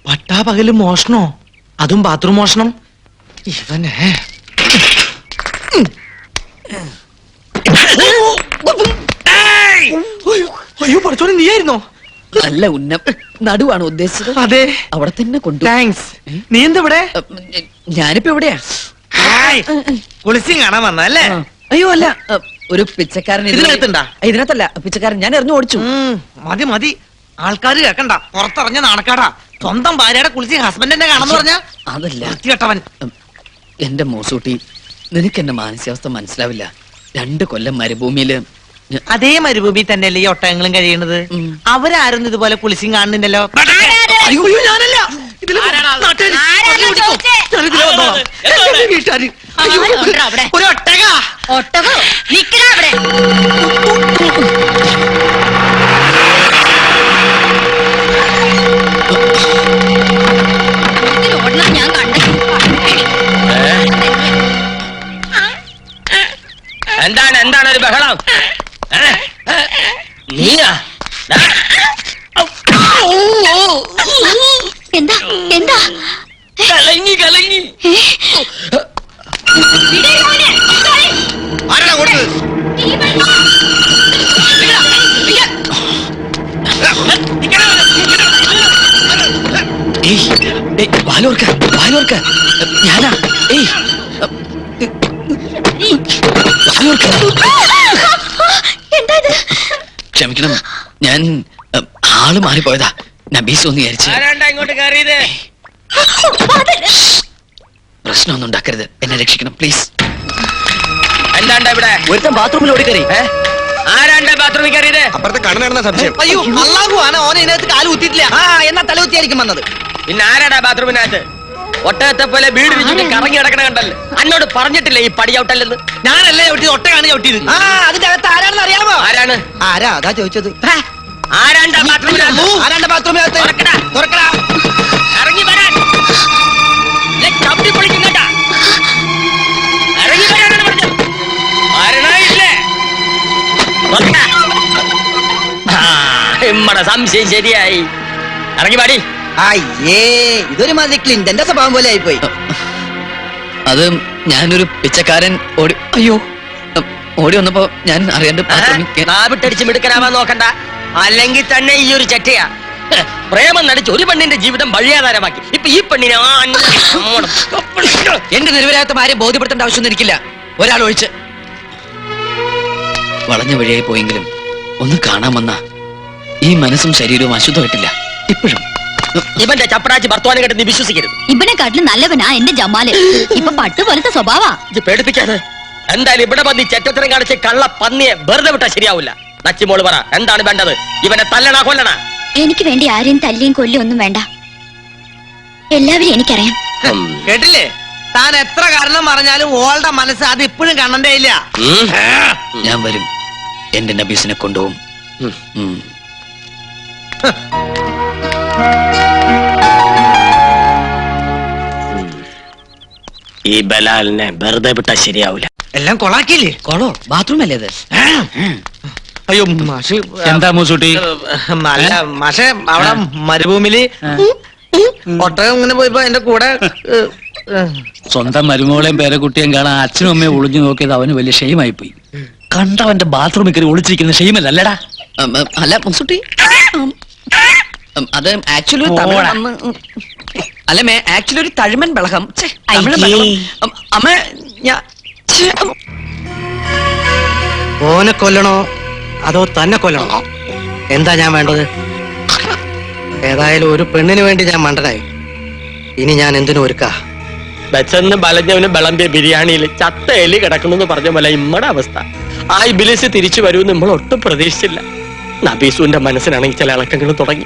പട്ടാ പകല് മോഷണോ? അതും ബാത്റൂം മോഷണം. ഇവനെ അയ്യോ പഠിച്ചോനെ, നീയായിരുന്നോ? നല്ല ഉന്നം നടുവാണ് ഉദ്ദേശിച്ചത്. അതെ, അവിടെ തന്നെ കൊണ്ടു. താങ്ക്സ്. നീ എന്താ ഇവിടെ? ഞാനിപ്പോ എവിടെയാ? കുളിച്ചും കാണാൻ വന്നല്ലേ? അയ്യോ അല്ല, ഒരു പിച്ചക്കാരൻ ഇതിനകത്തുണ്ടാ? ഇതിനകത്തല്ല, പിച്ചക്കാരൻ ഞാൻ എറിഞ്ഞു ഓടിച്ചു. മതി മതി, ആൾക്കാര് കേക്കണ്ട. പുറത്തിറങ്ങിയ നാണക്കാടാ. സ്വന്തം ഭാര്യയുടെ കുളിച്ച് ഹസ്ബൻഡിനെ കാണാന്ന് പറഞ്ഞ അതല്ല കേട്ടവൻ. എന്റെ മോസൂട്ടി, നിനക്ക് എന്റെ മാനസികാവസ്ഥ മനസ്സിലാവില്ല. 2 കൊല്ലം മരുഭൂമിയില് അതേ മരുഭൂമി തന്നെയല്ലേ ഈ ഒട്ടകങ്ങളും കഴിയണത്? അവരാരും ഇതുപോലെ കുളിച്ചും കാണുന്നില്ലല്ലോ. അയ്യോ ഞാനല്ല. ഒരു ഒട്ടക. ഒട്ടകോ നിക്കണ അവിടെ. ഓടണ ഞാൻ കണ്ടു. എന്താണ് ഒരു ബഹളം? നീയാ? എന്താ എന്താ? കലങ്ങി ആരാ കൊടുത്തത്? വാലോർക്ക ഞാനാ. എന്താ ഇത്? ക്ഷമിക്കണം, ഞാൻ ആള് മാറിപ്പോയതാ. നബീസ് ഒന്ന് വിചാരിച്ച്. ആരാണ്ടാ ഇങ്ങോട്ട് കയറിയത്? പ്രശ്നമൊന്നും ഉണ്ടാക്കരുത്, എന്നെ രക്ഷിക്കണം പ്ലീസ്. എന്താണ്ടാ ഇവിടെ? ഒരുത്തൻ ബാത്റൂമിൽ ഓടിക്കറി. ആരാണ്ടാ ബാത്റൂമിൽ കയറിയത്? അപ്പുറത്തെ കണ്ണനാണെന്ന സംശയം. അയ്യോ അള്ളാഹു ആണ്, ഓനെ ഇതിനകത്ത് കാല് കുത്തിയിട്ടില്ല. എന്നാ തലകുത്തിയായിരിക്കും വന്നത്. പിന്നെ ആരാടാ ബാത്റൂമിനകത്ത്? ഒട്ടകത്തെ പോലെ വീട് വിരിച്ചിട്ട് കറങ്ങി കിടക്കണ കണ്ടല്ലോ. അന്നോട് പറഞ്ഞിട്ടില്ലേ ഈ പടി ചവിട്ടല്ലെന്ന്? ഞാനല്ലേ ചവിട്ടിയത്, ഒട്ടകാണ് ചവിട്ടിയത്. അതിന്റെ അകത്ത് ആരാണെന്ന് അറിയാമോ? ആരാണ്? ആരാ അതാ ചോദിച്ചത്. ആരാണ്ടാ ബാത്റൂമിനകത്ത്? ആരാന്റെ ബാത്റൂമിനകത്ത്? തുറക്കടാ. ഇറങ്ങി വരാൻ. ചവിട്ടി പൊളിക്കുന്നുണ്ടാ? ഇറങ്ങി വരാനാണ് പറഞ്ഞത്. ആരണയില്ലേ? നമ്മടെ സംശയം ശരിയായി. ഇറങ്ങി പാടി. അയ്യേ, ഇതൊരു മാതിരി ക്ലിന്റന്റെ സ്വഭാവം പോലെ ആയിപ്പോയി. അത് ഞാനൊരു പിച്ചക്കാരൻ ഓടി വന്നപ്പോ ഞാൻ അറിയാണ്ട് നാവിട്ടടിച്ച് മിടുക്കനാവാൻ നോക്കണ്ട, അല്ലെങ്കിൽ തന്നെ ഈ ഒരു ചറ്റയാ. പ്രേമം നടിച്ച് ഒരു പെണ്ണിന്റെ ജീവിതം വഴിയാധാരമാക്കി ഇപ്പൊ ഈ പെണ്ണിനെ എന്റെ നിരപരാധിത്വം ആരെയും ബോധ്യപ്പെടുത്തേണ്ട ആവശ്യമൊന്നും എനിക്കില്ല, ഒരാൾ ഒഴിച്ച്. വളഞ്ഞ വഴിയായി പോയെങ്കിലും ഒന്ന് കാണാൻ വന്ന ഈ മനസ്സും ശരീരവും അശുദ്ധമായിട്ടില്ല ഇപ്പോഴും. ഇവന്റെ ചപ്പടാച്ച് ഭർത്താവിനെ കേട്ട് നീ വിശ്വസിക്കരുത്. ഇവനെക്കാട്ടിലും നല്ലവനാ എന്റെ ജമാല്. ഇപ്പൊ പട്ട് പോലത്തെ സ്വഭാവാ. ഇത് പേടിപ്പിക്കാതെ. എന്തായാലും ഇവിടെ വന്ന് ചെറ്റത്തരം കാണിച്ച് കള്ള പന്നിയെ വെറുതെ വിട്ടാ ശരിയാവില്ല. നച്ചിമോള് പറ, എന്താണ് വേണ്ടത്? ഇവനെ തല്ലണ കൊല്ലണ? എനിക്ക് വേണ്ടി ആരെയും തല്ലിയും കൊല്ലും ഒന്നും വേണ്ട. എല്ലാവരും എനിക്കറിയാം. കേട്ടില്ലേ? താൻ എത്ര കാരണം പറഞ്ഞാലും ഓളുടെ മനസ്സ് അത് ഇപ്പോഴും കണ്ണന്റെ ഇല്ല. ഞാൻ വരും, എന്റെ നബീസിനെ കൊണ്ടുപോകും. ഈ ബലാലിനെ വെറുതെ വിട്ടാ ശരിയാവില്ല. എല്ലാം കൊളാക്കിയില്ലേ? കൊളോ ബാത്റൂം അല്ലേ അത്? അയ്യോ മാഷ്, എന്താ മൂസൂട്ടി? അല്ല മാഷെ, അവിടെ മരുഭൂമിയില് ഒട്ടകം ഇങ്ങനെ പോയപ്പോ എന്റെ കൂടെ സ്വന്തം മരുമകളെയും പേരക്കുട്ടിയും കാണാൻ അച്ഛനും അമ്മയും ഒളിഞ്ഞു നോക്കിയത് അവന് വലിയ ഷെയിമായി പോയി. കണ്ടവന്റെ ബാത്റൂമിൽ കയറി ഒളിച്ചിരിക്കുന്ന ഷെയിമല്ലല്ലടാ. അല്ല മുസുട്ടി, അത് ആക്ച്വലി അല്ല മേ ആക്ച്വലി ഒരു തഴിമൻ ബളകം. അമ്മ ഓനെ കൊല്ലണോ അതോ തന്നെ കൊല്ലണോ? എന്താ ഞാൻ വേണ്ടത്? ഏതായാലും ഒരു പെണ്ണിന് വേണ്ടി ഞാൻ മണ്ടനായി. ഇനി ഞാൻ എന്തിനു ഒരുക്കാ? ബച്ചന്ന് ബലഞ്ഞവന് വിളമ്പിയ ബിരിയാണിയിൽ ചത്ത എലി കിടക്കണമെന്ന് പറഞ്ഞ പോലെ ഇമ്മടെ അവസ്ഥ. ആ ഇബിലിസ് തിരിച്ചു വരുമെന്ന് നമ്മൾ ഒട്ടും പ്രതീക്ഷിച്ചില്ല. നബീസുവിന്റെ മനസ്സിനാണെങ്കിൽ ചില ഇളക്കങ്ങൾ തുടങ്ങി.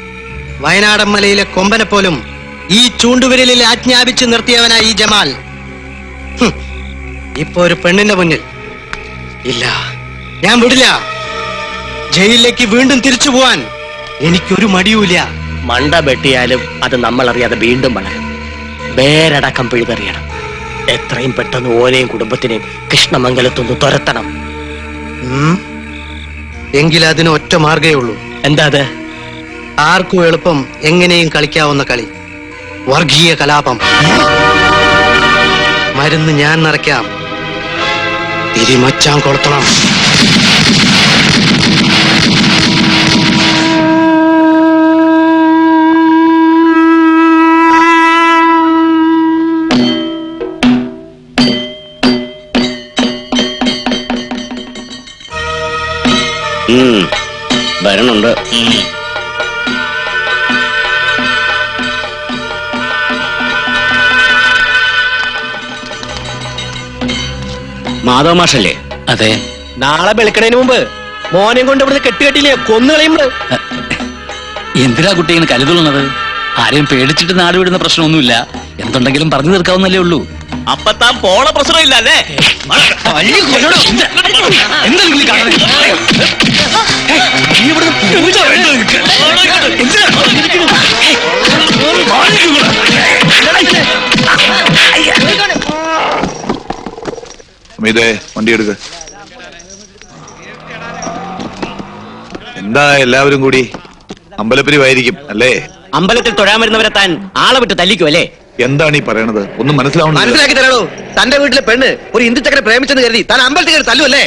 വയനാടൻ മലയിലെ കൊമ്പനെ പോലും ഈ ചൂണ്ടുവിരലിൽ ആജ്ഞാപിച്ച് നിർത്തിയവനാ ഈ ജമാൽ. ഇപ്പൊ ഒരു പെണ്ണിന്റെ മുന്നിൽ ഇല്ല, ഞാൻ വിടില്ല. ജയിലിലേക്ക് വീണ്ടും തിരിച്ചു പോവാൻ എനിക്കൊരു മടിയുമില്ല. മണ്ട വെട്ടിയാലും അത് നമ്മൾ അറിയാതെ വീണ്ടും വളരും. വേരടക്കം പിഴുതെറിയണം. എത്രയും പെട്ടെന്ന് ഓനെയും കുടുംബത്തിനെയും കൃഷ്ണമംഗലത്തൊന്ന് തുരത്തണം. എങ്കിൽ അതിന് ഒറ്റ മാർഗേ ഉള്ളൂ. എന്താ അത്? ആർക്കും എളുപ്പം എങ്ങനെയും കളിക്കാവുന്ന കളി, വർഗീയ കലാപം. മരുന്ന് ഞാൻ നിറയ്ക്കാം, തിരിമച്ചാൻ കൊളുത്തണം. വരണുണ്ട്. മാധവ മാഷല്ലേ? അതെ. നാളെ വെളുക്കണതിന് മുമ്പ് മോനെയും കൊണ്ട് ഇവിടുന്ന് കെട്ടുകെട്ടില്ലേ കൊന്നു കളയുമ്പോ. എന്തിനാ കുട്ടി ഇങ്ങനെ കരുതുള്ളത്? ആരെയും പേടിച്ചിട്ട് നാട് വിടുന്ന പ്രശ്നമൊന്നുമില്ല. എന്തുണ്ടെങ്കിലും പറഞ്ഞു തീർക്കാവുന്നല്ലേ ഉള്ളൂ. അപ്പൊ താൻ പോണ പ്രശ്നമില്ല അല്ലേ? ഇതേ വണ്ടി എടുക്ക. എന്താ എല്ലാവരും കൂടി അമ്പലപ്പിരിവായിരിക്കും അല്ലേ? അമ്പലത്തിൽ തൊഴാൻ വരുന്നവരെ താൻ ആളെ വിട്ട് തല്ലിക്കും അല്ലേ? എന്താണ് ഈ പറയണത്? ഒന്നും മനസ്സിലാവണം. മനസ്സിലാക്കി തരണോ? തന്റെ വീട്ടിലെ പെണ്ണ് ഒരു ഹിന്ദു ചക്കരെ പ്രേമിച്ചെന്ന് കരുതി താൻ അമ്പലത്തിൽ കയറി തല്ലുവല്ലേ?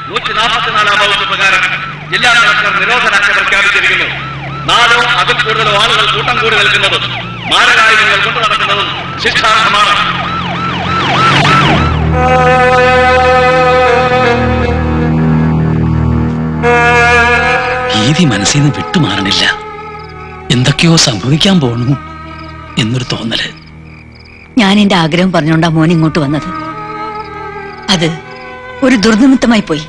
144 വകുപ്പ് പ്രകാരം ജില്ലാ കളക്ടർ നിരോധനാജ്ഞ പ്രഖ്യാപിച്ചിരിക്കുന്നു. 4 അതിൽ കൂടുതലോ ആളുകൾ കൂട്ടം കൂടി നിൽക്കുന്നതും മാരകായുധങ്ങൾ കൊണ്ടു നടക്കുന്നതും ശിക്ഷാർഹമാണ്. ഭീതി മനസ്സിൽ നിന്ന് വിട്ടുമാറണില്ല. എന്തൊക്കെയോ സംഭവിക്കാൻ പോണു എന്നൊരു തോന്നല്. ഞാൻ എന്റെ ആഗ്രഹം പറഞ്ഞോണ്ടാ മോൻ ഇങ്ങോട്ട് വന്നത്. അത് ഒരു ദുർനിമിത്തമായി പോയി.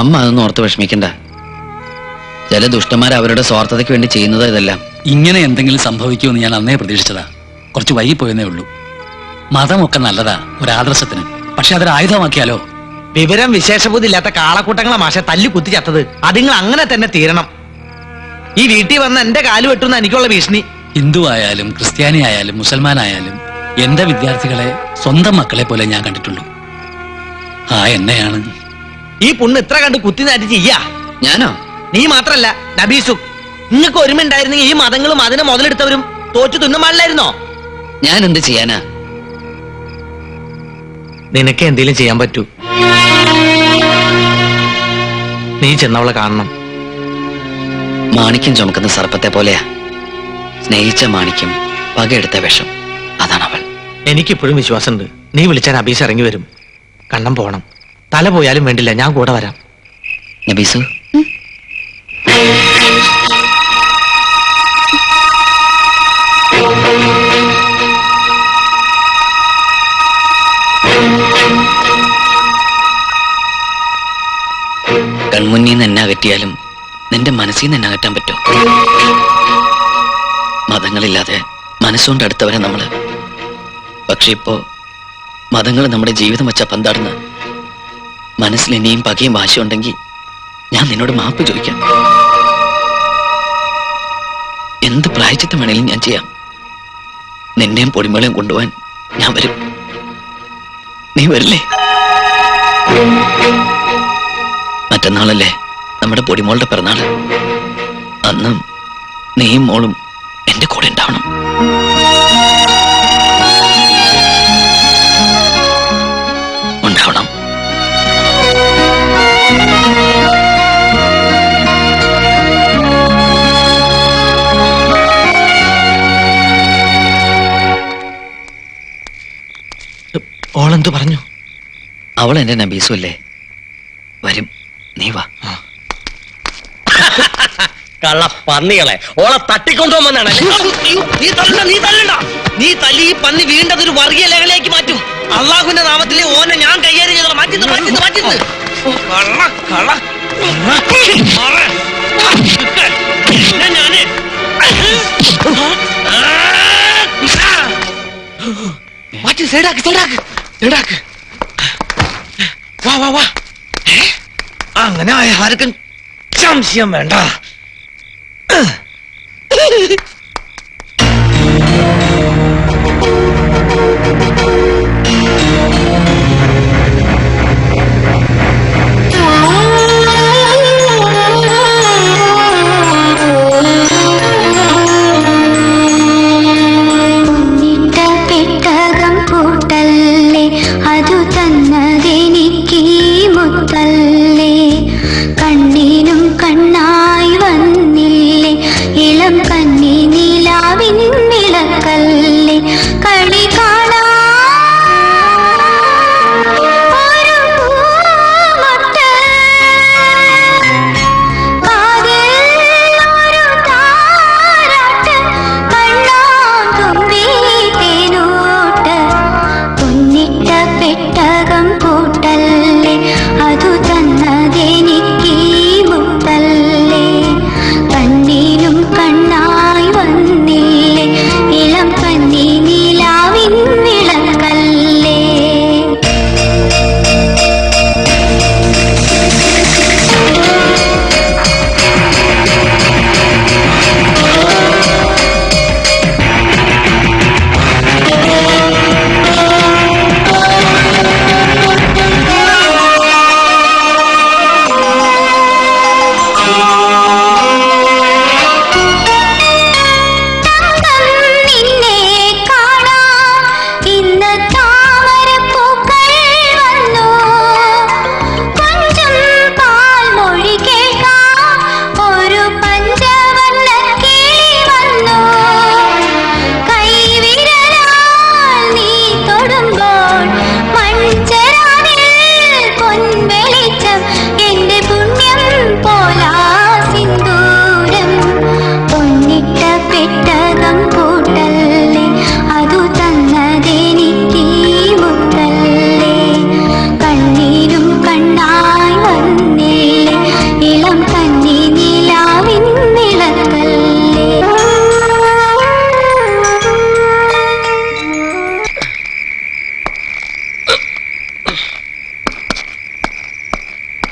അമ്മ അതൊന്നും ഓർത്ത് വിഷമിക്കണ്ട. ചില ദുഷ്ടന്മാർ അവരുടെ സ്വാർത്ഥതയ്ക്ക് വേണ്ടി ചെയ്യുന്നത് ഇതെല്ലാം. ഇങ്ങനെ എന്തെങ്കിലും സംഭവിക്കുമെന്ന് ഞാൻ അന്നേ പ്രതീക്ഷിച്ചതാ. കുറച്ച് വൈകിപ്പോയെന്നേ ഉള്ളൂ. മതമൊക്കെ നല്ലതാ ഒരാദർശത്തിന്, പക്ഷെ അതൊരു ആയുധമാക്കിയാലോ? വിവരം വിശേഷബുദ്ധി ഇല്ലാത്ത കാളക്കൂട്ടങ്ങളെ മാഷെ തല്ലി കുത്തി ചത്തത്. അതുങ്ങൾ അങ്ങനെ തന്നെ തീരണം. ഈ വീട്ടിൽ വന്ന് എന്റെ കാല് വെട്ടുന്ന എനിക്കുള്ള ഭീഷണി. ഹിന്ദു ആയാലും ക്രിസ്ത്യാനി ആയാലും മുസൽമാനായാലും എന്റെ വിദ്യാർത്ഥികളെ സ്വന്തം മക്കളെ പോലെ ഞാൻ കണ്ടിട്ടുള്ളൂ. ആ എന്നെയാണ് ഈ പുണ്ണ് ഇത്ര കണ്ട് കുത്തി നാറ്റി ചെയ്യാ. ഞാനോ? നീ മാത്രല്ല നബീസു. നിങ്ങൾക്ക് ഒരുമ ഉണ്ടായിരുന്നെങ്കിൽ ഈ മതങ്ങളും അതിനെ മുതലെടുത്തവരും തോറ്റു തിന്നും പാടില്ലായിരുന്നോ? ഞാൻ എന്ത് ചെയ്യാനാ? നിനക്ക് എന്തെങ്കിലും ചെയ്യാൻ പറ്റൂ. നീ ചെന്നവളെ കാണണം. മാണിക്യം ചുമക്കുന്ന സർപ്പത്തെ പോലെയാ. സ്നേഹിച്ച മാണിക്യം, പകയെടുത്ത വിഷം. അതാണ് അവൾ. എനിക്കിപ്പോഴും വിശ്വാസമുണ്ട്. നീ വിളിച്ചാൽ നബീസ് ഇറങ്ങി വരും. കണ്ണം പോണം. തല പോയാലും വേണ്ടില്ല, ഞാൻ കൂടെ വരാം. നബീസു, കൺമുന്നിൽ നിന്ന് എന്നെ അകറ്റിയാലും നിന്റെ മനസ്സിൽ നിന്ന് എന്നെ അകറ്റാൻ പറ്റുമോ? മതങ്ങളില്ലാതെ മനസ്സുകൊണ്ട് അടുത്തവരെ നമ്മള്. പക്ഷെ ഇപ്പോ മതങ്ങൾ നമ്മുടെ ജീവിതം വെച്ച പന്താടുന്ന. മനസ്സിൽ ഇനിയും പകയും വാശിയുണ്ടെങ്കിൽ ഞാൻ നിന്നോട് മാപ്പ് ചോദിക്കാം. എന്ത് പ്രായച്ചിത്തം വേണേലും ഞാൻ ചെയ്യാം. നിന്നെയും പൊടിമളയും കൊണ്ടുപോവാൻ ഞാൻ വരും. നീ വരില്ലേ? മറ്റന്നാളല്ലേ നമ്മുടെ പൊടിമോളുടെ പിറന്നാള്. അന്നും നീയും മോളും എന്റെ കൂടെ ഉണ്ടാവണം. ഉണ്ടാവണം. ഓളെന്തു പറഞ്ഞു? അവൾ എന്റെ നബീസു അല്ലേ? വരും. നീ വാ. കള്ള പന്നികളെ ഓളെ തട്ടിക്കൊണ്ടുപോകുമെന്നാണ്. നീ തല്ലി ഈ പന്നി വീണ്ടതൊരു വർഗീയ ലേഖലേക്ക് മാറ്റും. അള്ളാഹുവിന്റെ നാമത്തിലെ ഓനെ ഞാൻ കൈകാര്യം ചെയ്തോളാം. മാറ്റുന്നു. മാറ്റി സൈഡാക്ക്. വാ. അങ്ങനെ ആർക്കും സംശയം വേണ്ട. കണ്ണിനും കണ്ണായി വന്നില്ലേ ഇളം കണ്ണി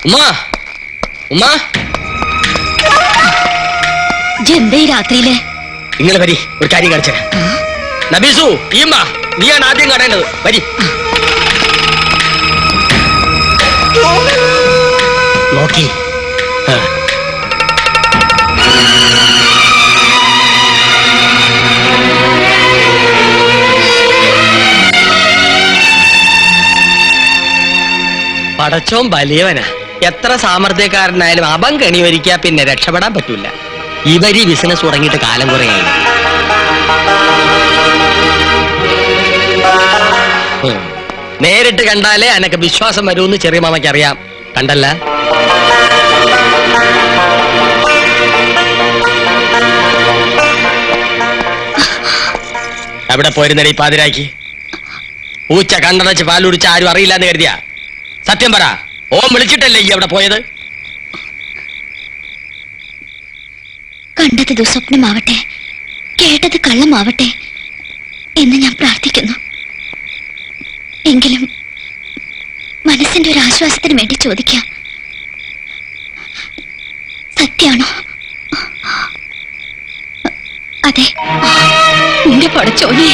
ഉമ്മാ ഉമ്മാ എന്തേ രാത്രിയില് നിങ്ങൾ വരി, ഒരു കാര്യം കാണിച്ചു. നബീസു, ഈമ്മ, നീയാണ് ആദ്യം കാണേണ്ടത്. വരി. നോക്കി. പടച്ചോൻ വലിയവനാ. എത്ര സാമർത്ഥ്യക്കാരനായാലും അപം കെണിവരിക്കാ പിന്നെ രക്ഷപ്പെടാൻ പറ്റൂല. ഇവര് ബിസിനസ് തുടങ്ങിയിട്ട് കാലം കുറയായി. നേരിട്ട് കണ്ടാലേ അനക്ക് വിശ്വാസം വരുമെന്ന് ചെറിയ മാമയ്ക്ക് അറിയാം. കണ്ടല്ല? എവിടെ പോയിരുന്നേ ഈ പാതിരാക്കി? പൂച്ച കണ്ടടച്ച് പാലുടിച്ച് ആരും അറിയില്ലാന്ന് കരുതിയാ? സത്യം പറ, ഓൻ വിളിച്ചിട്ടല്ലേ ഈ അവിടെ പോയത്? കണ്ടത് ദുസ്വപ്നമാവട്ടെ, കേട്ടത് കള്ളമാവട്ടെ എന്ന് ഞാൻ പ്രാർത്ഥിക്കുന്നു. എങ്കിലും മനസ്സിന്റെ ഒരു ആശ്വാസത്തിന് വേണ്ടി ചോദിക്കാം, സത്യാണോ? അതെ. നിന്റെ പടച്ചോനെ,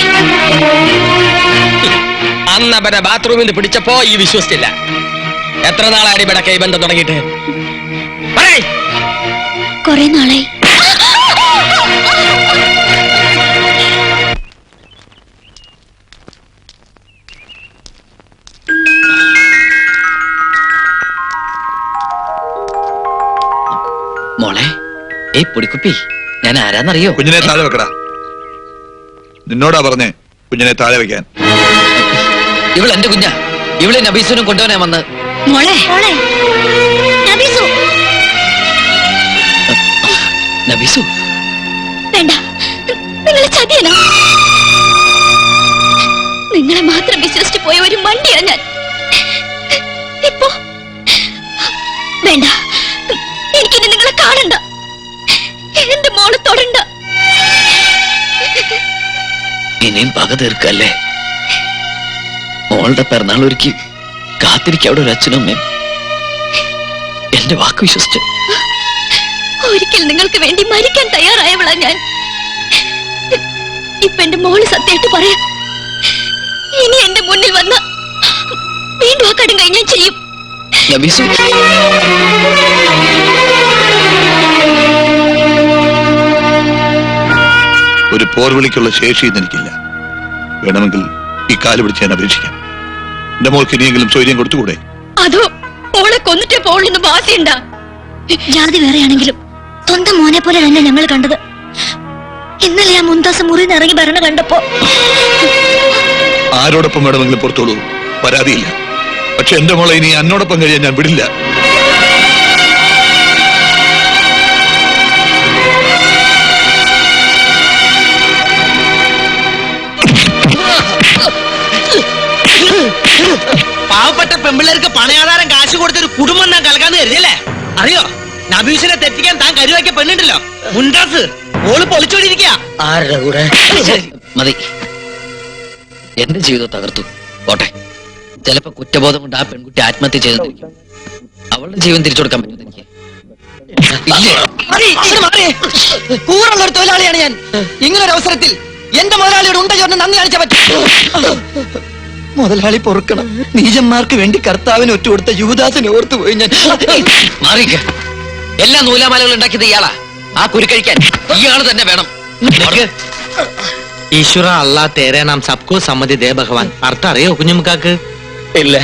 അന്ന് അവരെ ബാത്റൂമിൽ നിന്ന് പിടിച്ചപ്പോ ഈ വിശ്വസിച്ചില്ല. എത്ര നാളായി ഇവിടെ കൈബന്ധം തുടങ്ങിയിട്ട്? കുറെ നാളായി. മോളെ, പൊടിക്കുപ്പി, ഞാൻ ആരാന്നറിയോ? കുഞ്ഞിനെ താഴെ വെക്കടാ. നിന്നോടാ പറഞ്ഞേ കുഞ്ഞിനെ താഴെ വെക്കാൻ. ഇവൾ എന്റെ കുഞ്ഞാ. ഇവളെ നബീസുനും കൊണ്ടുവനാ വന്ന്. മോളെ, നബീസു. നബീസു, വേണ്ട, നിങ്ങളെ ചതിയനോ? നിങ്ങളെ മാത്രം വിശ്വസിച്ചു പോയ ഒരു മണ്ടിയാ ഞാൻ. ഇപ്പോ വേണ്ട, എനിക്കിനി നിങ്ങളെ കാണണ്ട, എന്റെ മോള് തൊടണ്ട. ഇനിയും പക തീർക്കല്ലേ? മോളുടെ പിറന്നാൾ ഒരുക്കി കാത്തിരിക്കുക അവിടെ ഒരു അച്ഛനും അമ്മയും. എന്റെ വാക്ക് വിശ്വസിച്ച് ഒരിക്കൽ നിങ്ങൾക്ക് വേണ്ടി മരിക്കാൻ തയ്യാറായവളാ ഞാൻ. ഇപ്പൊ എന്റെ മോള് സത്യമായിട്ട് പറയാം, ഇനി എന്റെ മുന്നിൽ വന്ന വീണ്ടും ആ കടും കഴിഞ്ഞാൽ ചെയ്യും. നബീസു, ഒരു പോർവിളിക്കുള്ള ശേഷി എനിക്കില്ല. വേണമെങ്കിൽ ഈ കാല് പിടിച്ച് ഞാൻ അപേക്ഷിക്കാം. എന്റെ മോൾക്ക് ഇനിയെങ്കിലും സ്വൈര്യം കൊടുത്തുകൂടെ? അതോ മോളെ കൊന്നിട്ടേ പോളൊന്നും വാസിയുണ്ടാ? ജാതി വേറെയാണെങ്കിലും സ്വന്തം മോനെ പോലെ തന്നെ ഞങ്ങൾ കണ്ടത്. ഇന്നലെ ആ മുന്താസ് മുറിന്ന് ഇറങ്ങി ഭരണ കണ്ടപ്പോ ആരോടൊപ്പം വേണമെങ്കിലും പുറത്തോളൂ, പരാതിയില്ല. പക്ഷെ എന്റെ മോളെ ഇനി എന്നോടൊപ്പം കഴിയാൻ ഞാൻ വിടില്ല. പാവപ്പെട്ട പെമ്പിള്ളേർക്ക് പണയാധാരം കാശ് കൊടുത്തൊരു കുടുംബം താൻ കലക്കാന്ന് കരുതിയല്ലേ? അറിയോ, നബീസിനെ തെറ്റിക്കാൻ താൻ കരുവാക്കിയ പെണ്ണുണ്ടല്ലോ, മുൻഡാസ്, ഓള് പൊളിച്ചോണ്ടിരിക്കുക. ആരുടെ കൂടെ? മതി. എന്റെ ജീവിതം തകർത്തു പോട്ടെ. ചിലപ്പോ കുറ്റബോധം കൊണ്ട് ആ പെൺകുട്ടി ആത്മഹത്യ ചെയ്തിരിക്കും. അവളുടെ ജീവൻ തിരിച്ചു കൊടുക്കാൻ പറ്റും എനിക്ക്. കൂറുള്ള ഒരു തൊഴിലാളിയാണ് ഞാൻ. ഇങ്ങനൊരു അവസരത്തിൽ എന്റെ മുതലാളിയോട് ഉണ്ട ചോറിന് നന്ദി കാണിച്ചാൽ പറ്റും. മുതലാളി പൊറുക്കണം. നീചന്മാർക്ക് വേണ്ടി കർത്താവിന് ഒറ്റുകൊടുത്ത യുവദാസിനെ ഓർത്തുപോയി ഞാൻ. മാറിക്ക. എല്ലാ നൂലാമാലകളും ഉണ്ടാക്കിയത് ഇയാളാ. ആ കുരുക്കഴിക്കാൻ ഇയാള് തന്നെ വേണം. ഈശ്വര അല്ലാ തേരെ നാം സബ്കോ സമ്മതി ദേ ഭഗവാൻ. അർത്ഥം അറിയോ കുഞ്ഞുമുക്കാക്ക്? ഇല്ല.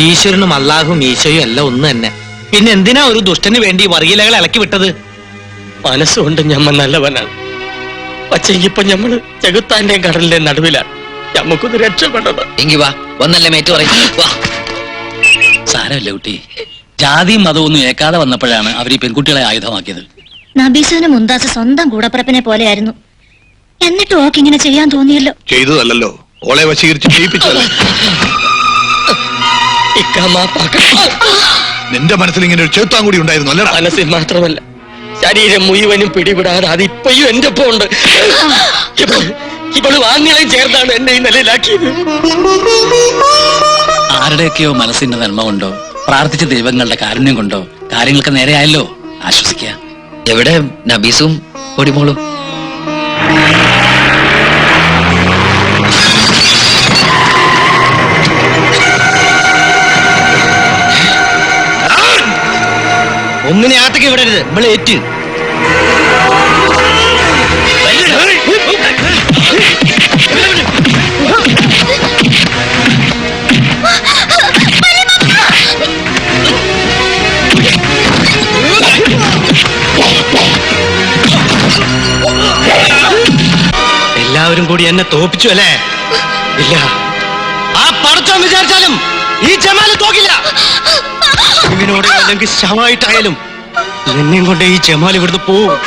ഈശ്വരനും അള്ളാഹും ഈശോയും എല്ലാം ഒന്ന് തന്നെ. പിന്നെ എന്തിനാ ഒരു ദുഷ്ടന് വേണ്ടി വർഗീലകൾ ഇളക്കി വിട്ടത്? മനസ്സുകൊണ്ട് ഞമ്മ നല്ലവനാണ്. പക്ഷെ ഇപ്പൊ ഞമ്മള് ചെകുത്താന്റെയും കടലിന്റെയും നടുവിലാണ്. ഞമ്മക്കൊന്ന് രക്ഷപ്പെടണം. എങ്കി വാ, ഒന്നല്ല മേറ്റു പറയും. വാ. സാരമില്ല കുട്ടി, ജാതിയും മതമൊന്നും ഏക്കാതെ വന്നപ്പോഴാണ് അവർ ഈ പെൺകുട്ടികളെ ആയുധമാക്കിയത്. നബീസിന് മുന്താസ് സ്വന്തം കൂടപ്പിറപ്പിനെ പോലെയായിരുന്നു. എന്നിട്ടും ഓക്ക് ഇങ്ങനെ ചെയ്യാൻ തോന്നിയല്ലോ. ചെയ്തതല്ലോ, ഓളെ വശീകരിച്ച് ചെയ്യിപ്പിച്ചതല്ലേ. നിന്റെ മനസ്സിൽ ഇങ്ങനെ ഒരു ചെറുത്താൻ കൂടി ഉണ്ടായിരുന്നു അല്ലടാ? മനസ്സിൽ മാത്രമല്ല, ശരീരം മുഴുവനും പിടിപെടാതെ അതിപ്പോഴും എന്റെ ഒപ്പം ഉണ്ട്. ഇവള് വാങ്ങകളെയും ചേർത്താണ് എന്നെ ഈ നിലയിലാക്കിയത്. ആരുടെയൊക്കെയോ മനസ്സിന്റെ നന്മ കൊണ്ടോ പ്രാർത്ഥിച്ച ദൈവങ്ങളുടെ കാരുണ്യം കൊണ്ടോ കാര്യങ്ങളൊക്കെ നേരെയായല്ലോ. ആശ്വസിക്കുക. എവിടെ നബീസും പൊടിമോളും? ഒന്നിനെ ആട്ടയ്ക്ക് വിടരുത്, ഇവിടെ ഏറ്റ്. എല്ലാവരും കൂടി എന്നെ തോപ്പിച്ചു അല്ലേ? ഇല്ല, ആ പടച്ചോൻ വിചാരിച്ചാലും ഈ ജമാല് തോക്കില്ല. ഇവനോട് അല്ലെങ്കിൽ ശവമായിട്ടായാലും എന്നെയും കൊണ്ട് ഈ ജമാൽ ഇവിടുന്ന് പോവും.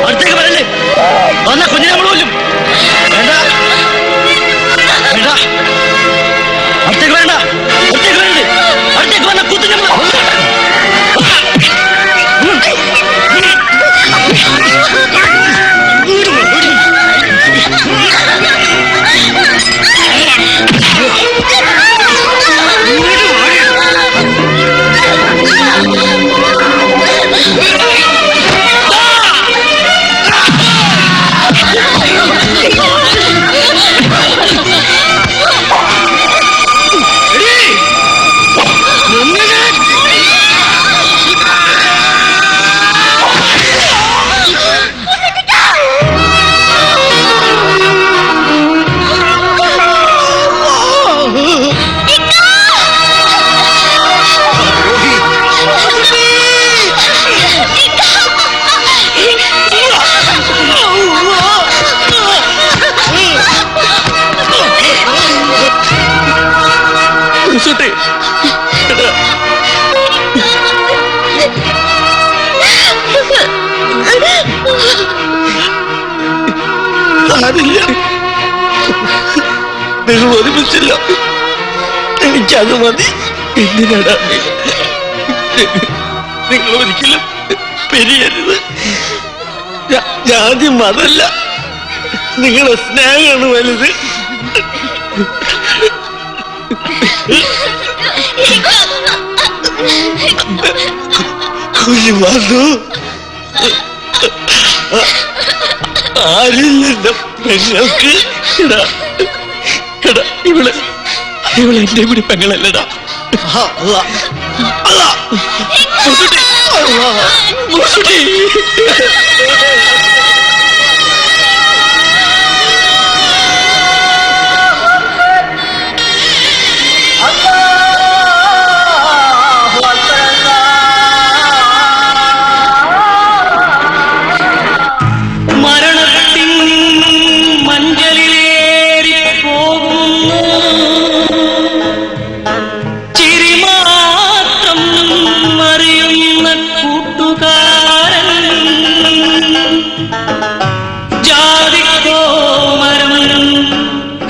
അടുത്തേക്ക് വരല്ലേ, വന്ന കുഞ്ഞിനെ മുഴുവനും വേണ്ട, വേണ്ട, അടുത്തേക്ക് വേണ്ട, അടുത്തേക്ക് വരല്ലേ, അടുത്തേക്ക് വന്ന കുത്തിനെ നിങ്ങൾ ഒരുമിച്ചില്ല, എനിക്കത് മതി. എന്തിനാടാ നിങ്ങൾ ഒരിക്കലും പിരിയരുത്. ആദ്യം അതല്ല, നിങ്ങളുടെ സ്നേഹമാണ് വലുത്. കുഞ്ഞുമാതു ആരില്ല പെങ്ങൾക്ക്. ഇവള് എന്റെ കൂടി പെങ്ങളല്ലടാ.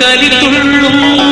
കലിതുള്ളും